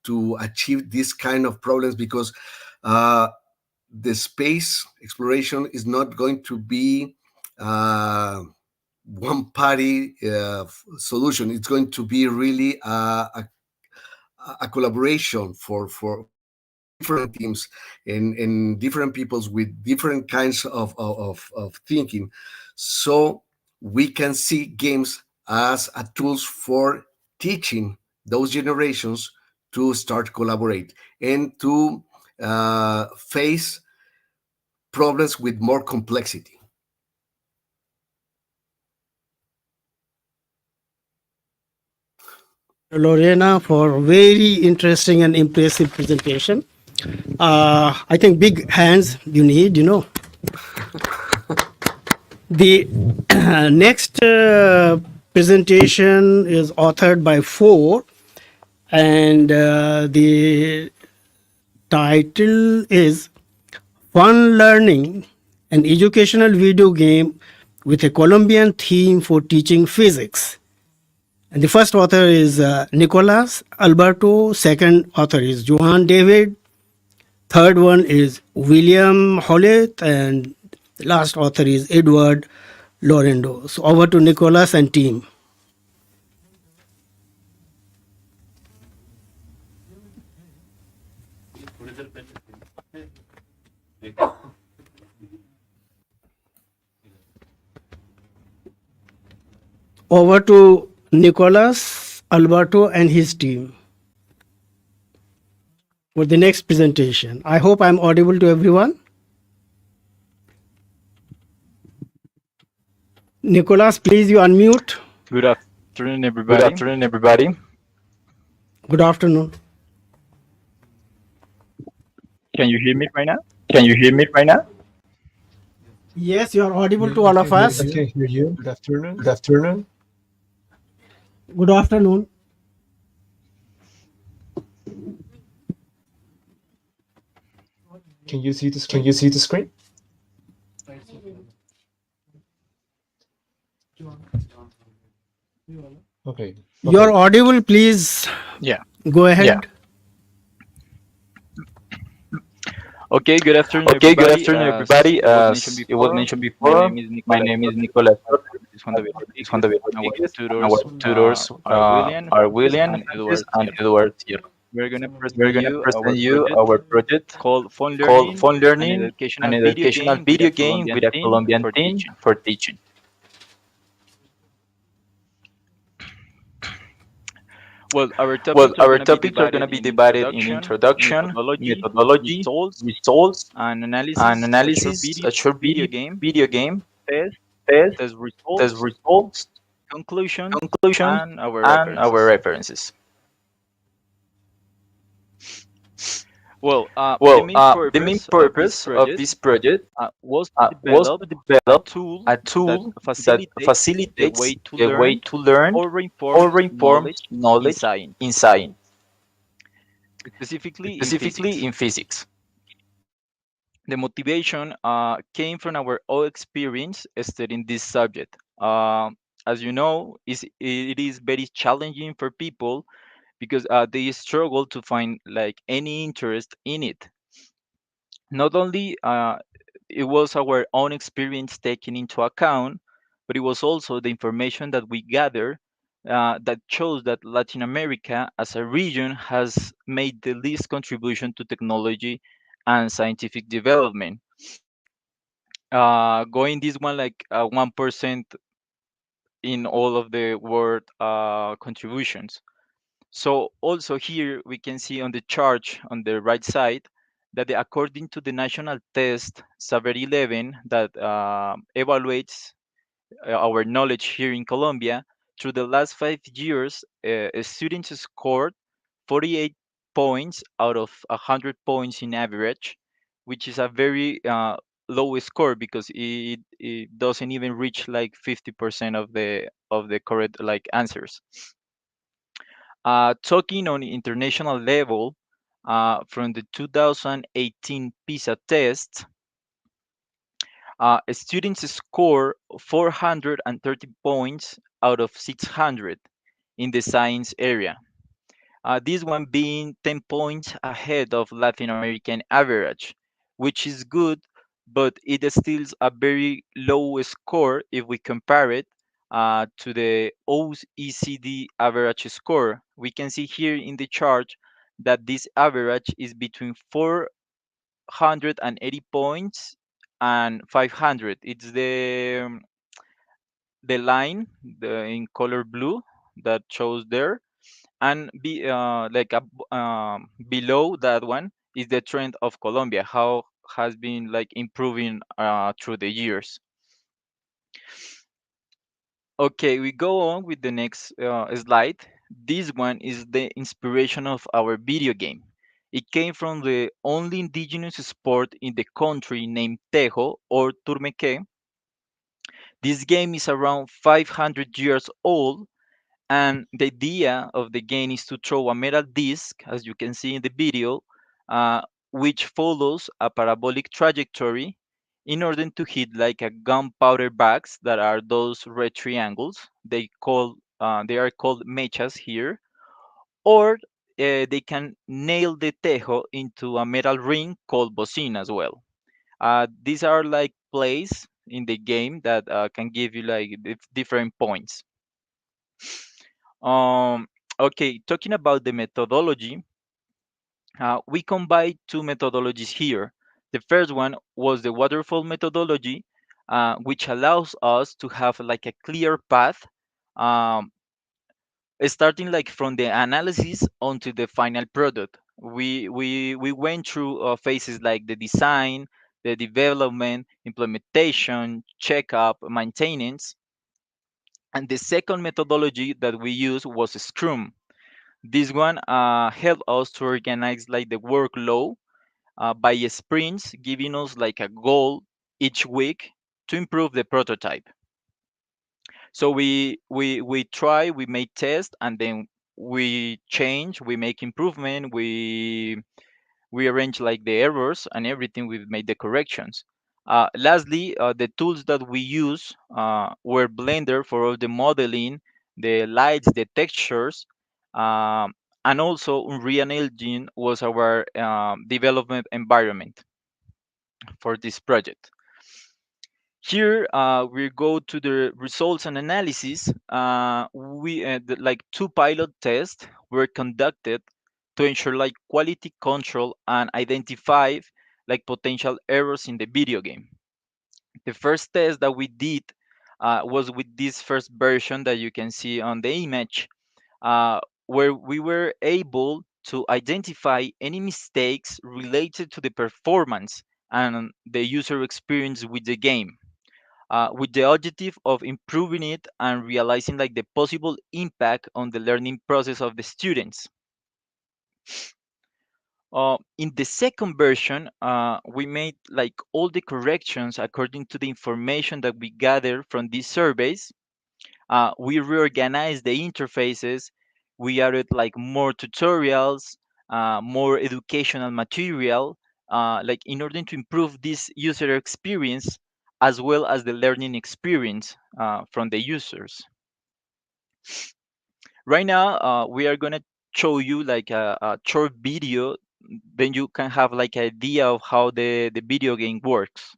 to achieve this kind of problems, because the space exploration is not going to be one party solution. It's going to be really a collaboration for different teams and different peoples with different kinds of thinking. So we can see games as a tools for teaching those generations to start collaborate and to face problems with more complexity. Lorena, for very interesting and impressive presentation. I think big hands you need, The next presentation is authored by 4, and the title is Fun Learning, an educational video game with a Colombian theme for teaching physics. And the first author is Nicolas Alberto, second author is Johan David, third one is William Howlett, and the last author is Edward Lorendo. So over to Nicolas and team. Over to Nicolas Alberto and his team for the next presentation. I hope I'm audible to everyone. Nicolas, please you unmute. Good afternoon, everybody. Good afternoon, everybody. Good afternoon. Can you hear me right now? Can you hear me right now? Yes, you are audible to all of us. I can hear you. Good afternoon. Good afternoon. Good afternoon. Can you see the screen? Can you see the screen? Okay. You're audible, please. Yeah. Go ahead. Yeah. Okay, good afternoon, everybody. Good afternoon, everybody. As it was mentioned before, my name is Nicolas. Our tutors are William and Edward here. We're going to present you our project called Fun Learning, an educational video game with a Colombian theme for teaching. Well, our Well, topics are our going to be topics are going to divided be in divided in introduction, introduction, methodology, methodology, results, results, and and analysis, a short analysis, video, a short video game, video game, test, test, test test results, results, conclusions, conclusions, and our and our references. references. Well, the Well, main the main purpose of this purpose of project this project was to was develop to a develop tool a that tool that facilitates the facilitates way to the way learn to learn or or reinforce reinform knowledge in knowledge science, in science, specifically in specifically physics. in physics. The motivation came from our own experience studying this subject. As you know, it is very challenging for people because they struggle to find like any interest in it. Not only it was our own experience taken into account, but it was also the information that we gather that shows that Latin America as a region has made the least contribution to technology and scientific development. Going this one like 1% in all of the world contributions. So also here we can see on the chart on the right side that according to the national test Saber 11 that evaluates our knowledge here in Colombia, through the last 5 years, students scored 48 points out of 100 points in average, which is a very low score because it doesn't even reach like 50% of the correct like answers. Talking on international level, from the 2018 PISA test, students score 430 points out of 600 in the science area. This one being 10 points ahead of Latin American average, which is good, but it is still a very low score if we compare it to the OECD average score. We can see here in the chart that this average is between 480 points and 500. It's the line in color blue that shows there, and below that one is the trend of Colombia, how has been like improving through the years. Okay, we go on with the next slide. This one is the inspiration of our video game. It came from the only indigenous sport in the country named Tejo or Turmeque. This game is around 500 years old, and the idea of the game is to throw a metal disc, as you can see in the video, uh, which follows a parabolic trajectory in order to hit like a gunpowder bags that are those red triangles. They are called mechas here, or they can nail the tejo into a metal ring called bocina as well. These are like plays in the game that can give you like different points. Okay, talking about the methodology, we combined two methodologies here. The first one was the waterfall methodology, which allows us to have like a clear path, um, starting like from the analysis onto the final product. We went through phases like the design, the development, implementation, checkup, maintenance. And the second methodology that we used was Scrum. This one helped us to organize like the workload by sprints, giving us like a goal each week to improve the prototype. So we try, we make tests, and then we change, we make improvement, we arrange like the errors and everything. We've made the corrections. Lastly, the tools that we use were Blender for all the modeling, the lights, the textures, um, and also Unreal Engine was our development environment for this project. Here we go to the results and analysis. Like two pilot tests were conducted to ensure like quality control and identify like potential errors in the video game. The first test that we did was with this first version that you can see on the image. where we were able to identify any mistakes related to the performance and the user experience with the game, with the objective of improving it and realizing like the possible impact on the learning process of the students. In the second version, we made like all the corrections according to the information that we gathered from these surveys. We reorganized the interfaces. We added like more tutorials, more educational material, like in order to improve this user experience as well as the learning experience from the users. Right now, we are gonna show you like a short video. Then you can have like an idea of how the video game works.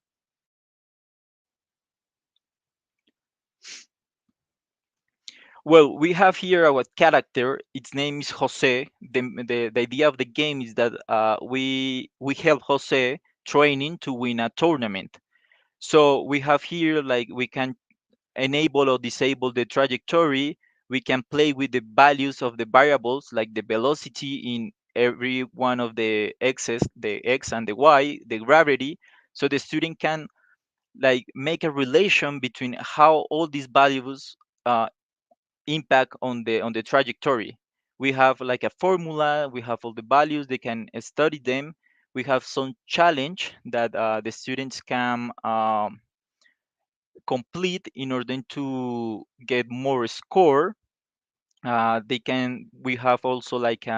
Well, we have here our character. Its name is Jose. The idea of the game is that we help Jose training to win a tournament. So we have here like we can enable or disable the trajectory. We can play with the values of the variables like the velocity in every one of the x's, the x and the y, the gravity. So the student can like make a relation between how all these values impact on the trajectory. We have like a formula, we have all the values, they can study them. We have some challenge that the students can complete in order to get more score. We have also like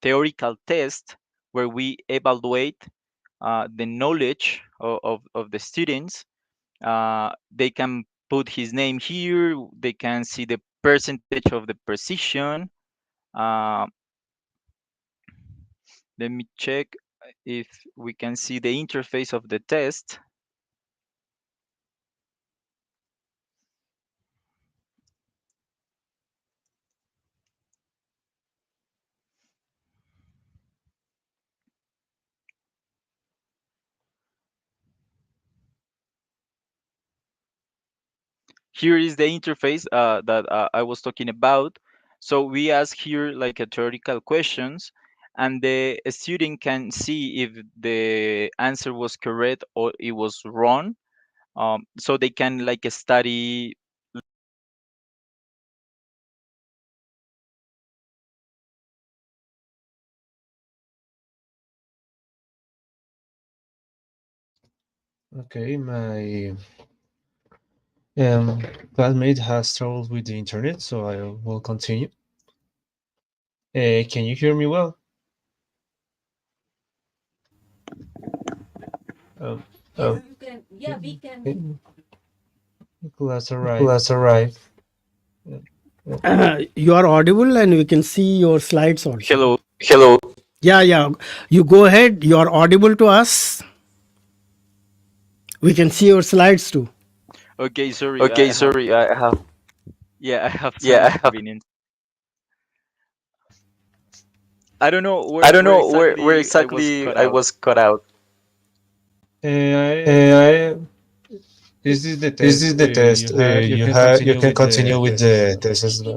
theoretical test where we evaluate the knowledge of the students. They can put his name here. They can see the percentage of the precision. Let me check if we can see the interface of the test. Here is the interface that I was talking about. So we ask here like a theoretical questions, and the student can see if the answer was correct or it was wrong. So they can like study. Okay, my classmate has trouble with the internet, so I will continue. Can you hear me well? Yeah, we can. Class arrived. You are audible and we can see your slides also. Hello. Yeah. You go ahead. You are audible to us. We can see your slides too. Okay, sorry. I have. I have some inconvenience. I don't know where exactly I was cut out. This is the test. You can continue with the test as well.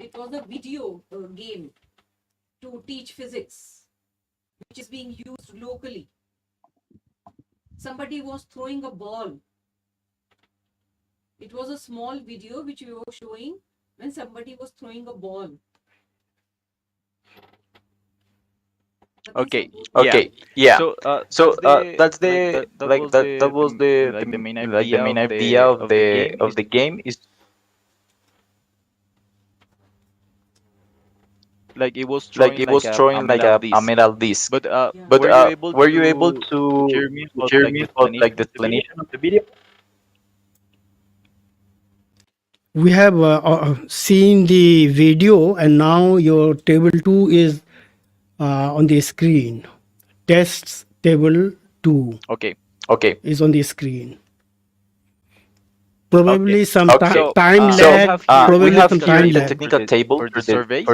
It was a video game to teach physics, which is being used locally. Somebody was throwing a ball. It was a small video which we were showing when somebody was throwing a ball. Okay. Yeah. So that's the that was the main idea of the game is like it was throwing like a metal disc. But were you able to hear me for like the explanation of the video? We have seen the video and now your table 2 is on the screen. Tests table 2 is on the screen. Probably some time lag. We have here the technical table for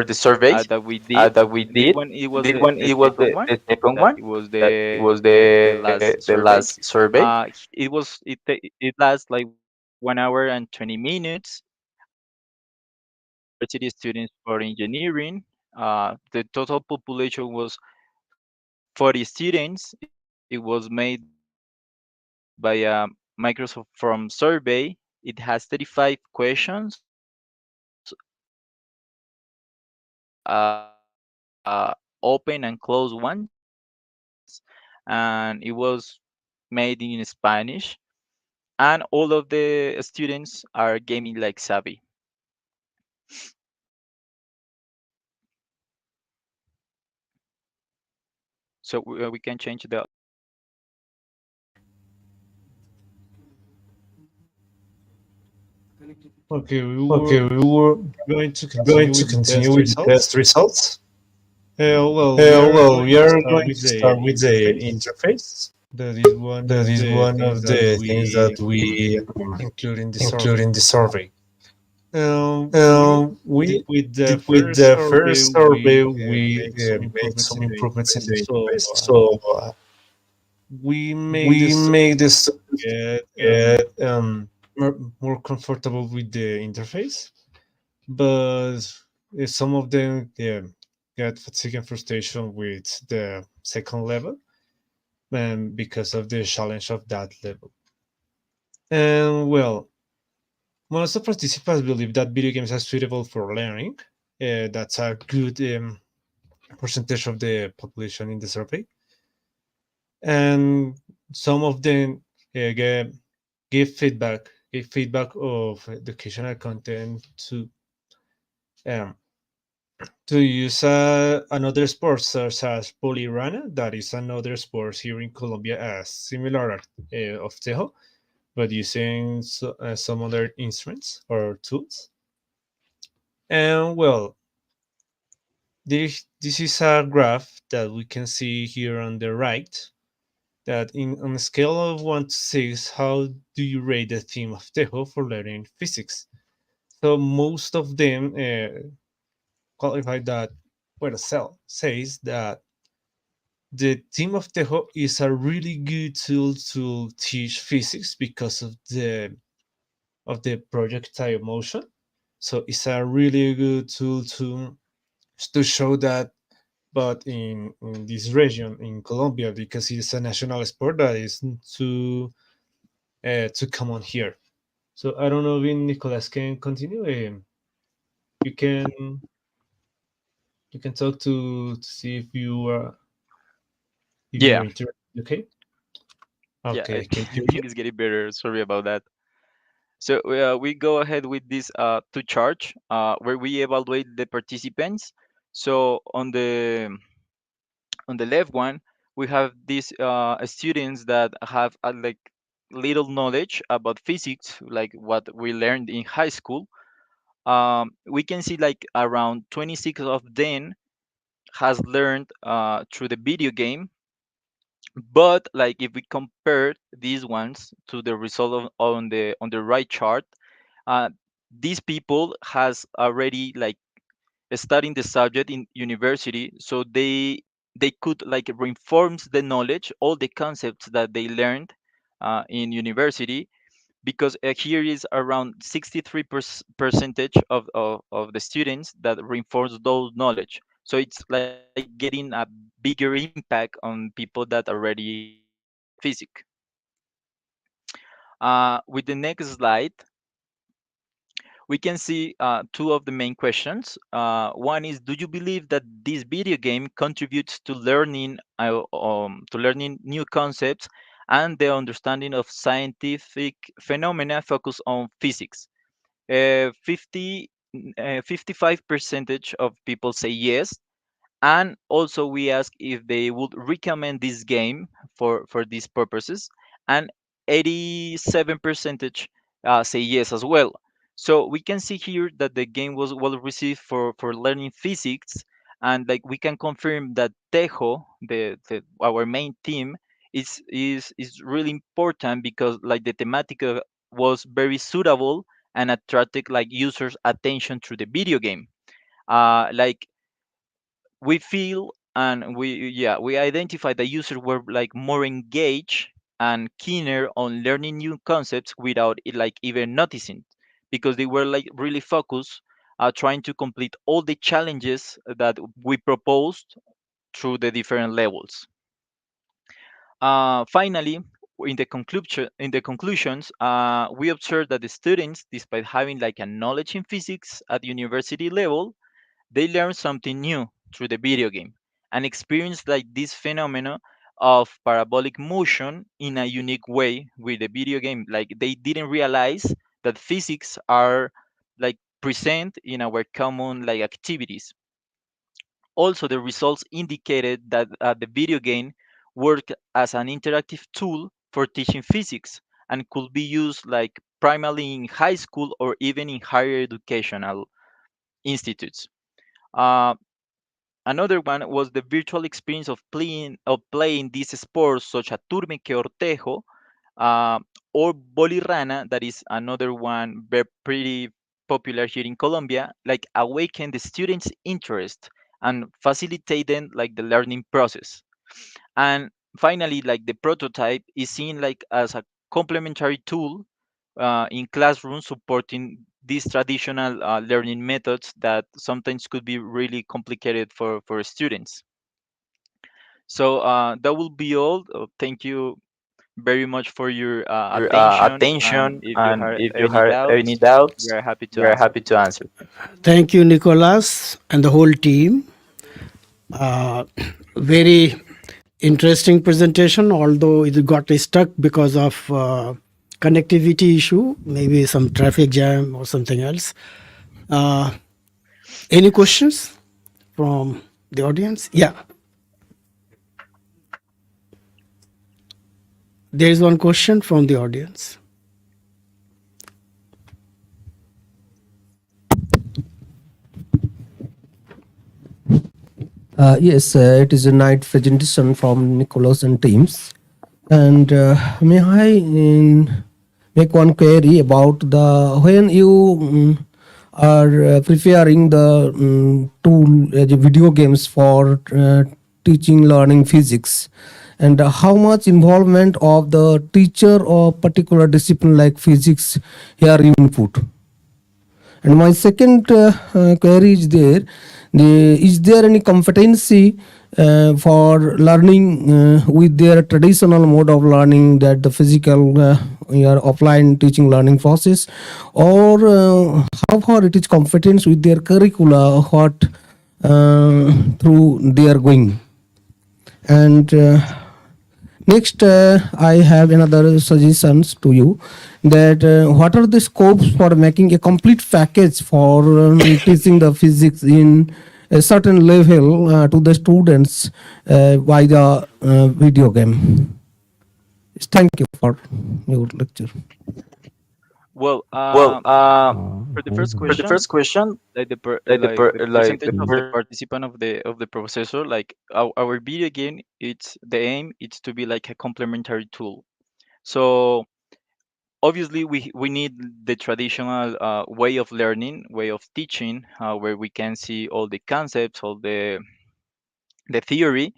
the survey that we did. This one it was the second one. It was the last survey. It lasts like 1 hour and 20 minutes. university students for engineering. The total population was 40 students. It was made by Microsoft from survey. It has 35 questions, open and closed ones, and it was made in Spanish. And all of the students are gaming like savvy. So we can change the. Okay, we were going to continue with the test results. We are going to start with the interface. That is one of the things that we include in the survey. With the first survey, we made some improvements in the interface. So we made the students get more comfortable with the interface, but some of them get fatigue and frustration with the second level, and because of the challenge of that level. And well, most of participants believe that video games are suitable for learning. That's a good percentage of the population in the survey. And some of them give feedback of educational content um, to use another sport such as Polirana. That is another sport here in Colombia, similar of Tejo, but using some other instruments or tools. And well, this is a graph that we can see here on the right, that on a scale of 1 to 6, how do you rate the team of Tejo for learning physics? So most of them qualify that, well, says that the team of Tejo is a really good tool to teach physics because of the projectile motion. So it's a really good tool to show that, but in this region in Colombia, because it's a national sport that is too common here. So I don't know if Nicolas can continue. You can talk to see if you are Yeah. interested. Okay. Yeah, Okay. I think it's getting better. Sorry about that. So we go ahead with this two charts where we evaluate the participants. So on the left one, we have these students that have like little knowledge about physics, like what we learned in high school. We can see like around 26 of them has learned through the video game, but like if we compare these ones to the result on the right chart, uh, these people has already like studying the subject in university, so they could like reinforce the knowledge, all the concepts that they learned in university, because here is around 63 percentage of the students that reinforce those knowledge. So it's like getting a bigger impact on people that already study physics. With the next slide, we can see two of the main questions. One is, do you believe that this video game contributes to learning new concepts and the understanding of scientific phenomena focused on physics? 55 percentage of people say yes, and also we ask if they would recommend this game for these purposes, and 87 percentage say yes as well. So we can see here that the game was well received for learning physics, and like we can confirm that Tejo, the our main theme, is really important, because like the thematic was very suitable and attracted like users attention through the video game. Like we feel, and we identify that users were like more engaged and keener on learning new concepts without it like even noticing, because they were like really focused trying to complete all the challenges that we proposed through the different levels. Finally, in the conclusions, we observed that the students, despite having like a knowledge in physics at university level, they learn something new through the video game and experience like this phenomenon of parabolic motion in a unique way with the video game. Like they didn't realize that physics are like present in our common like activities. Also, the results indicated that the video game worked as an interactive tool for teaching physics and could be used like primarily in high school or even in higher educational institutes. Uh, Another one was the virtual experience of playing these sports such as 𝘕𝘁𝒪𝒃𝒄𝒄 or bolirrana, that is another one pretty popular here in Colombia, like awaken the students' interest and facilitate them like the learning process. And finally, like the prototype is seen like as a complementary tool in classrooms supporting these traditional learning methods that sometimes could be really complicated for students. So that will be all. Thank you very much for your attention. And attention, if you and have if you any have any doubts, we doubts, are happy to we are answer. happy to answer. Thank you, Nicholas, and the whole team. Very interesting presentation, although it got stuck because of connectivity issue, maybe some traffic jam or something else. Any questions from the audience? Yeah. There is one question from the audience. Yes, it is a night presentation from Nicholas and teams. And may I make one query about the when you are preparing the tool, the video games for teaching, learning physics, and how much involvement of the teacher or particular discipline like physics here you input? And my second query is is there any competency for learning with their traditional mode of learning, that the physical your offline teaching learning process, or how far it is competence with their curricula, what through they are going? And next, I have another suggestions to you, that what are the scopes for making a complete package for teaching the physics in a certain level to the students by the video game? Thank you for your lecture. Well, Well, for the first for the question, first question, like like the the percentage of the participant of the processor, like our video game, it's the aim it's to be like a complementary tool. So obviously we need the traditional way of learning, way of teaching, where we can see all the concepts, all the theory,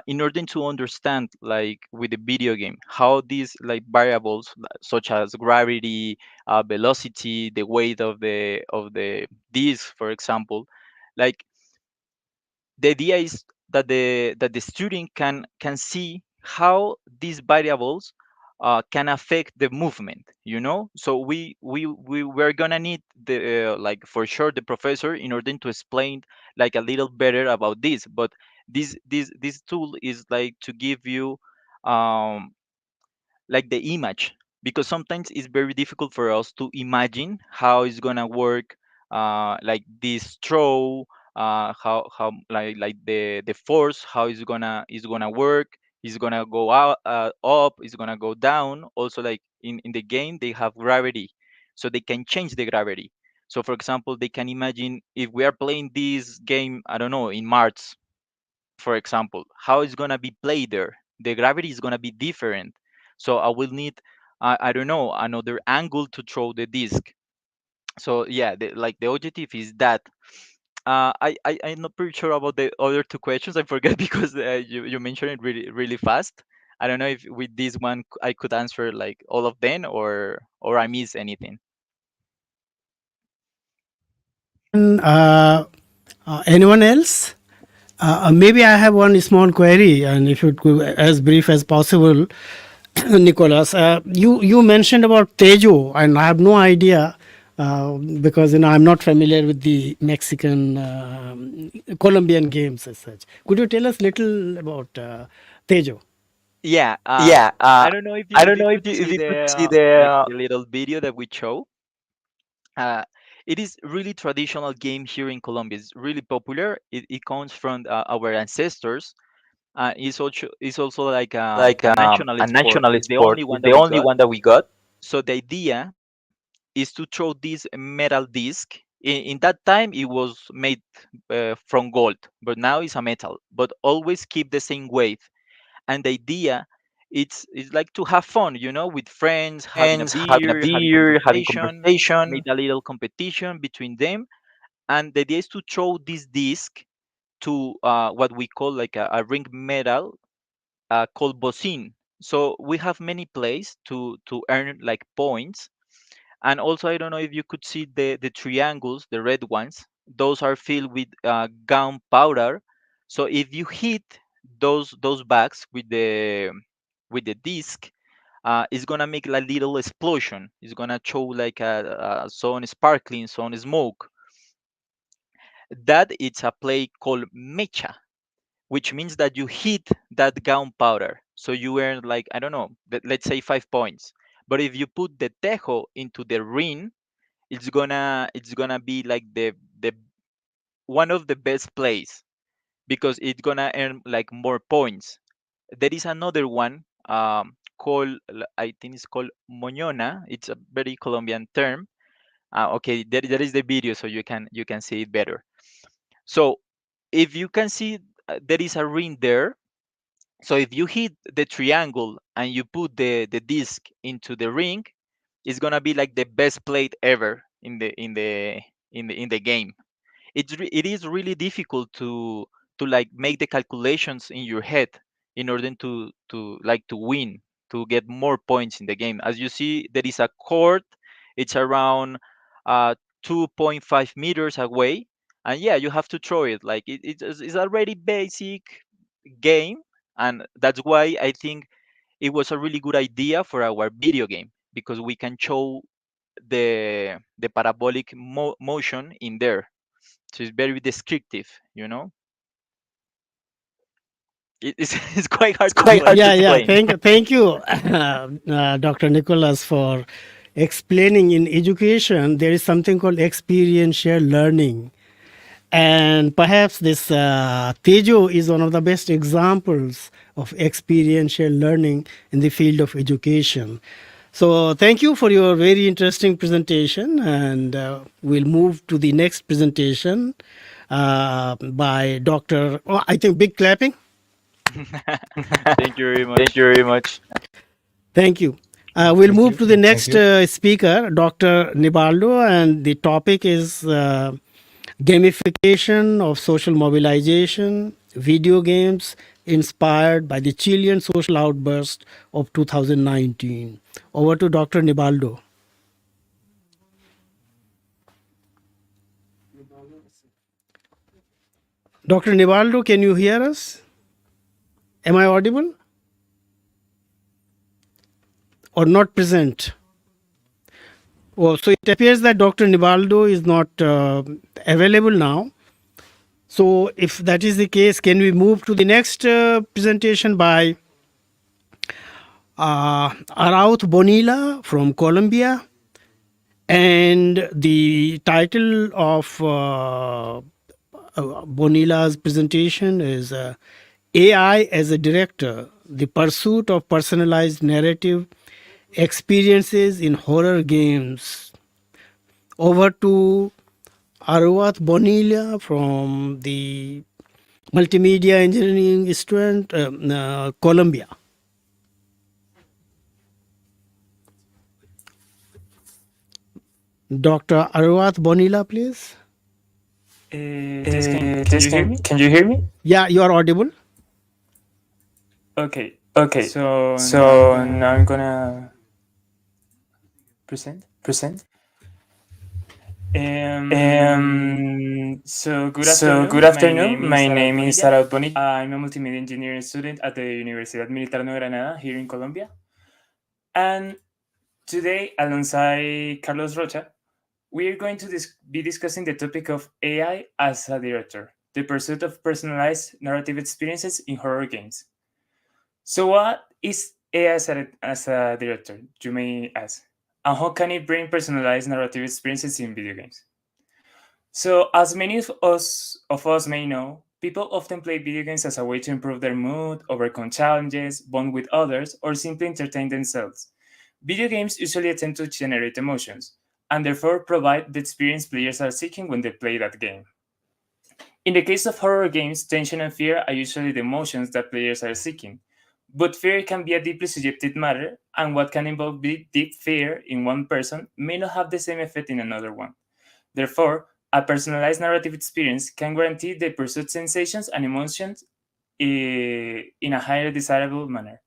in order to understand like with the video game how these like variables such as gravity, velocity, the weight of the disc, for example, like the idea is that the student can see how these variables can affect the movement, you know. So we're gonna need the like for sure the professor in order to explain like a little better about this, but this tool is like to give you um like the image, because sometimes it's very difficult for us to imagine how it's gonna work, like this throw, how like the force, how is gonna work, is gonna go out, up, is gonna go down. Also, like in the game they have gravity, so they can change the gravity. So for example, they can imagine if we are playing this game, I don't know, in Mars, for example, how it's gonna be played there. The gravity is gonna be different. So I will need, I don't know, another angle to throw the disc. So yeah, like the objective is that. I'm not pretty sure about the other two questions. I forget because you mentioned it really fast. I don't know if with this one I could answer like all of them or I miss anything. Anyone else? Maybe I have one small query, and if it could as brief as possible. Nicholas, you mentioned about Tejo, and I have no idea because I'm not familiar with the Mexican, Colombian games as such. Could you tell us little about Tejo? Yeah, I don't know I don't if know you if could you, see if you could see the little video that we show. It is really traditional game here in Colombia. It's really popular. It comes from our ancestors. It's also like a national a sport. national It's the sport. only one It's that the we only got. one that we got. So the idea is to throw this metal disc. In that time, it was made from gold, but now it's a metal. But always keep the same weight. And the idea, it's like to have fun, with friends, having a Friends, having a beer, having beer, having conversation, conversation. made a little competition between them. And the idea is to throw this disc to what we call like a ring metal called bocine. So we have many plays to earn like points. And also, I don't know if you could see the triangles, the red ones. Those are filled with gunpowder. So if you hit those bags with the disc, it's gonna make a little explosion. It's gonna show like some sparkling, some smoke. That it's a play called mecha, which means that you hit that gunpowder. So you earn like, I don't know, let's say 5 points. But if you put the tejo into the ring, it's gonna be like the one of the best plays because it's gonna earn like more points. There is another one called, I think it's called moñona. It's a very Colombian term. Okay, there is the video, so you can see it better. So if you can see, there is a ring there. So if you hit the triangle and you put the disc into the ring, it's gonna be like the best plate ever in the game. It is really difficult to like make the calculations in your head in order to win, to get more points in the game. As you see, there is a court. It's around uh 2.5 meters away, and yeah, you have to throw it. Like it's a very basic game, and that's why I think it was a really good idea for our video game, because we can show the parabolic motion in there. So it's very descriptive. It's quite hard to explain. Thank you, Dr. Nicholas, for explaining. In education, there is something called experiential learning. And perhaps this Tejo is one of the best examples of experiential learning in the field of education. So thank you for your very interesting presentation, and we'll move to the next presentation by Dr. Oh, I think big clapping. Thank you very much. Thank you very much. Thank you. We'll move to the next speaker, Dr. Nibaldo, and the topic is gamification of social mobilization, video games inspired by the Chilean social outburst of 2019. Over to Dr. Nibaldo. Dr. Nibaldo, can you hear us? Am I audible? Or not present? Oh, so it appears that Dr. Nibaldo is not available now. So if that is the case, can we move to the next presentation by Araut Bonilla from Colombia? And the title of Bonilla's presentation is AI as a Director, the Pursuit of Personalized Narrative Experiences in Horror Games. Over to Araut Bonilla from the Multimedia Engineering student, Colombia. Dr. Araut Bonilla, please. Testing. Can you hear me? Yeah, you are audible. Okay. So now I'm gonna present. So good afternoon. My name is 𝘂𝘁𝒧𝒕𝒆𝒏𝒂𝒕𝒊𝒐𝒏𝒂𝒍 I'm a multimedia student at the Universidad Militar Nueva Granada here in Colombia. And today, alongside Carlos Rocha, we are going to be discussing the topic of AI as a director, the pursuit of personalized narrative experiences in horror games. So what is AI as a director, you may ask? And how can it bring personalized narrative experiences in video games? So, as many of us may know, people often play video games as a way to improve their mood, overcome challenges, bond with others, or simply entertain themselves. Video games usually attempt to generate emotions, and therefore provide the experience players are seeking when they play that game. In the case of horror games, tension and fear are usually the emotions that players are seeking. But fear can be a deeply subjective matter, and what can involve deep fear in one person may not have the same effect in another one. Therefore, a personalized narrative experience can guarantee the pursued sensations and emotions in a highly desirable manner.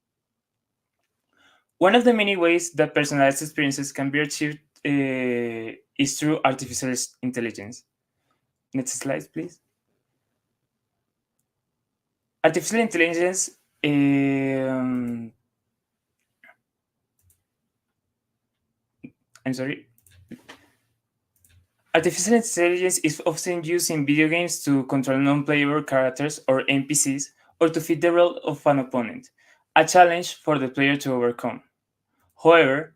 One of the many ways that personalized experiences can be achieved is through artificial intelligence. Next slide, please. Artificial intelligence Artificial intelligence is often used in video games to control non-playable characters or NPCs, or to fit the role of an opponent, a challenge for the player to overcome. However,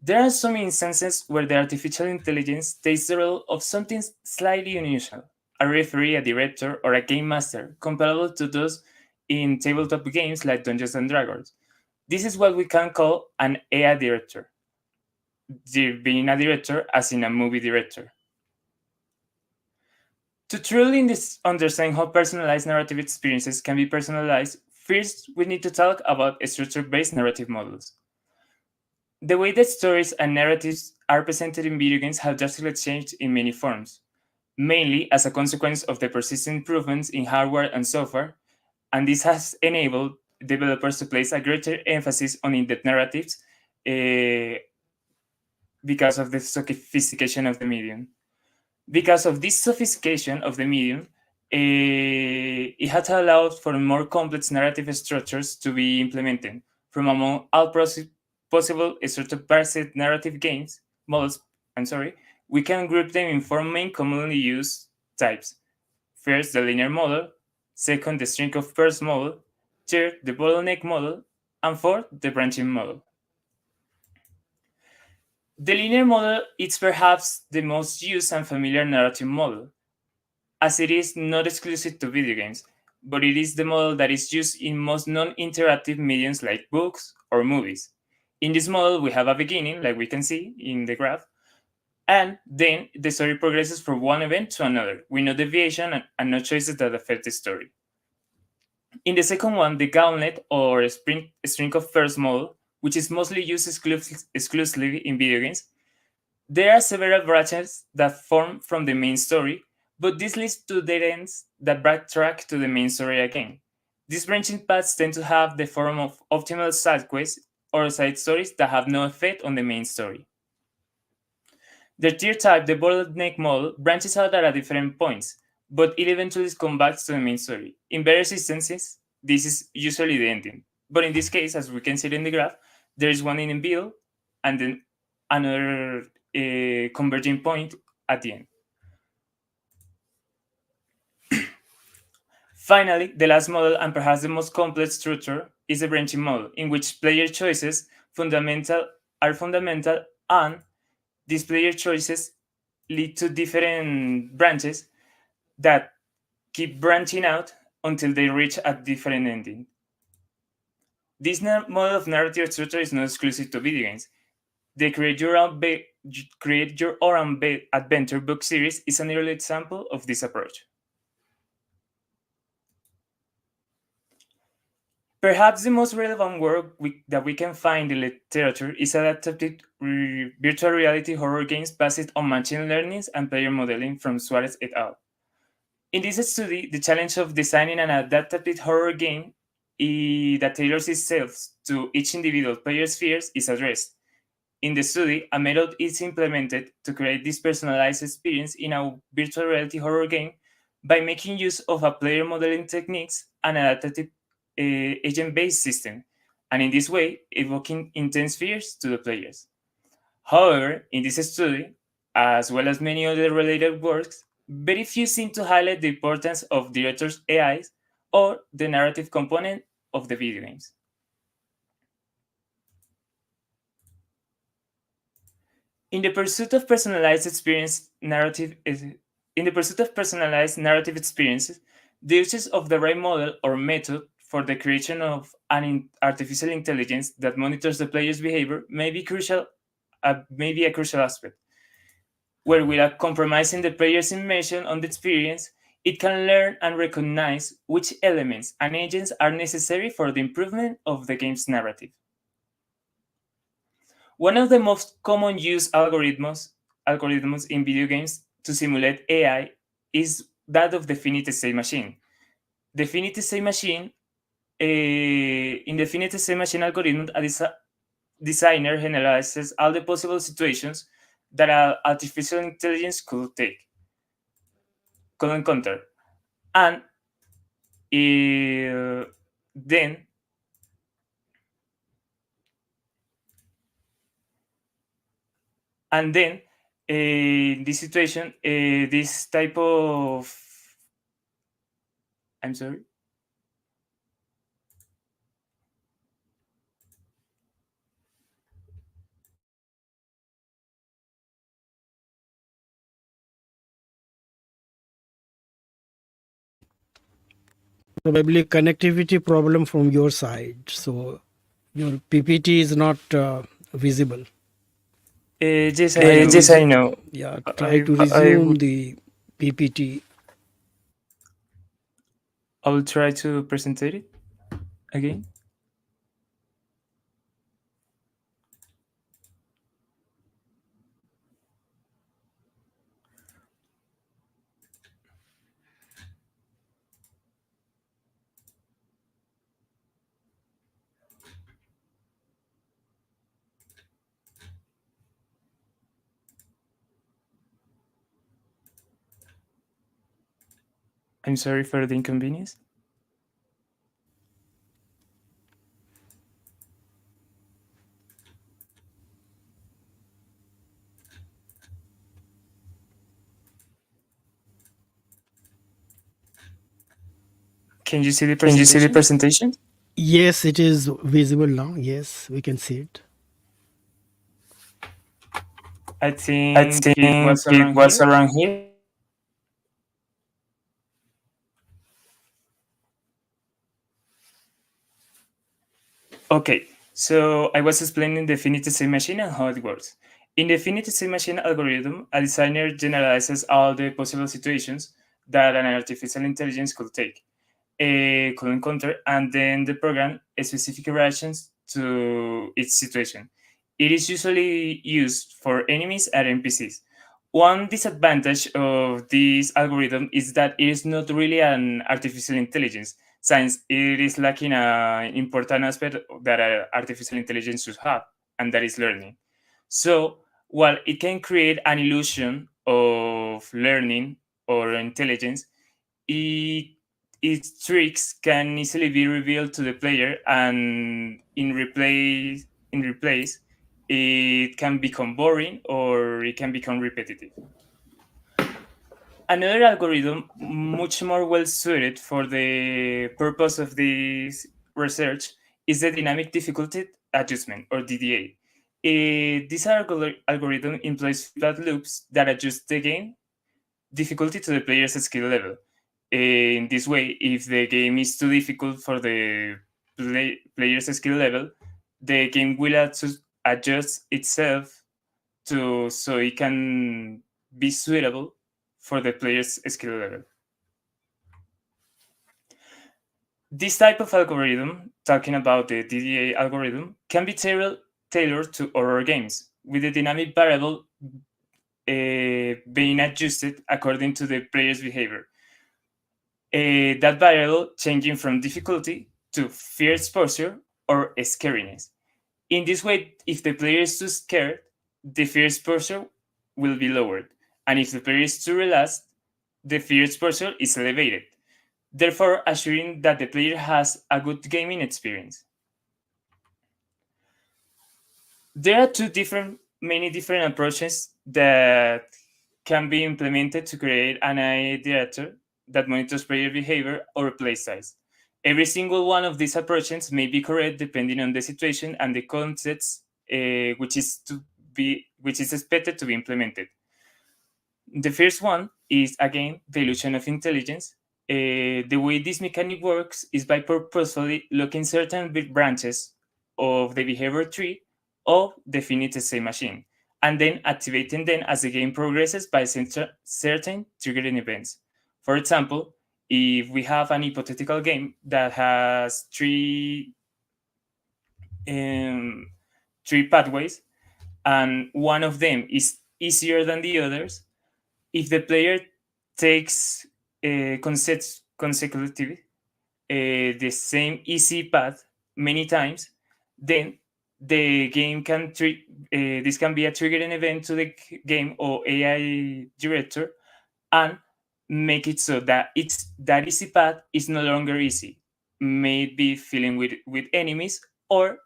there are some instances where the artificial intelligence takes the role of something slightly unusual, a referee, a director, or a game master, comparable to those in tabletop games like Dungeons and Dragons. This is what we can call an AI director, being a director as in a movie director. To truly understand how personalized narrative experiences can be personalized, first we need to talk about structure-based narrative models. The way that stories and narratives are presented in video games have drastically changed in many forms, mainly as a consequence of the persistent improvements in hardware and software, and this has enabled developers to place a greater emphasis on in-depth narratives because of the sophistication of the medium. Because of this sophistication of the medium, it has allowed for more complex narrative structures to be implemented. From among all possible structure-based narrative games models, we can group them in four main commonly used types. First, the linear model. Second, the string of pairs model. Third, the bottleneck model. And fourth, the branching model. The linear model is perhaps the most used and familiar narrative model, as it is not exclusive to video games, but it is the model that is used in most non-interactive mediums like books or movies. In this model, we have a beginning, like we can see in the graph, and then the story progresses from one event to another, with no deviation and no choices that affect the story. In the second one, the gauntlet or string of pairs model, which is mostly used exclusively in video games, there are several branches that form from the main story, but this leads to dead ends that backtrack to the main story again. These branching paths tend to have the form of optimal side quests or side stories that have no effect on the main story. The third type, the bottleneck model, branches out at different points, but it eventually comes back to the main story. In various instances, this is usually the ending. But in this case, as we can see in the graph, there is one in the middle and then another converging point at the end. Finally, the last model, and perhaps the most complex structure, is the branching model, in which player choices are fundamental, and these player choices lead to different branches that keep branching out until they reach a different ending. This model of narrative structure is not exclusive to video games. The Create Your Own Adventure book series is an early example of this approach. Perhaps the most relevant work that we can find in literature is adapted virtual reality horror games based on machine learning and player modeling from Suarez et al. In this study, the challenge of designing an adapted horror game that tailors itself to each individual player's fears is addressed. In the study, a method is implemented to create this personalized experience in a virtual reality horror game by making use of a player modeling techniques and adaptive agent-based system, and in this way, evoking intense fears to the players. However, in this study, as well as many other related works, very few seem to highlight the importance of directors' AIs or the narrative component of the video games. In the pursuit of personalized narrative experiences, the use of the right model or method for the creation of an artificial intelligence that monitors the player's behavior may be a crucial aspect, where without compromising the player's immersion on the experience, it can learn and recognize which elements and agents are necessary for the improvement of the game's narrative. One of the most common used algorithms in video games to simulate AI is that of the finite state machine. The finite state machine, in the finite state machine algorithm, a designer generalizes all the possible situations that an artificial intelligence could encounter, and then in this situation, this type of I'm sorry. Probably connectivity problem from your side. So your PPT is not visible. Yes, I know. Yeah, try to resume the PPT. I will try to present it again. I'm sorry for the inconvenience. Can you see the presentation? Yes, it is visible now. Yes, we can see it. I think it was around here. Okay, so I was explaining the finite state machine and how it works. In the finite state machine algorithm, a designer generalizes all the possible situations that an artificial intelligence could encounter, and then the program specific reactions to each situation. It is usually used for enemies and NPCs. One disadvantage of this algorithm is that it is not really an artificial intelligence, since it is lacking an important aspect that artificial intelligence should have, and that is learning. So, while it can create an illusion of learning or intelligence, its tricks can easily be revealed to the player, and in replace, it can become boring or it can become repetitive. Another algorithm, much more well suited for the purpose of this research, is the dynamic difficulty adjustment, or DDA. This algorithm employs feedback loops that adjust the game difficulty to the player's skill level. In this way, if the game is too difficult for the player's skill level, the game will adjust itself so it can be suitable for the player's skill level. This type of algorithm, talking about the DDA algorithm, can be tailored to horror games, with the dynamic variable being adjusted according to the player's behavior. That variable changing from difficulty to fear exposure or scariness. In this way, if the player is too scared, the fear exposure will be lowered. And if the player is too relaxed, the fear exposure is elevated, therefore assuring that the player has a good gaming experience. There are many different approaches that can be implemented to create an AI director that monitors player behavior or play size. Every single one of these approaches may be correct depending on the situation and the context which is expected to be implemented. The first one is, again, the illusion of intelligence. The way this mechanic works is by purposefully looking certain branches of the behavior tree of the finite state machine, and then activating them as the game progresses by certain triggering events. For example, if we have an hypothetical game that has three pathways, and one of them is easier than the others, if the player takes consecutively the same easy path many times, then the game can this can be a triggering event to the game or AI director, and make it so that that easy path is no longer easy, maybe filling with enemies, or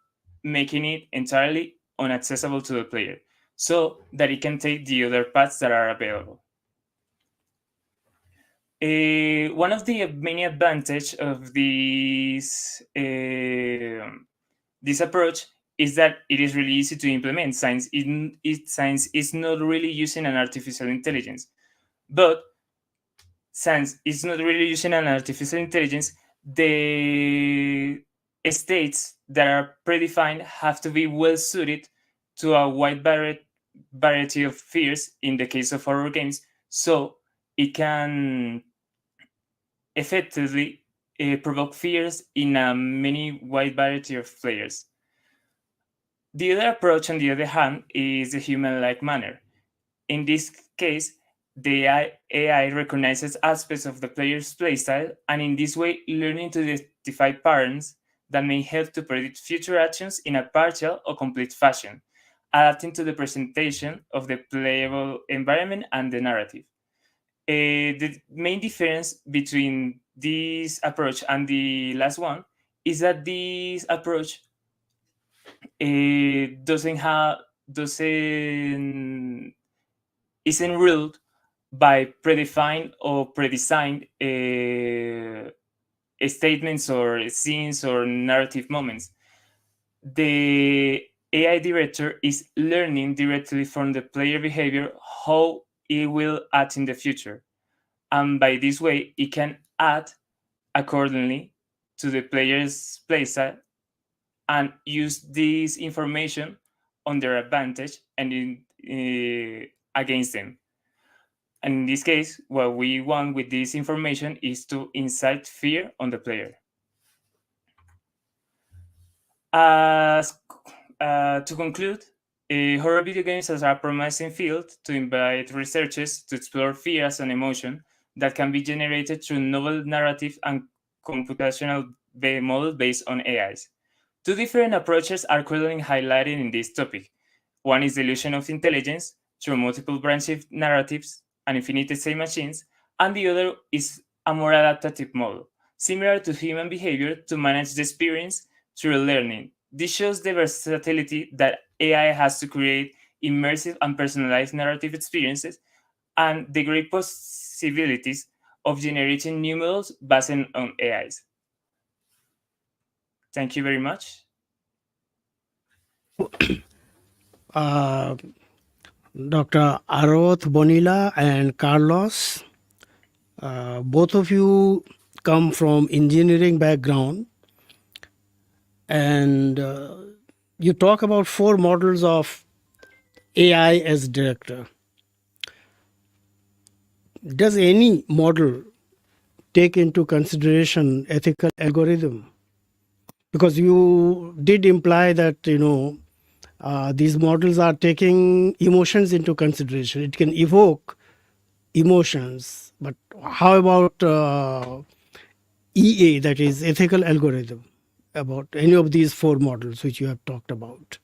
making it entirely inaccessible to the player, so that it can take the other paths that are available. One of the many advantages of this approach is that it is really easy to implement. Science is not really using an artificial intelligence, but since it's not really using an artificial intelligence, the states that are predefined have to be well suited to a wide variety of fears in the case of horror games, so it can effectively provoke fears in a many wide variety of players. The other approach, on the other hand, is the human-like manner. In this case, the AI recognizes aspects of the player's playstyle, and in this way, learning to identify patterns that may help to predict future actions in a partial or complete fashion, adapting to the presentation of the playable environment and the narrative. The main difference between this approach and the last one is that this approach isn't ruled by predefined or predesigned statements or scenes or narrative moments. The AI director is learning directly from the player behavior how it will act in the future, and by this way it can act accordingly to the player's playstyle and use this information on their advantage and against them. And in this case, what we want with this information is to incite fear on the player. To conclude, horror video games are a promising field to invite researchers to explore fear as an emotion that can be generated through novel narrative and computational models based on AIs. Two different approaches are currently highlighted in this topic. One is the illusion of intelligence through multiple branch narratives and infinite state machines, and the other is a more adaptive model, similar to human behavior, to manage the experience through learning. This shows the versatility that AI has to create immersive and personalized narrative experiences, and the great possibilities of generating new models based on AIs. Thank you very much. Dr. Aroth Bonilla and Carlos, both of you come from engineering background, and you talk about 4 models of AI as director. Does any model take into consideration ethical algorithm? Because you did imply that, these models are taking emotions into consideration. It can evoke emotions, but how about EA, that is ethical algorithm? about any of these four models which you have talked about?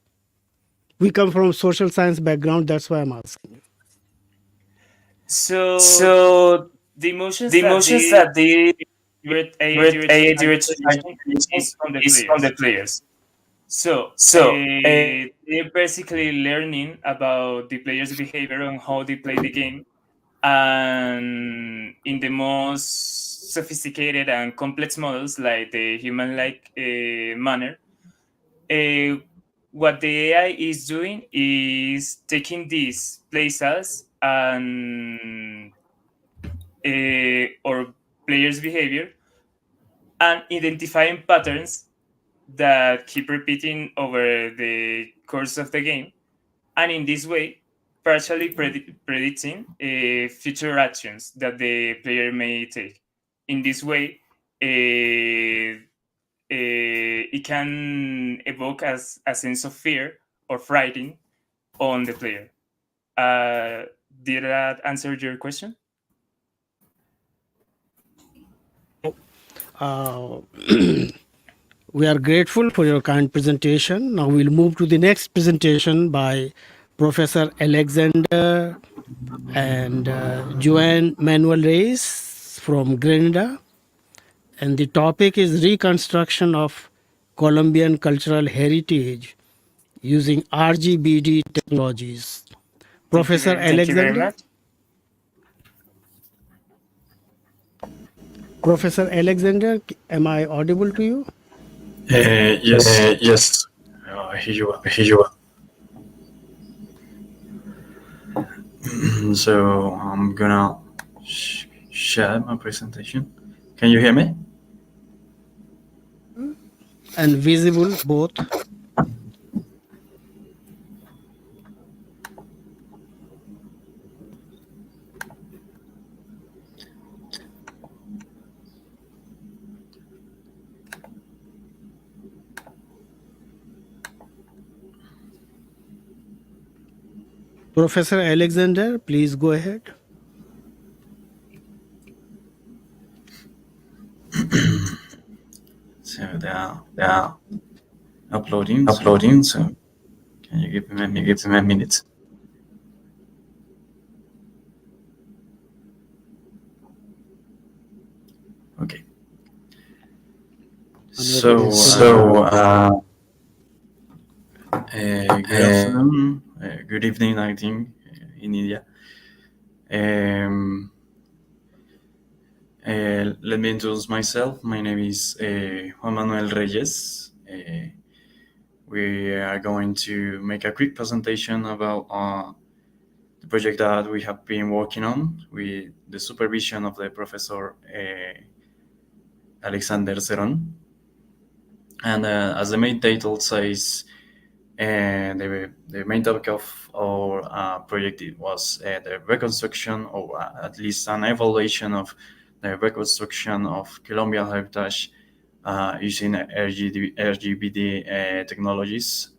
We come from social science background, that's why I'm asking. So the emotions that the AI direction is from the players. So they're basically learning about the players' behavior and how they play the game, and in the most sophisticated and complex models, like the human-like manner, what the AI is doing is taking these play styles and or players' behavior and identifying patterns that keep repeating over the course of the game, and in this way, partially predicting future actions that the player may take. In this way, it can evoke as a sense of fear or frighting on the player. Did that answer your question? We are grateful for your kind presentation. Now we'll move to the next presentation by Professor Alexander and Joan Manuel Reyes from Grenada. And the topic is reconstruction of Colombian cultural heritage using RGBD technologies. Professor Alexander. Professor Alexander, am I audible to you? Yes. I hear you. So I'm gonna share my presentation. Can you hear me? And visible both. Professor Alexander, please go ahead. So they are uploading. So can you give me a minute? Okay. So good afternoon, good evening, I think, in India. Let me introduce myself. My name is Juan Manuel Reyes. We are going to make a quick presentation about the project that we have been working on with the supervision of the Professor Alexander Zeron. And as the main title says, the main topic of our project was the reconstruction, or at least an evaluation of the reconstruction of Colombian heritage using RGBD technologies.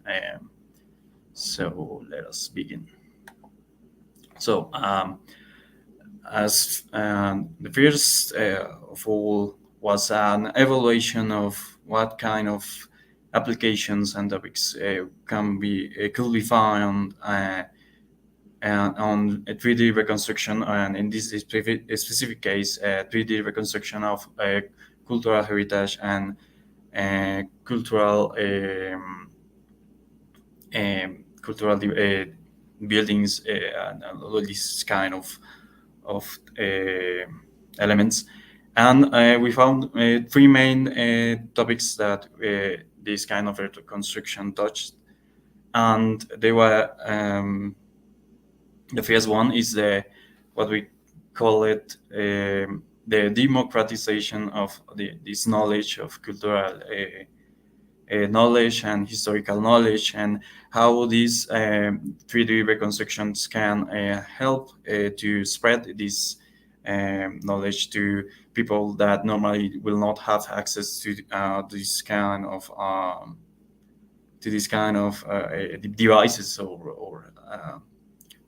So let us begin. So as the first of all was an evaluation of what kind of applications and topics could be found on a 3D reconstruction, and in this specific case, 3D reconstruction of cultural heritage and cultural buildings and all these kind of elements. And we found three main topics that this kind of reconstruction touched, and they were the first one is what we call it the democratization of this knowledge of cultural knowledge and historical knowledge, and how these 3D reconstructions can help to spread this knowledge to people that normally will not have access to this kind of devices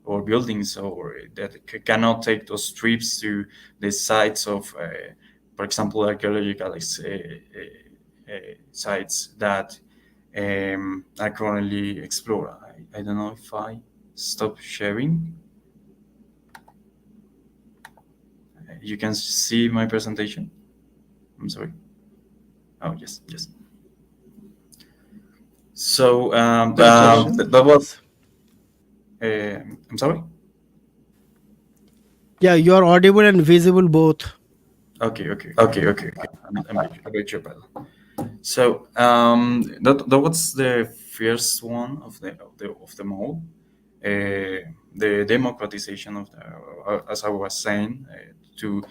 or buildings, or that cannot take those trips to the sites of, for example, archaeological sites that are currently explored. I don't know if I stop sharing. You can see my presentation. I'm sorry. Oh, yes. So that was. I'm sorry. Yeah, you are audible and visible both. Okay. I got your bell. So that was the first one of the mode. The democratization of the, as I was saying, through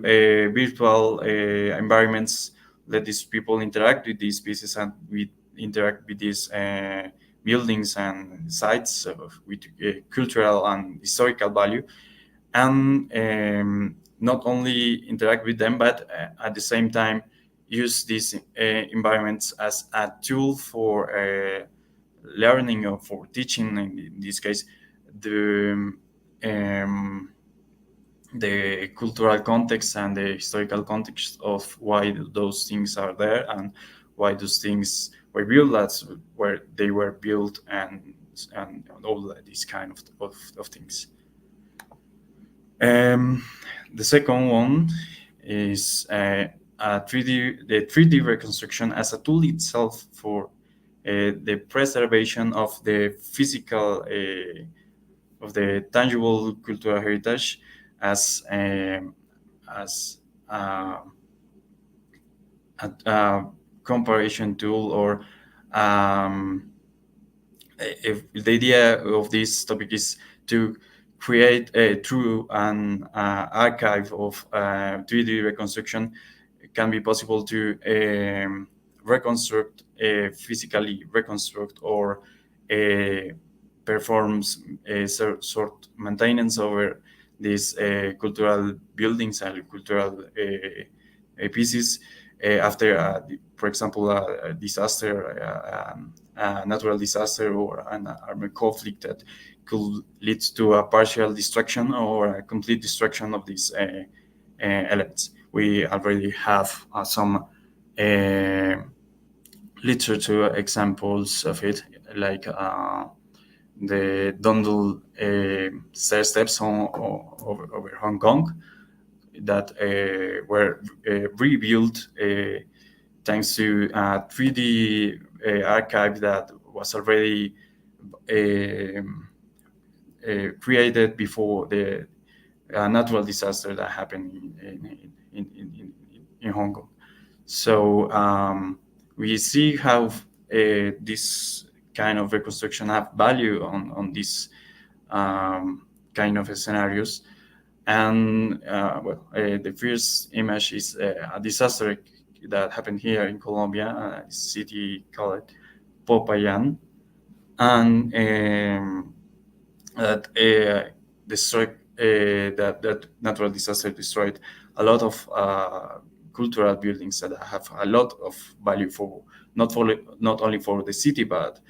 virtual environments, let these people interact with these pieces and we interact with these buildings and sites with cultural and historical value, and not only interact with them, but at the same time use these environments as a tool for learning or for teaching. In this case, the cultural context and the historical context of why those things are there and why those things were built, that's where they were built, and all these kind of things. The second one is the 3D reconstruction as a tool itself for the preservation of the physical, of the tangible cultural heritage as a comparison tool, or if the idea of this topic is to create through an archive of 3D reconstruction, it can be possible to physically reconstruct or performs a sort maintenance over these cultural buildings and cultural pieces after, for example, a disaster, a natural disaster, or an armed conflict that could lead to a partial destruction or a complete destruction of these elements. We already have some literature examples of it, like the Dundle stair steps over Hong Kong that were rebuilt thanks to a 3D archive that was already created before the natural disaster that happened in Hong Kong. So we see how this kind of reconstruction have value on these kind of scenarios. And the first image is a disaster that happened here in Colombia, a city called Popayán, and that destroyed that natural disaster destroyed a lot of cultural buildings that have a lot of value for not only for the city, but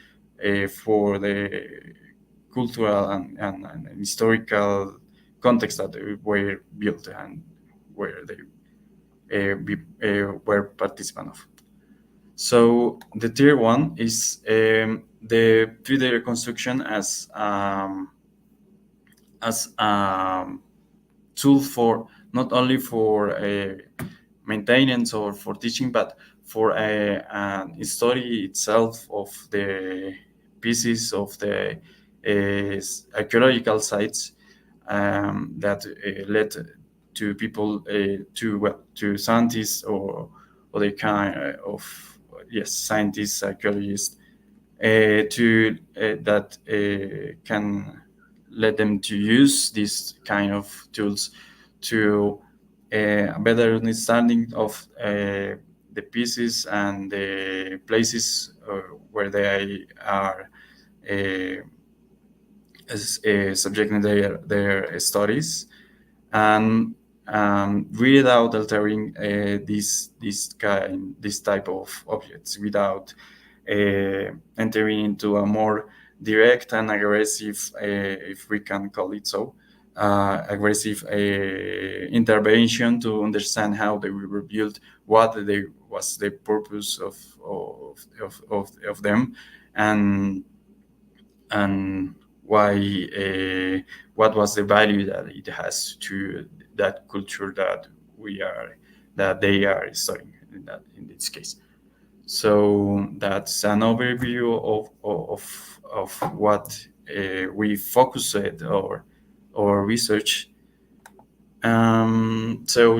for the cultural and historical context that they were built and where they were participant of. So the tier one is the 3D reconstruction as a tool for not only for maintenance or for teaching, but for a story itself of the pieces of the archaeological sites that led to people, to scientists or the kind of scientists, archaeologists, that can let them to use these kind of tools to a better understanding of the pieces and the places where they are subjecting their studies, and without altering this type of objects, without entering into a more direct and aggressive, if we can call it so, aggressive intervention to understand how they were built, what was the purpose of them, and why what was the value that it has to that culture that they are studying in this case. So that's an overview of what we focused or research. So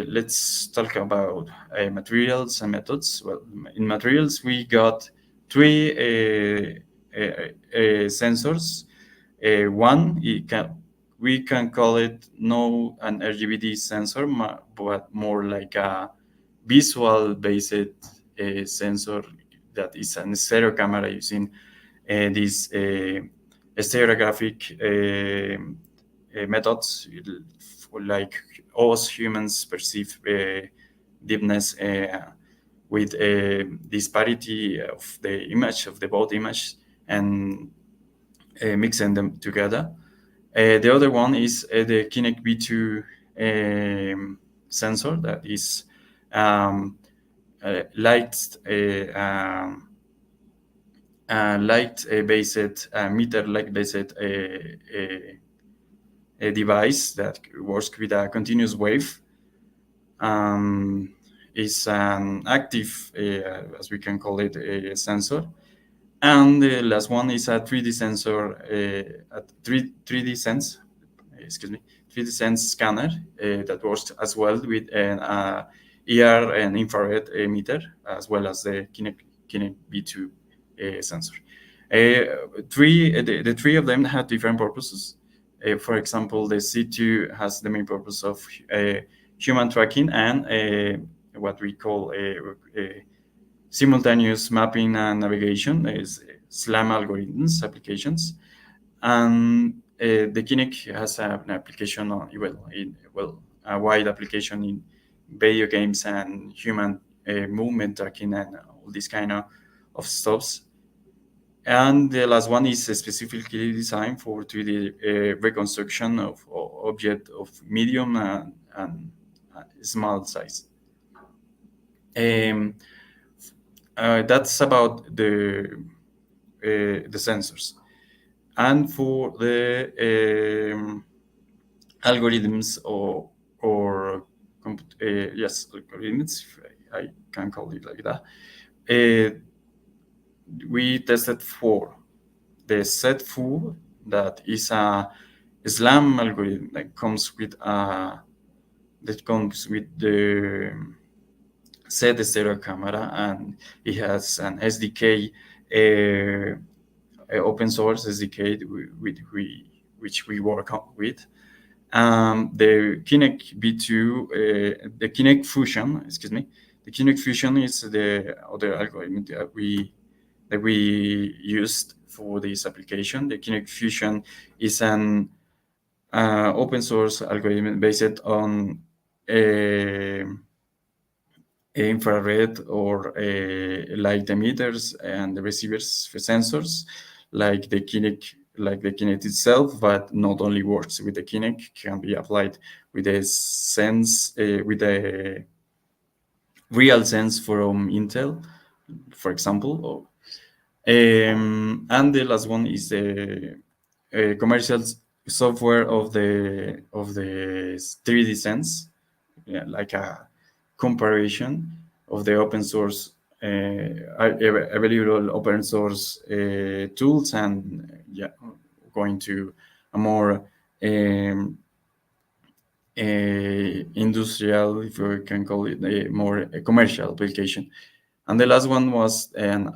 let's talk about materials and methods. Well, in materials we got 3 sensors. One, we can call it no an RGBD sensor, but more like a visual-based sensor that is a stereo camera using these stereographic methods, like us humans perceive deepness with disparity of the image, of the both image, and mixing them together. The other one is the Kinect V2 sensor that is light-based, meter-like-based a device that works with a continuous wave. Is an active, as we can call it, a sensor. And the last one is a 3D sensor, 3D sense scanner that works as well with an ER and infrared emitter, as well as the Kinect V2 sensor. The 3 of them have different purposes. For example, the C2 has the main purpose of human tracking and what we call simultaneous mapping and navigation, is SLAM algorithms applications. And the Kinect has an application on, a wide application in video games and human movement tracking and all this kind of stuffs. And the last one is specifically designed for 3D reconstruction of object of medium and small size. That's about the sensors. And for the algorithms or algorithms, I can call it like that. We tested 4. The Z4, that is a SLAM algorithm that comes with the Z stereo camera, and it has an SDK, open source SDK which we work with. The Kinect V2, the Kinect Fusion, the Kinect Fusion is the other algorithm that we used for this application. The Kinect Fusion is an open source algorithm based on infrared or light emitters and the receivers for sensors, like the Kinect itself, but not only works with the Kinect, can be applied with a sense, with a real sense from Int'l, for example. And the last one is the commercial software of the 3D sense, like a comparison of the open source available open source tools, and going to a more industrial, if we can call it, a more commercial application. And the last one was, and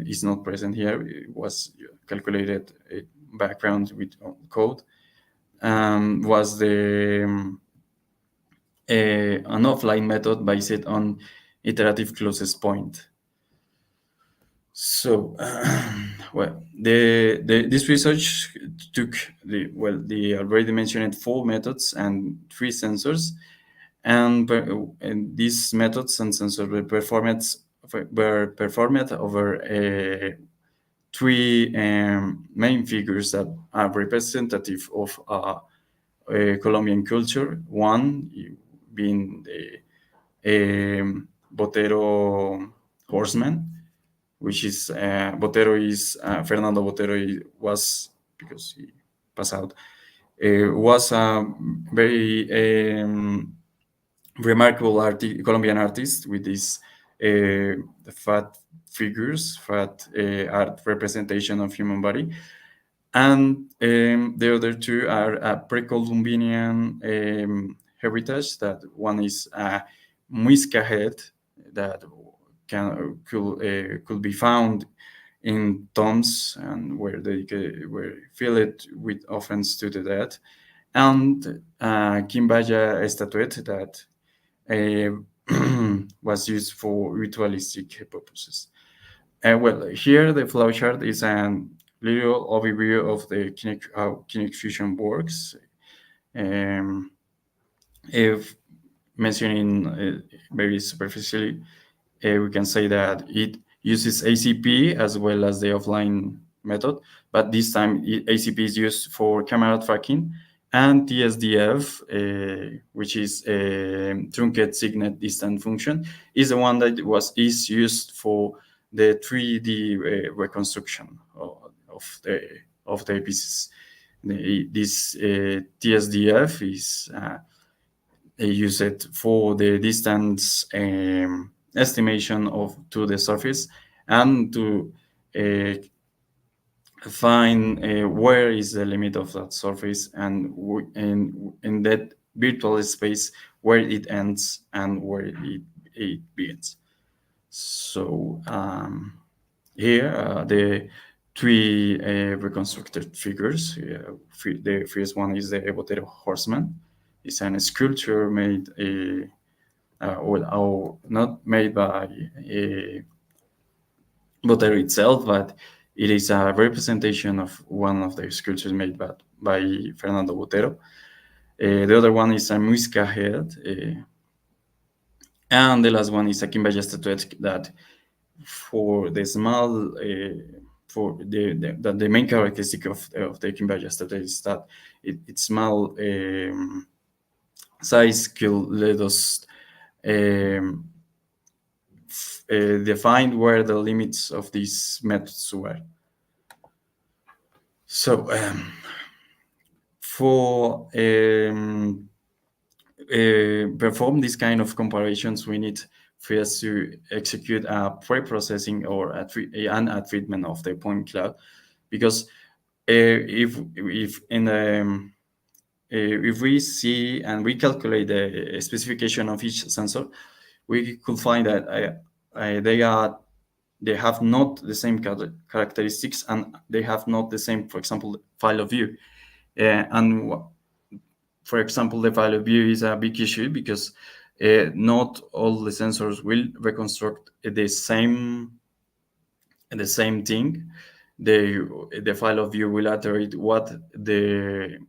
is not present here, it was calculated background with code, was an offline method based on iterative closest point. So, this research took the already mentioned 4 methods and 3 sensors, and these methods and sensors were performed over 3 main figures that are representative of Colombian culture. One being the 𝑰𝒏𝒕𝒆𝒏𝒂𝒕𝒊𝒐𝒏𝒂𝒍 horseman, which is Botero is Fernando Botero was, because he passed out, was a very remarkable Colombian artist with these fat figures, fat art representation of human body. And the other two are a pre-Columbian heritage. That one is muisca head that could be found in tombs and where they were filled with offerings to the dead, and 𝘃𝑦𝒏𝒂𝒕𝒊𝒂𝒍 that was used for ritualistic purposes. Well, here the flowchart is a little overview of the how Kinect Fusion works. If mentioning very superficially, we can say that it uses ACP as well as the offline method, but this time ACP is used for camera tracking, and TSDF, which is a truncated signal distance function, is the one that is used for the 3D reconstruction of the pieces. This TSDF is used for the distance estimation to the surface, and to find where is the limit of that surface, and in that virtual space where it ends and where it begins. So here the three reconstructed figures. The first one is the 𝑰𝒏𝒕𝒆𝒏𝒂𝒕𝒊𝒐𝒏𝒂𝒍 horseman. It's a sculpture made, not made by Botero itself, but it is a representation of one of the sculptures made by Fernando Botero. The other one is a muisca head, and the last one is a 𝘃𝑦𝒏𝒂𝒕𝒊𝒂𝒍 statuette that, for the small, for the main characteristic of the 𝘃𝑦𝒏𝒂𝒕𝒊𝒂𝒍 statuette is that its small size could let us define where the limits of these methods were. So for perform this kind of comparisons, we need first to execute a pre-processing or a treatment of the point cloud, because if we see and we calculate the specification of each sensor, we could find that they have not the same characteristics, and they have not the same, for example, file of view. And for example, the file of view is a big issue, because not all the sensors will reconstruct the same thing. The file of view will iterate what the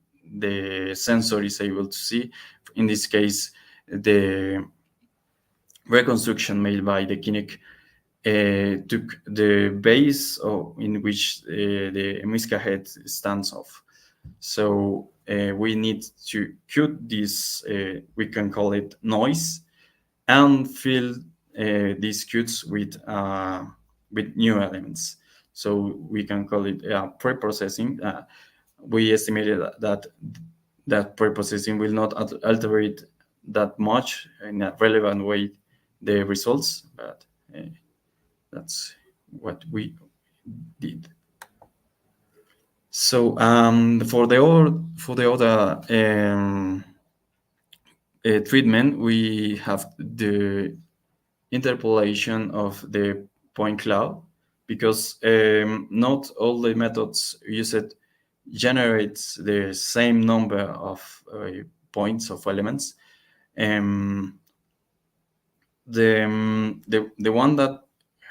sensor is able to see. In this case, the reconstruction made by the Kinect took the base in which the muisca head stands off. So we need to cut this, we can call it noise, and fill these cuts with new elements. So we can call it pre-processing. We estimated that pre-processing will not alter it that much in a relevant way the results, but that's what we did. So for the other treatment, we have the interpolation of the point cloud, because not all the methods used generates the same number of points of elements. The one that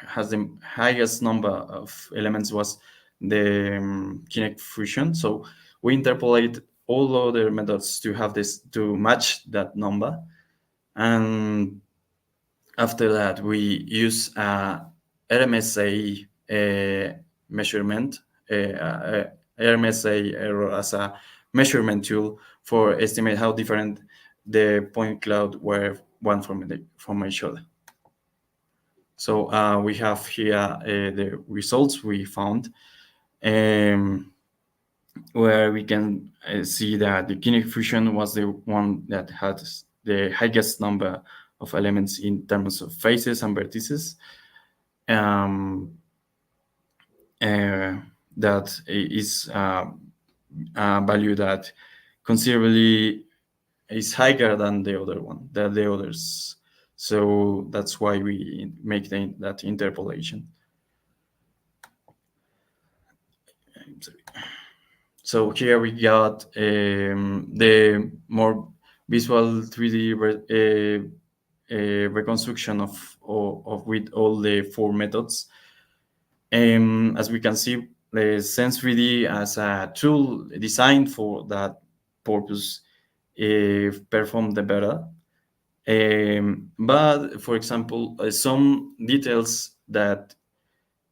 has the highest number of elements was the Kinect Fusion. So we interpolate all other methods to have this, to match that number, and after that we use a RMSA measurement, RMSA error as a measurement tool for estimate how different the point cloud were one from each other. So we have here the results we found, where we can see that the kinetic fusion was the one that had the highest number of elements in terms of faces and vertices. That is a value that considerably is higher than the others. So that's why we make that interpolation. So here we got the more visual 3D reconstruction of with all the 4 methods. As we can see, the Sense3D as a tool designed for that purpose performed better. But for example, some details that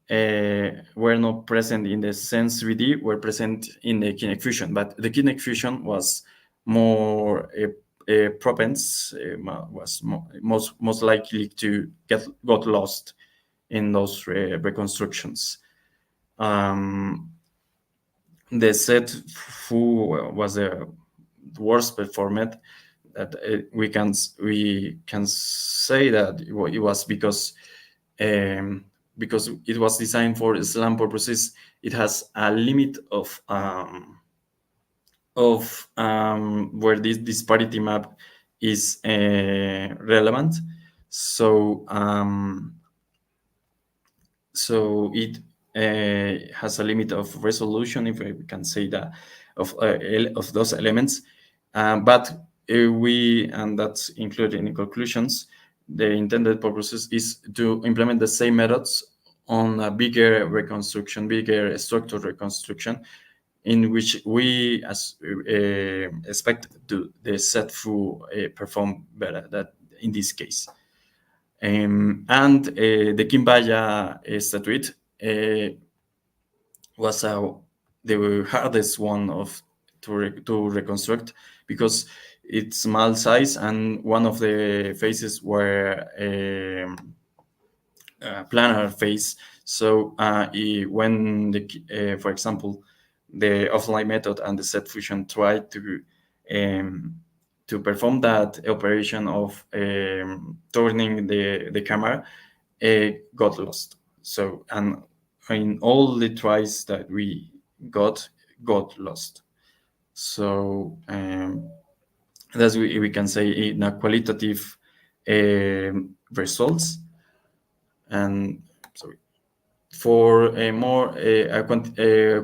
were not present in the Sense3D were present in the kinetic fusion, but the kinetic fusion was more propense, was most likely to got lost in those reconstructions. The 𝑰𝒏𝒕𝒆𝒏𝒂𝒕𝒊𝒐𝒏𝒂𝒍 was the worst performed. That we can say that it was because it was designed for SLAM purposes. It has a limit of where this disparity map is relevant. So it has a limit of resolution, if we can say that, of those elements. But and that's included in the conclusions, the intended purposes is to implement the same methods on a bigger reconstruction, bigger structural reconstruction, in which we expect the 𝑰𝒏𝒕𝒆𝒏𝒂𝒕𝒊𝒐𝒏𝒂𝒍 perform better that in this case. And the 𝐾𝐢𝐿 was the hardest one to reconstruct, because it's small size and one of the faces were a planar face. So when for example, the offline method and the set fusion tried to perform that operation of turning the camera, got lost. So, and in all the tries that we got lost. So that's we can say in a qualitative results. And sorry, for a more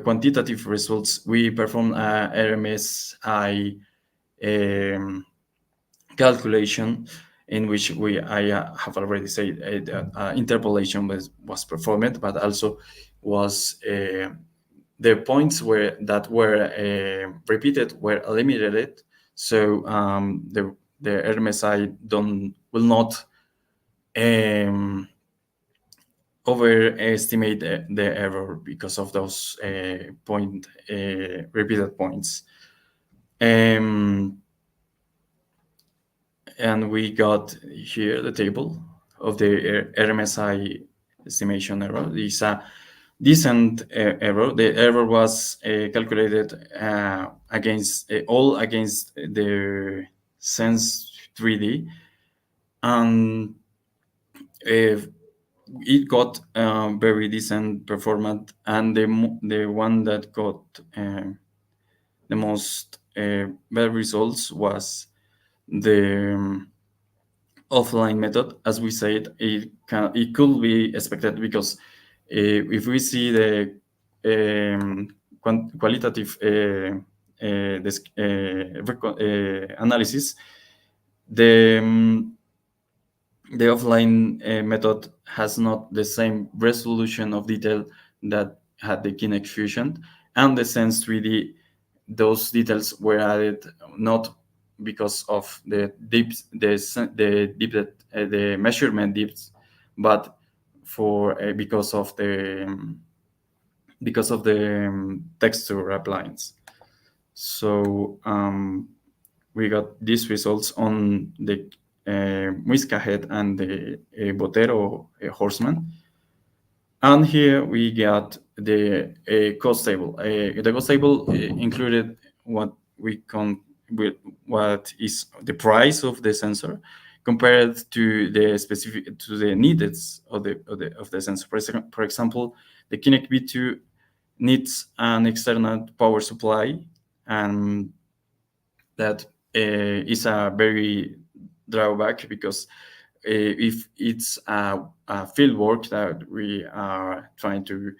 quantitative results, we perform a RMSI calculation, in which I have already said that interpolation was performed, but also was the points that were repeated were eliminated. So the RMSI will not overestimate the error because of those repeated points. And we got here the table of the RMSI estimation error. This is a decent error. The error was calculated against the Sense3D, and it got very decent performance. And the one that got the most bad results was the offline method. As we said, it could be expected, because if we see the qualitative analysis, the offline method has not the same resolution of detail that had the kinetic fusion, and the Sense3D, those details were added not because of the measurement depths, but because of the texture appliance. So we got these results on the Muisca head and the Botero horseman. And here we got the cost table. The cost table included what is the price of the sensor compared to the needs of the sensor. For example, the Kinect V2 needs an external power supply, and that is a very drawback, because if it's a field work that we are trying to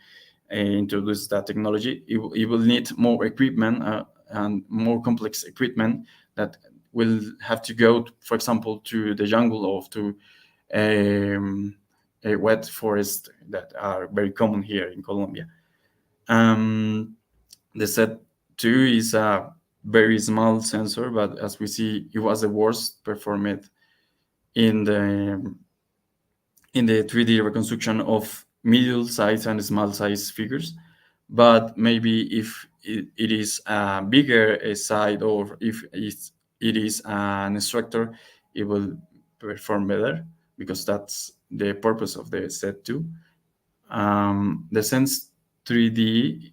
introduce that technology, it will need more equipment and more complex equipment that will have to go, for example, to the jungle or to a wet forest that are very common here in Colombia. The Z2 is a very small sensor, but as we see, it was the worst performed in the 3D reconstruction of middle size and small size figures. But maybe if it is a bigger side, or if it is an instructor, it will perform better, because that's the purpose of the Z2. The Sense 3D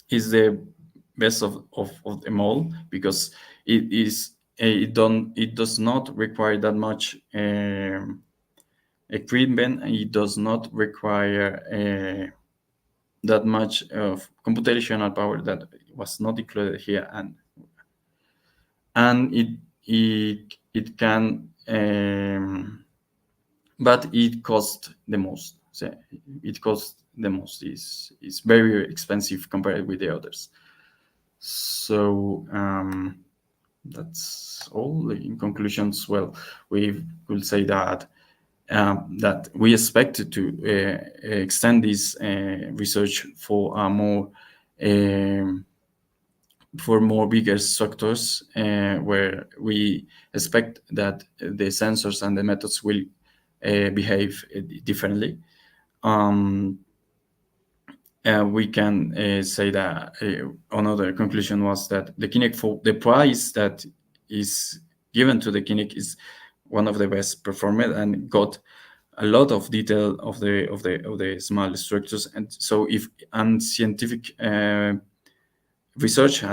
is the best of them all, because it does not require that much equipment, and it does not require that much of computational power that was not included here, and it can, but it costs the most. So it costs the most. Is very expensive compared with the others. So that's all. In conclusions, well, we will say that that we expect to extend this research for more bigger structures, where we expect that the sensors and the methods will behave differently. We can say that another conclusion was that the Kinect, for the price that is given to the Kinect, is one of the best performed, and got a lot of detail of the small structures. And so if scientific research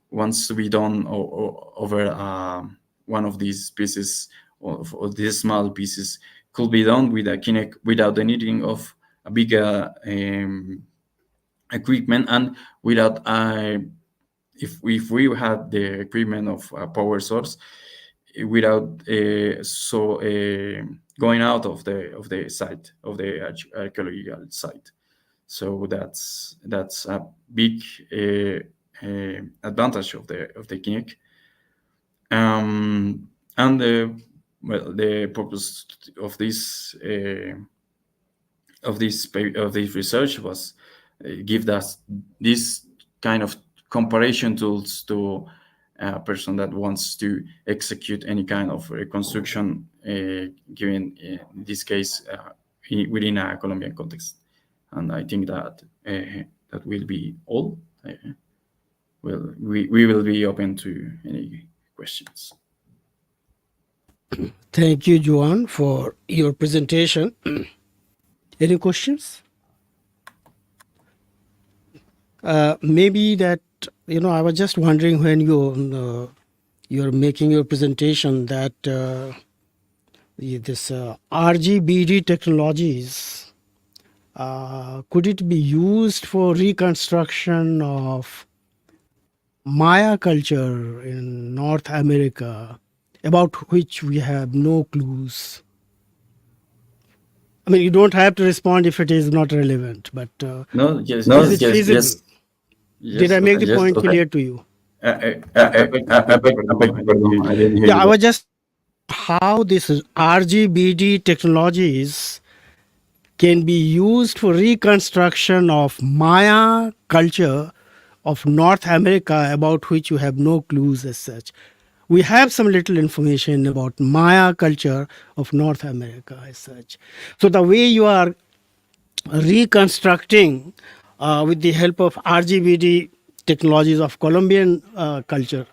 wants to be done over one of these pieces, or these small pieces, could be done with a Kinect without the needing of a bigger equipment, and without if we had the equipment of a power source, without going out of the site, of the archaeological site. So that's a big advantage of the Kinect. And the purpose of this research was give us this kind of comparison tools to a person that wants to execute any kind of reconstruction, given in this case within a Colombian context. And I think that that will be all. Well, we will be open to any questions. Thank you, Joan, for your presentation. Any questions? Maybe that, I was just wondering, when you're making your presentation, that this RGBD technologies, could it be used for reconstruction of Maya culture in North America, about which we have no clues? I mean, you don't have to respond if it is not relevant, but Yes. Did I make the point clear to you? I didn't hear Yeah, I you. was just how this RGBD technologies can be used for reconstruction of Maya culture of North America, about which you have no clues as such. We have some little information about Maya culture of North America as such. So the way you are reconstructing with the help of RGBD technologies of Colombian culture,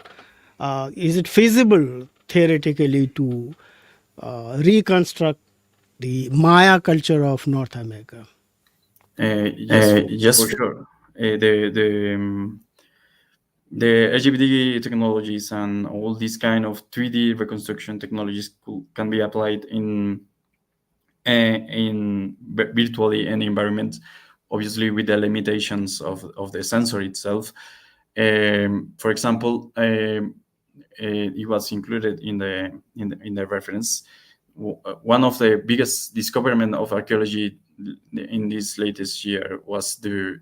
is it feasible theoretically to reconstruct the Maya culture of North America? Yes, for sure. The LGBT technologies and all these kind of 3D reconstruction technologies can be applied in virtually any environment, obviously with the limitations of the sensor itself. For example, it was included in the reference. One of the biggest discoveries of archaeology in this latest year was the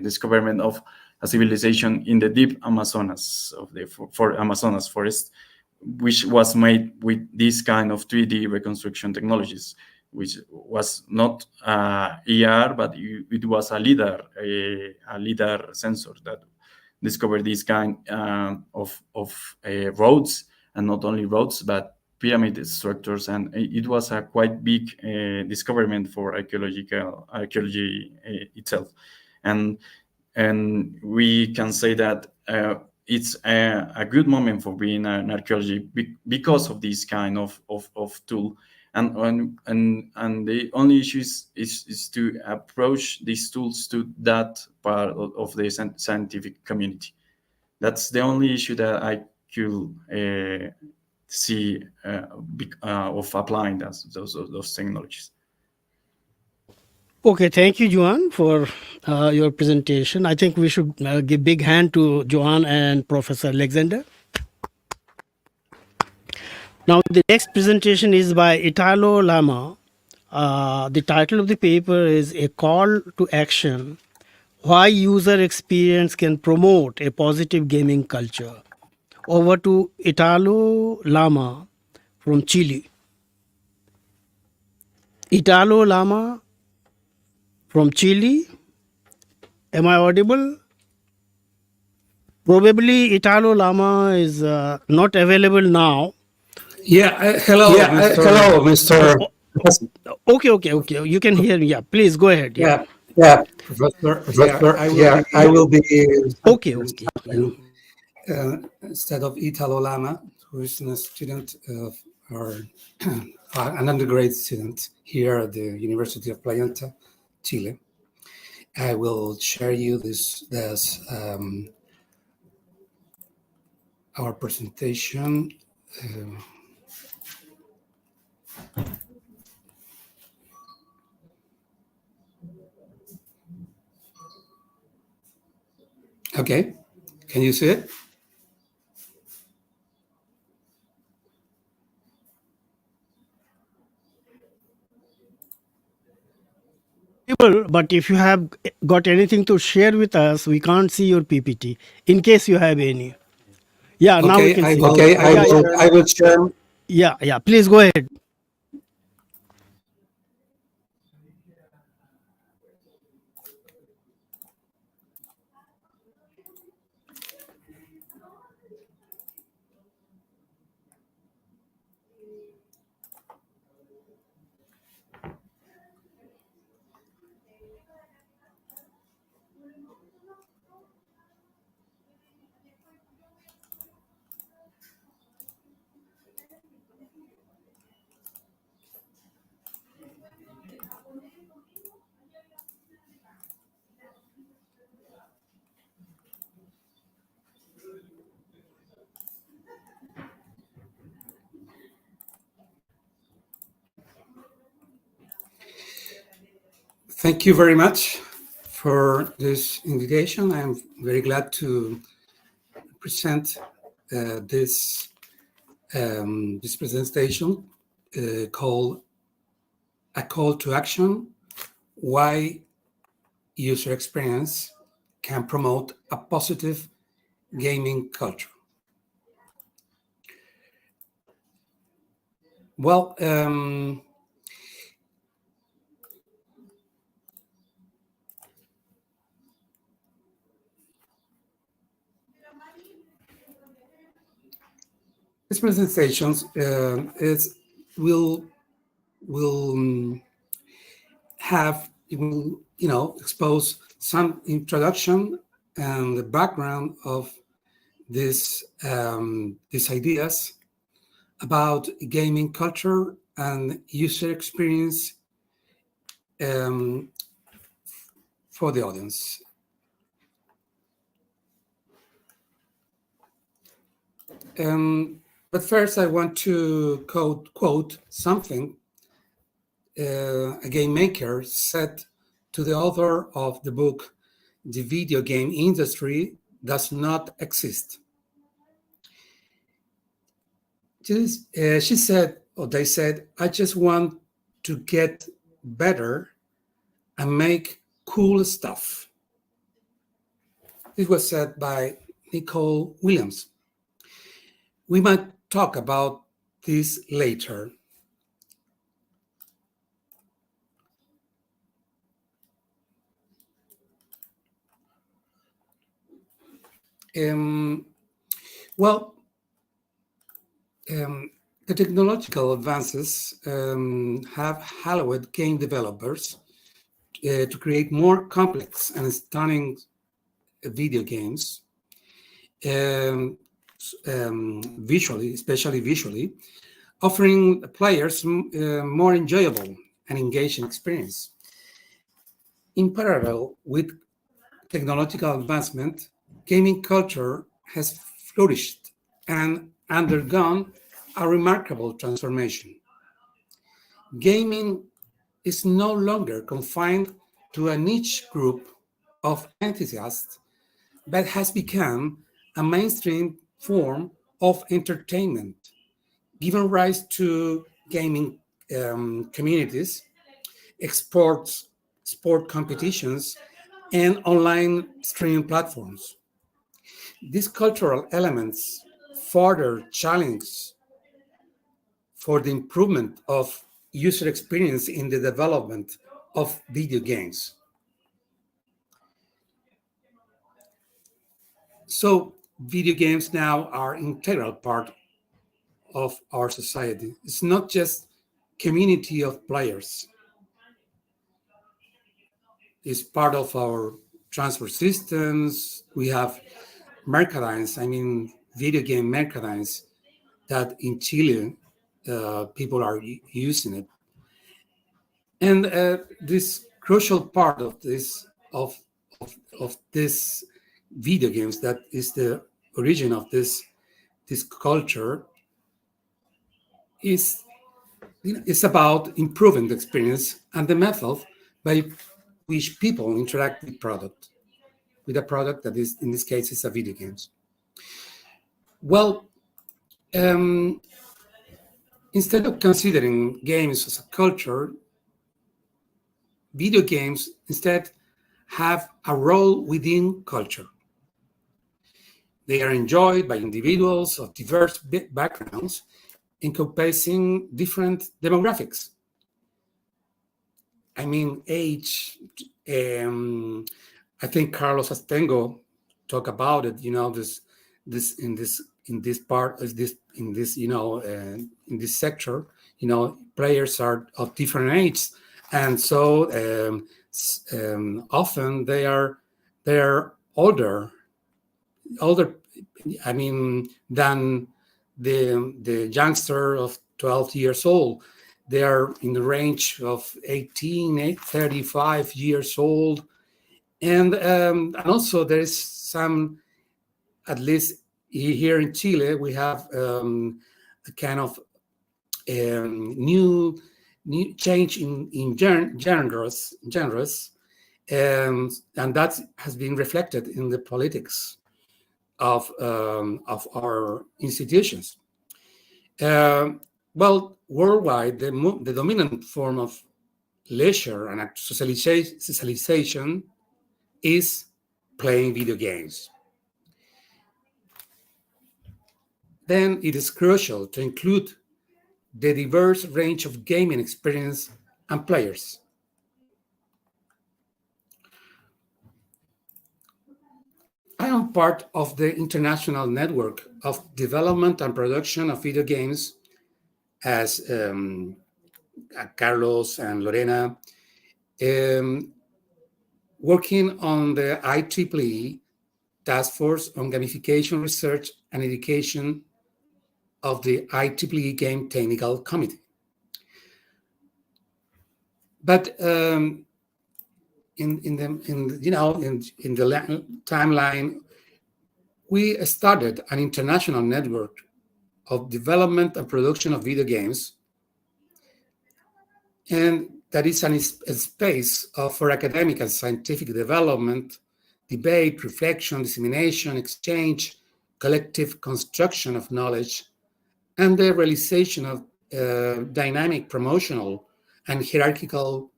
discovery of a civilization in the deep Amazonas of the Amazonas forest, which was made with this kind of 3D reconstruction technologies, which was not ER, but it was a LIDAR sensor that discovered this kind of roads, and not only roads, but pyramid structures, and it was a quite big discovery for archaeology itself, and we can say that it's a good moment for being an archaeology because of this kind of tool, and the only issue is to approach these tools to that part of the scientific community. That's the only issue that I could see of applying those technologies. Okay, thank you, Joan, for your presentation. I think we should give big hand to Joan and Professor Alexander. Now, the next presentation is by Italo Lama. The title of the paper is A Call to Action: Why User Experience Can Promote a Positive Gaming Culture. Over to Italo Lama from Chile. Italo Lama from Chile. Am I audible? Probably Italo Lama is not available now. Hello, Mr. Okay. You can hear me. Yeah, please go ahead. Professor. I will be. Okay. Instead of Italo Lama, who is a student of an undergraduate student here at the University of Playa, Chile. I will share you our presentation. Okay, can you see it? But if you have got anything to share with us, we can't see your PPT. In case you have any. Yeah, now we can see. Okay, I will share. Yeah, please go ahead. Thank you very much for this invitation. I'm very glad to present this presentation called A Call to Action: Why User Experience Can Promote a Positive Gaming Culture. Well, this presentation will expose some introduction and the background of these ideas about gaming culture and user experience for the audience. But first, I want to quote something a game maker said to the author of the book, "The Video Game Industry Does Not Exist." She said, or they said, "I just want to get better and make cool stuff." This was said by Nicole Williams. We might talk about this later. The technological advances have allowed game developers to create more complex and stunning video games, visually, especially visually, offering players more enjoyable and engaging experience. In parallel with technological advancement, gaming culture has flourished and undergone a remarkable transformation. Gaming is no longer confined to a niche group of enthusiasts, but has become a mainstream form of entertainment, giving rise to gaming communities, sport competitions, and online streaming platforms. These cultural elements further challenge for the improvement of user experience in the development of video games. So video games now are an integral part of our society. It's not just community of players. It's part of our transport systems. We have merchandise, video game merchandise that in Chile, people are using it. And this crucial part of this video games, that is the origin of this culture, is about improving the experience and the method by which people interact with a product that is, in this case, is a video games. Well, instead of considering games as a culture, video games instead have a role within culture. They are enjoyed by individuals of diverse backgrounds, encompassing different demographics. Age. I think Carlos Astengo talked about it. In this sector, players are of different ages, and so often they are older than the youngster of 12 years old. They are in the range of 35 years old, and also there is some, at least here in Chile, we have a kind of new change in genres, and that has been reflected in the politics of our institutions. Worldwide, the dominant form of leisure and socialization is playing video games. Then it is crucial to include the diverse range of gaming experience and players. I am part of the international network of development and production of video games, as Carlos and Lorena, working on the IEEE Task Force on Gamification Research and Education of the IEEE Game Technical Committee. But in the timeline, we started an international network of development and production of video games, and that is a space for academic and scientific development, debate, reflection, dissemination, exchange, collective construction of knowledge, and the realization of dynamic promotional and hierarchical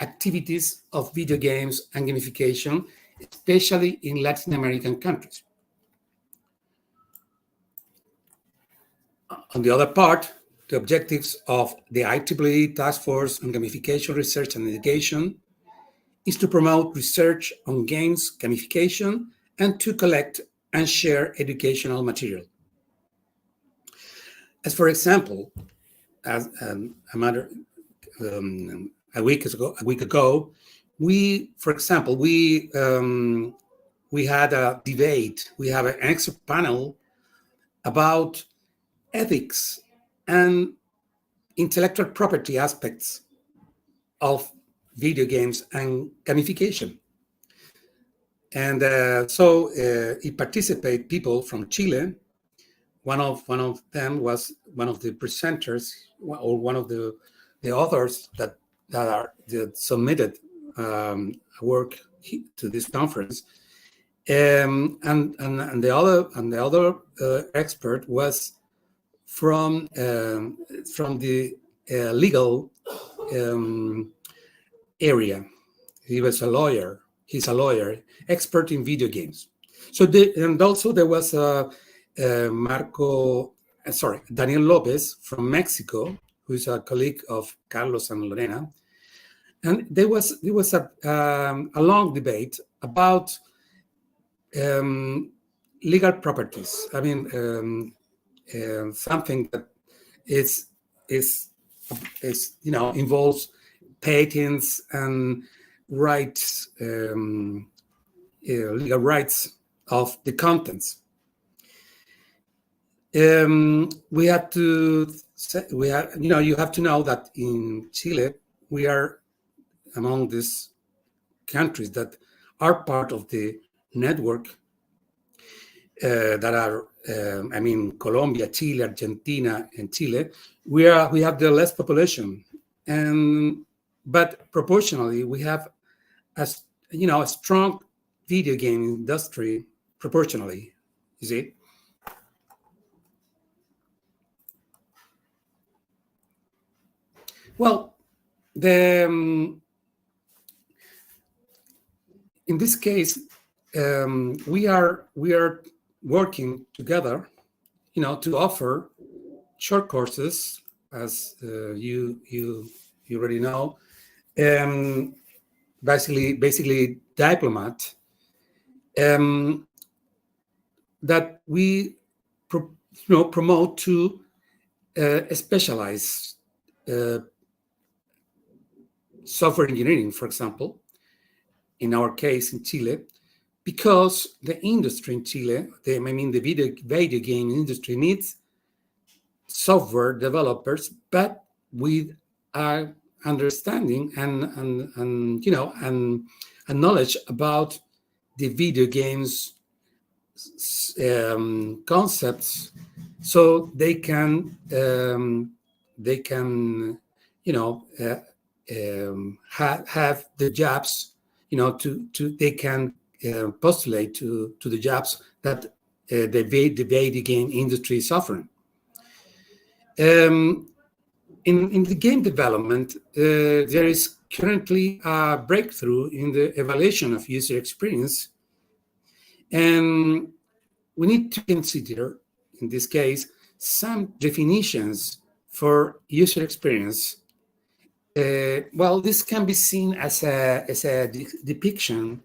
activities of video games and gamification, especially in Latin American countries. On the other part, the objectives of the IEEE Task Force on Gamification Research and Education is to promote research on games, gamification, and to collect and share educational material. As for example, as a week ago, we had a debate. We have an expert panel about ethics and intellectual property aspects of video games and gamification. And so it participated people from Chile. One of them was one of the presenters, or one of the authors that submitted work to this conference, and the other expert was from the legal area. He was a lawyer. He's a lawyer, expert in video games. So and also there was Daniel Lopez from Mexico, who is a colleague of Carlos and Lorena. And there was a long debate about legal properties. I mean, something that is involves patents and rights, legal rights of the contents. We have to you have to know that in Chile we are among these countries that are part of the network that are Colombia, Chile, Argentina, and Chile. We have the less population, but proportionally we have a strong video game industry proportionally. You see. Well, in this case, we are working together, to offer short courses, as you already know, basically diplomat, that we promote to specialize software engineering, for example, in our case in Chile, because the industry in Chile, the video game industry needs software developers, but with understanding and knowledge about the video games concepts, so they can have the jobs, they can postulate to the jobs that the video game industry is offering. In the game development, there is currently a breakthrough in the evaluation of user experience, and we need to consider, in this case, some definitions for user experience. Well, this can be seen as a depiction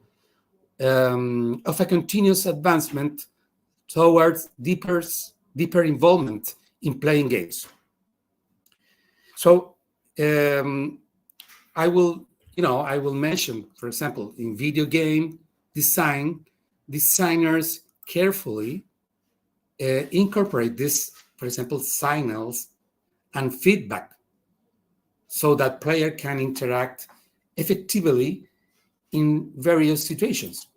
of a continuous advancement towards deeper involvement in playing games. So I will mention, for example, in video game design, designers carefully incorporate this, for example, signals and feedback so that player can interact effectively in various situations.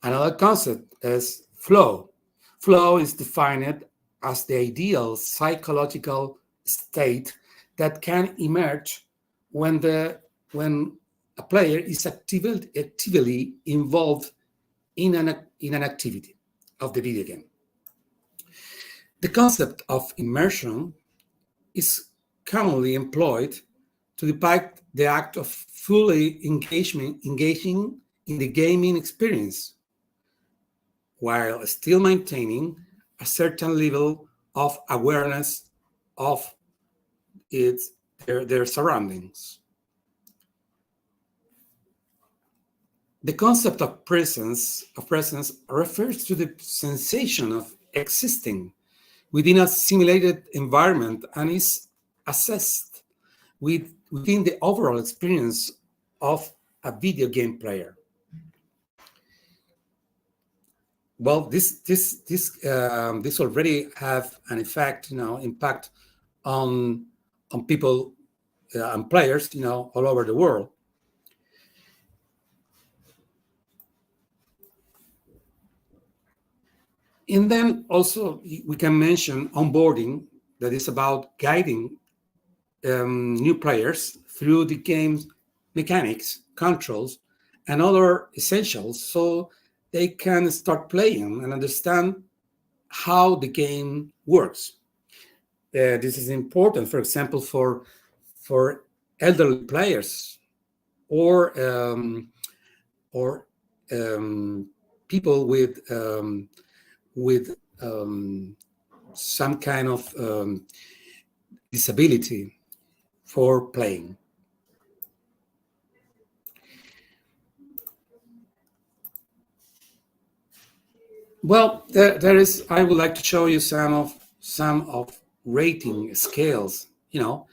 Another concept is flow. Flow is defined as the ideal psychological state that can emerge when a player is actively involved in an activity of the video game. The concept of immersion is commonly employed to depict the act of fully engaging in the gaming experience, while still maintaining a certain level of awareness of their surroundings. The concept of presence refers to the sensation of existing within a simulated environment and is assessed within the overall experience of a video game player. Well, this already have an effect, impact on people and players, all over the world. And then also we can mention onboarding, that is about guiding new players through the game's mechanics, controls, and other essentials so they can start playing and understand how the game works. This is important, for example, for elderly players or people with some kind of disability for playing. Well, there is. I would like to show you some of rating scales. Because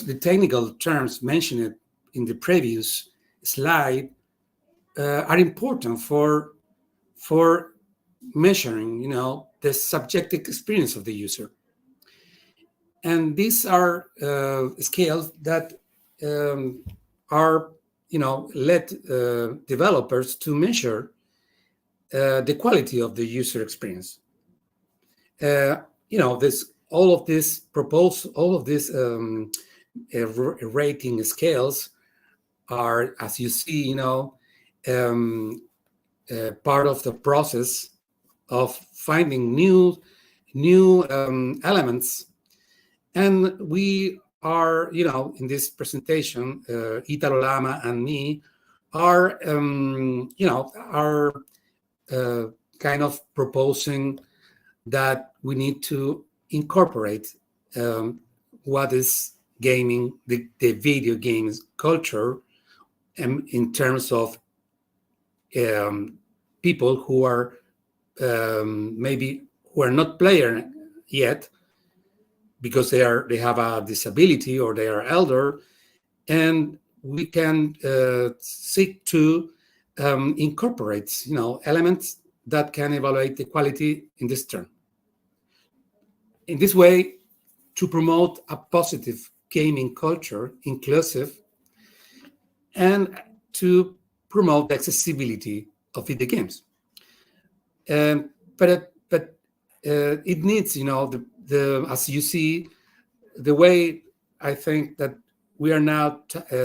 the technical terms mentioned in the previous slide are important for measuring, the subjective experience of the user. And these are scales that are, let developers to measure the quality of the user experience. All of these rating scales are, as you see, part of the process of finding new elements. And we are, in this presentation, Italo Lama and me are, kind of proposing that we need to incorporate what is gaming, the video games culture, in terms of people who are maybe who are not player yet because they have a disability or they are elder, and we can seek to incorporate elements that can evaluate the quality in this term. In this way, to promote a positive gaming culture, inclusive, and to promote the accessibility of video games. But it needs, as you see, the way I think that we are now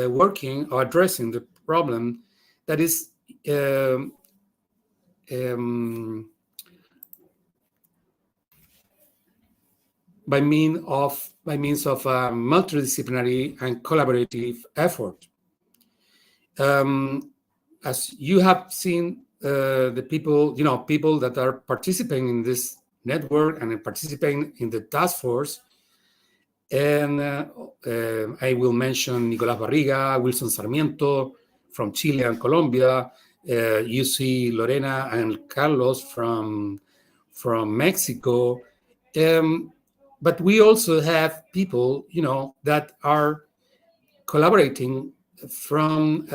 working or addressing the problem that is by means of a multidisciplinary and collaborative effort. As you have seen, the people that are participating in this network and participating in the task force, and I will mention Nicolás Barriga, Wilson Sarmiento from Chile and Colombia, you see Lorena and Carlos from Mexico, but we also have people, that are collaborating from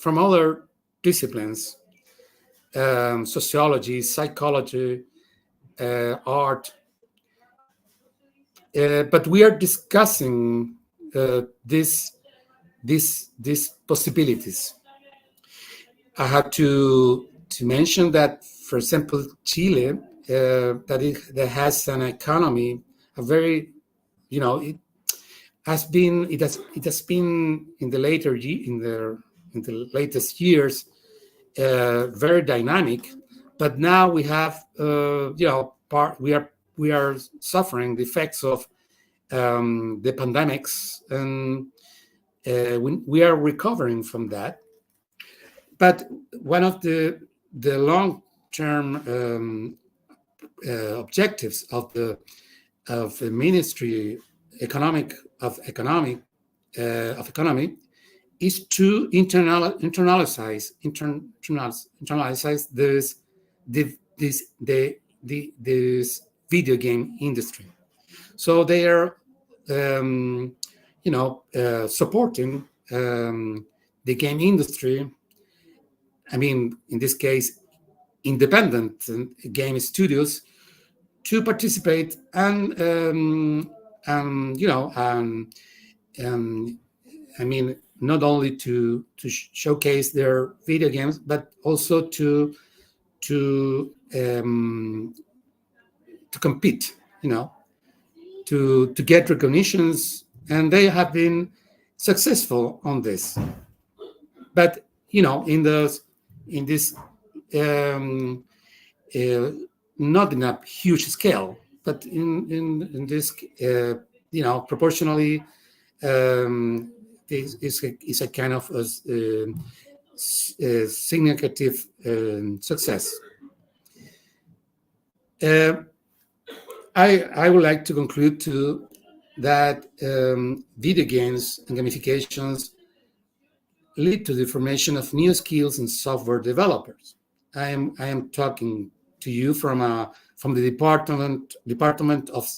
other disciplines, sociology, psychology, art. But we are discussing these possibilities. I have to mention that, for example, Chile, that has an economy, a very, it has been in the latest years very dynamic, but now we have we are suffering the effects of the pandemics, and we are recovering from that. But one of the long-term objectives of the Ministry of Economy is to internalize this video game industry. So they are supporting the game industry. I mean, in this case, independent game studios to participate and not only to showcase their video games, but also to compete, to get recognitions, and they have been successful on this. But in this not in a huge scale, but in this proportionally is a kind of significant success. I would like to conclude too that video games and gamifications lead to the formation of new skills in software developers. I am talking to you from the Department of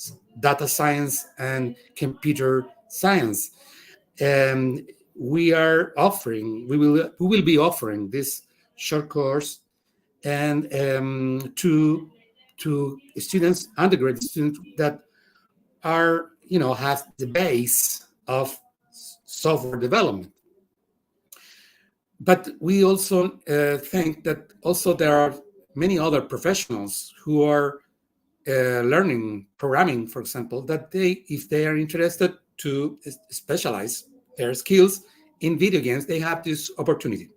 Data Science and Computer Science. We will be offering this short course and to students, undergraduate students that are have the base of software development. But we also think that also there are many other professionals who are learning programming, for example, that if they are interested to specialize their skills in video games, they have this opportunity.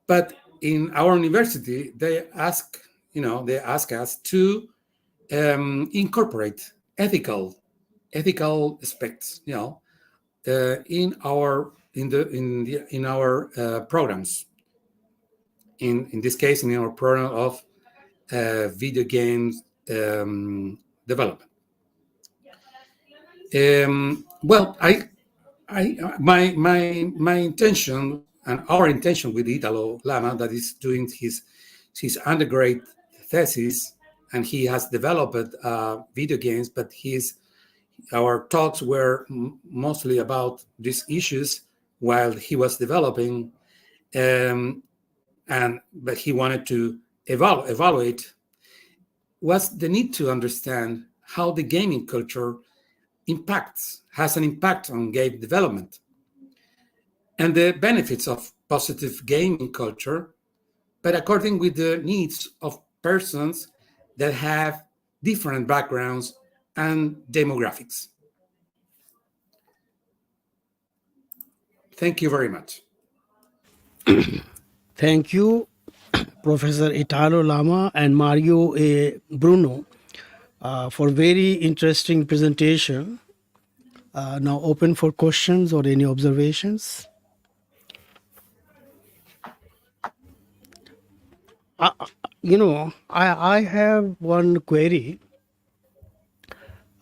But in our university, they ask us to incorporate ethical aspects, in our programs. In this case, in our program of video games development. Well, my intention and our intention with Italo Lama, that is doing his undergrad thesis, and he has developed video games, but our talks were mostly about these issues while he was developing, but he wanted to evaluate was the need to understand how the gaming culture has an impact on game development, and the benefits of positive gaming culture, but according with the needs of persons that have different backgrounds and demographics. Thank you very much. Thank you, Professor Italo Lama and Mario Bruno, for very interesting presentation. Now open for questions or any observations. I have one query.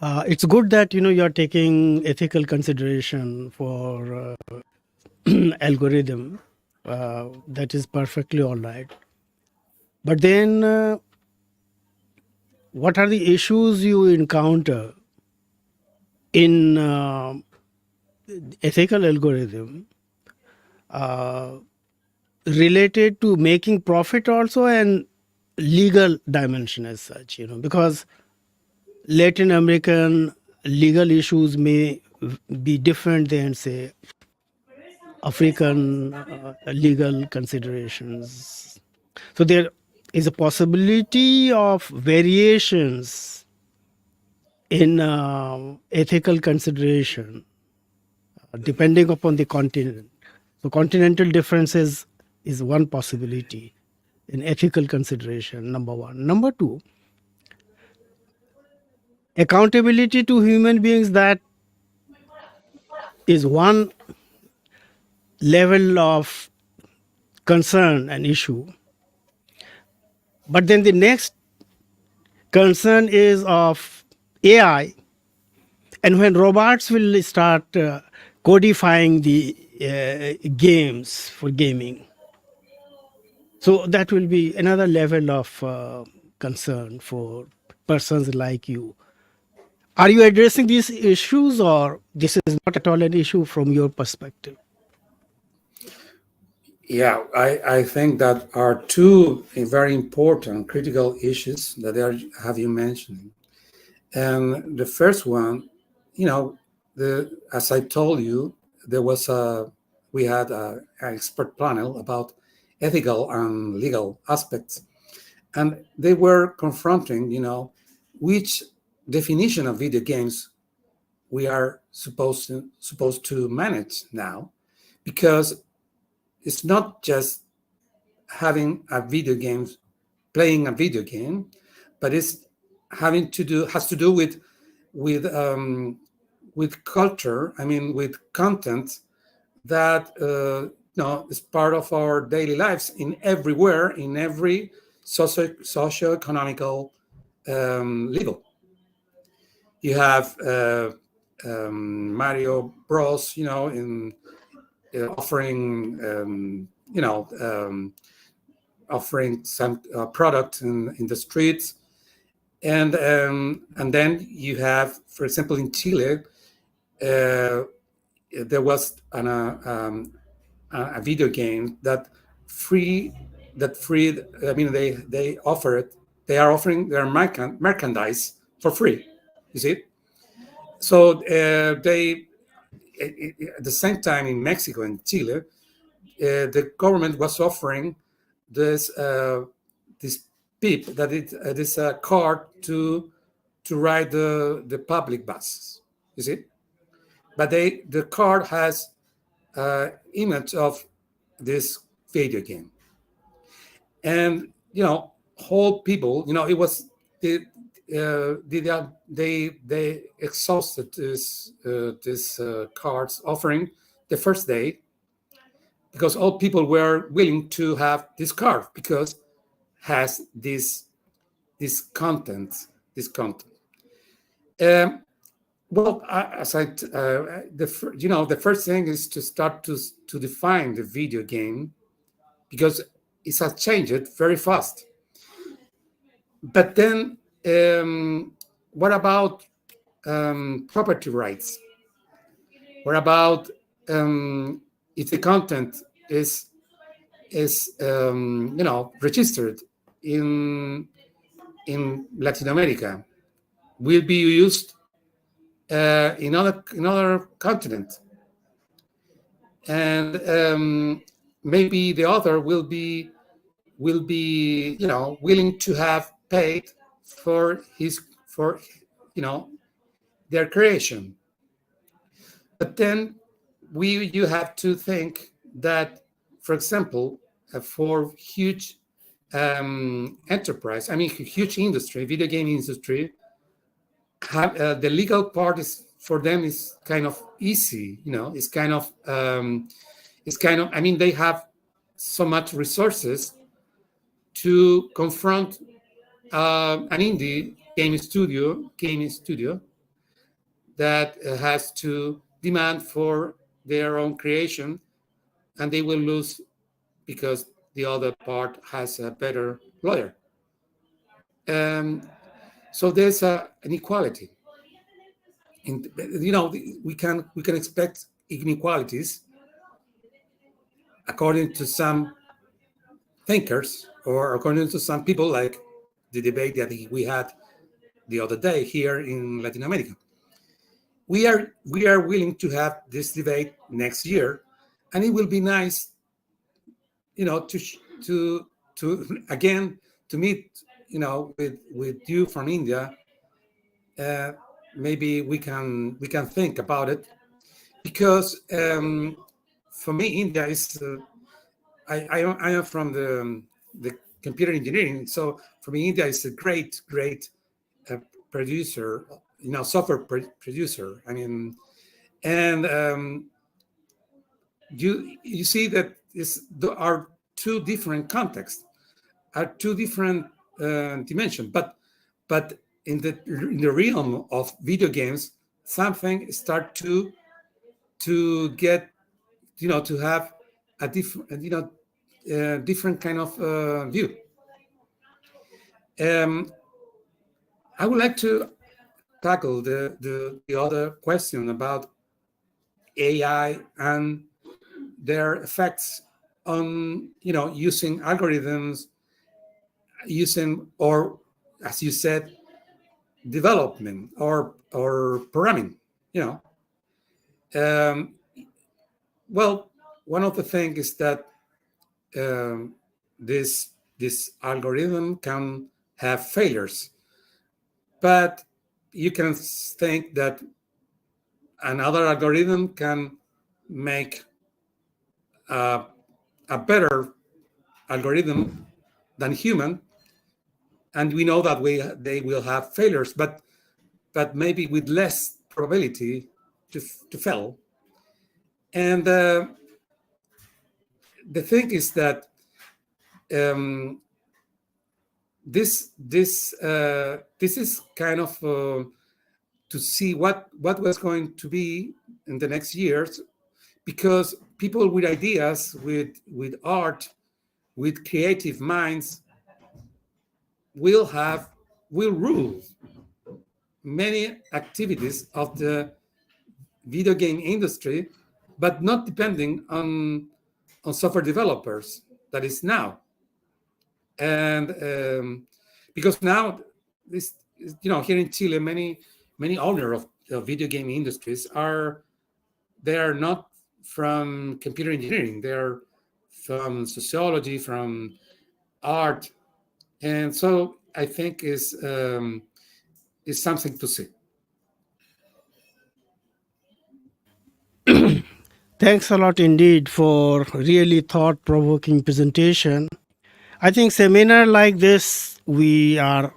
It's good that you are taking ethical consideration for algorithm. That is perfectly all right. But then, what are the issues you encounter in ethical algorithm, related to making profit also and legal dimension as such, because Latin American legal issues may be different than, say, African legal considerations. So there is a possibility of variations in ethical consideration depending upon the continent. So continental differences is one possibility in ethical consideration, number one. Number two, accountability to human beings, that is one level of concern and issue. But then the next concern is of AI, and when robots will start codifying the games for gaming. So that will be another level of concern for persons like you. Are you addressing these issues, or this is not at all an issue from your perspective? Yeah, I think that are two very important critical issues that have you mentioned. And the first one, as I told you, we had an expert panel about ethical and legal aspects, and they were confronting, which definition of video games we are supposed to manage now, because it's not just having a video game, playing a video game, but it's has to do with culture. I mean, with content that is part of our daily lives in everywhere, in every socio-economical level. You have Mario Bros, in offering offering some product in the streets, and then you have, for example, in Chile, there was a video game that freed. I mean, they offer it. They are offering their merchandise for free. You see, so they. At the same time, in Mexico and Chile, the government was offering this PIP, that it is a card to ride the public buses. You see, but the card has image of this video game, and whole people, it was they exhausted this cards offering the first day, because all people were willing to have this card because has this content. Well, the first thing is to start to define the video game, because it has changed very fast. But then, what about property rights? What about if the content is registered in Latin America, will be used in other continent, and maybe the author will be willing to have paid for their creation. But then you have to think that, for example, for huge enterprise, I mean huge industry, video game industry, the legal part is for them is kind of easy. It's kind of I mean, they have so much resources to confront an indie gaming studio that has to demand for their own creation, and they will lose because the other part has a better lawyer. So there's an inequality. We can expect inequalities according to some thinkers, or according to some people, like the debate that we had the other day here in Latin America. We are willing to have this debate next year, and it will be nice, to again to meet, with you from India. Maybe we can think about it, because for me, India is. I am from the computer engineering, so for me, India is a great producer, software producer. I mean, and you see that there are two different contexts, are two different dimensions, but in the realm of video games, something start to get, to have a different different kind of view. I would like to tackle the other question about AI and their effects on, using algorithms, or, as you said, development or programming. Well, one of the things is that this algorithm can have failures, but you can think that another algorithm can make a better algorithm than human, and we know that they will have failures, but maybe with less probability to fail. And the thing is that this is kind of to see what was going to be in the next years, because people with ideas, with art, with creative minds will rule many activities of the video game industry, but not depending on software developers. That is now. And because now this, here in Chile, many owners of video game industries are not from computer engineering. They're from sociology, from art, and so I think is something to see. Thanks a lot indeed for really thought-provoking presentation. I think seminar like this, we are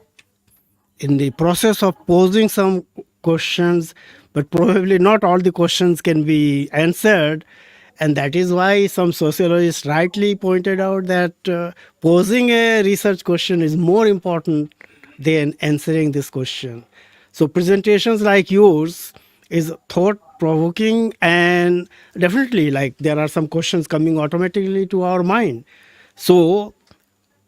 in the process of posing some questions, but probably not all the questions can be answered. And that is why some sociologists rightly pointed out that posing a research question is more important than answering this question. So presentations like yours is thought-provoking, and definitely, like, there are some questions coming automatically to our mind. So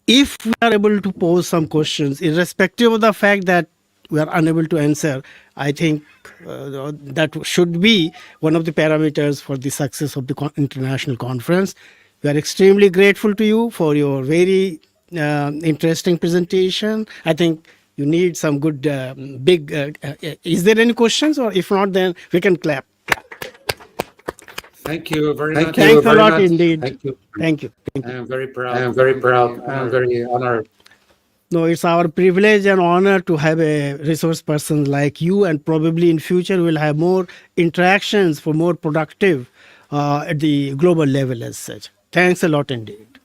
if we are able to pose some questions, irrespective of the fact that we are unable to answer, I think that should be one of the parameters for the success of the international conference. We are extremely grateful to you for your very interesting presentation. I think you need some good big. Is there any questions, or if not, then we can clap. Thank you very much. Thanks a lot indeed. Thank you. Thank you. I am very proud. I am very proud. I am very honored. No, it's our privilege and honor to have a resource person like you, and probably in future we'll have more interactions for more productive at the global level as such. Thanks a lot indeed.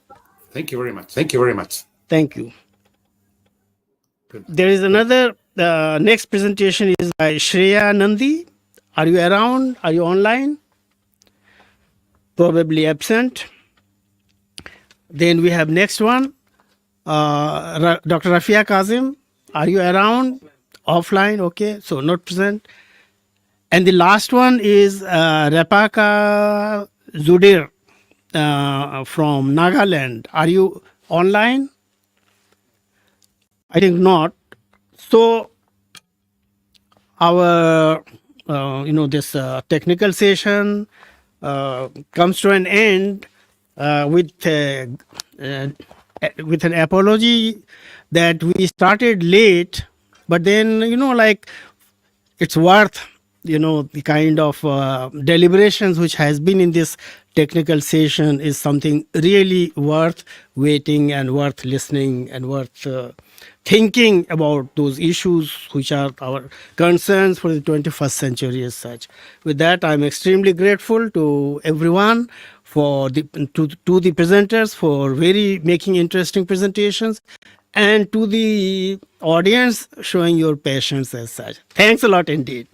Thank you very much. Thank you very much. Thank you. Good. There is another, next presentation is by Shreya Nandi. Are you around? Are you online? Probably absent. Then we have next one. Dr. Rafia Kazim, are you around? Offline, okay, so not present. And the last one is Repaka Zudir from Nagaland. Are you online? I think not. So our, this technical session comes to an end with with an apology that we started late, but then, like, it's worth, the kind of deliberations which has been in this technical session is something really worth waiting and worth listening and worth thinking about those issues which are our concerns for the 21st century as such. With that, I'm extremely grateful to everyone, to the presenters for making interesting presentations, and to the audience showing your patience as such. Thanks a lot indeed.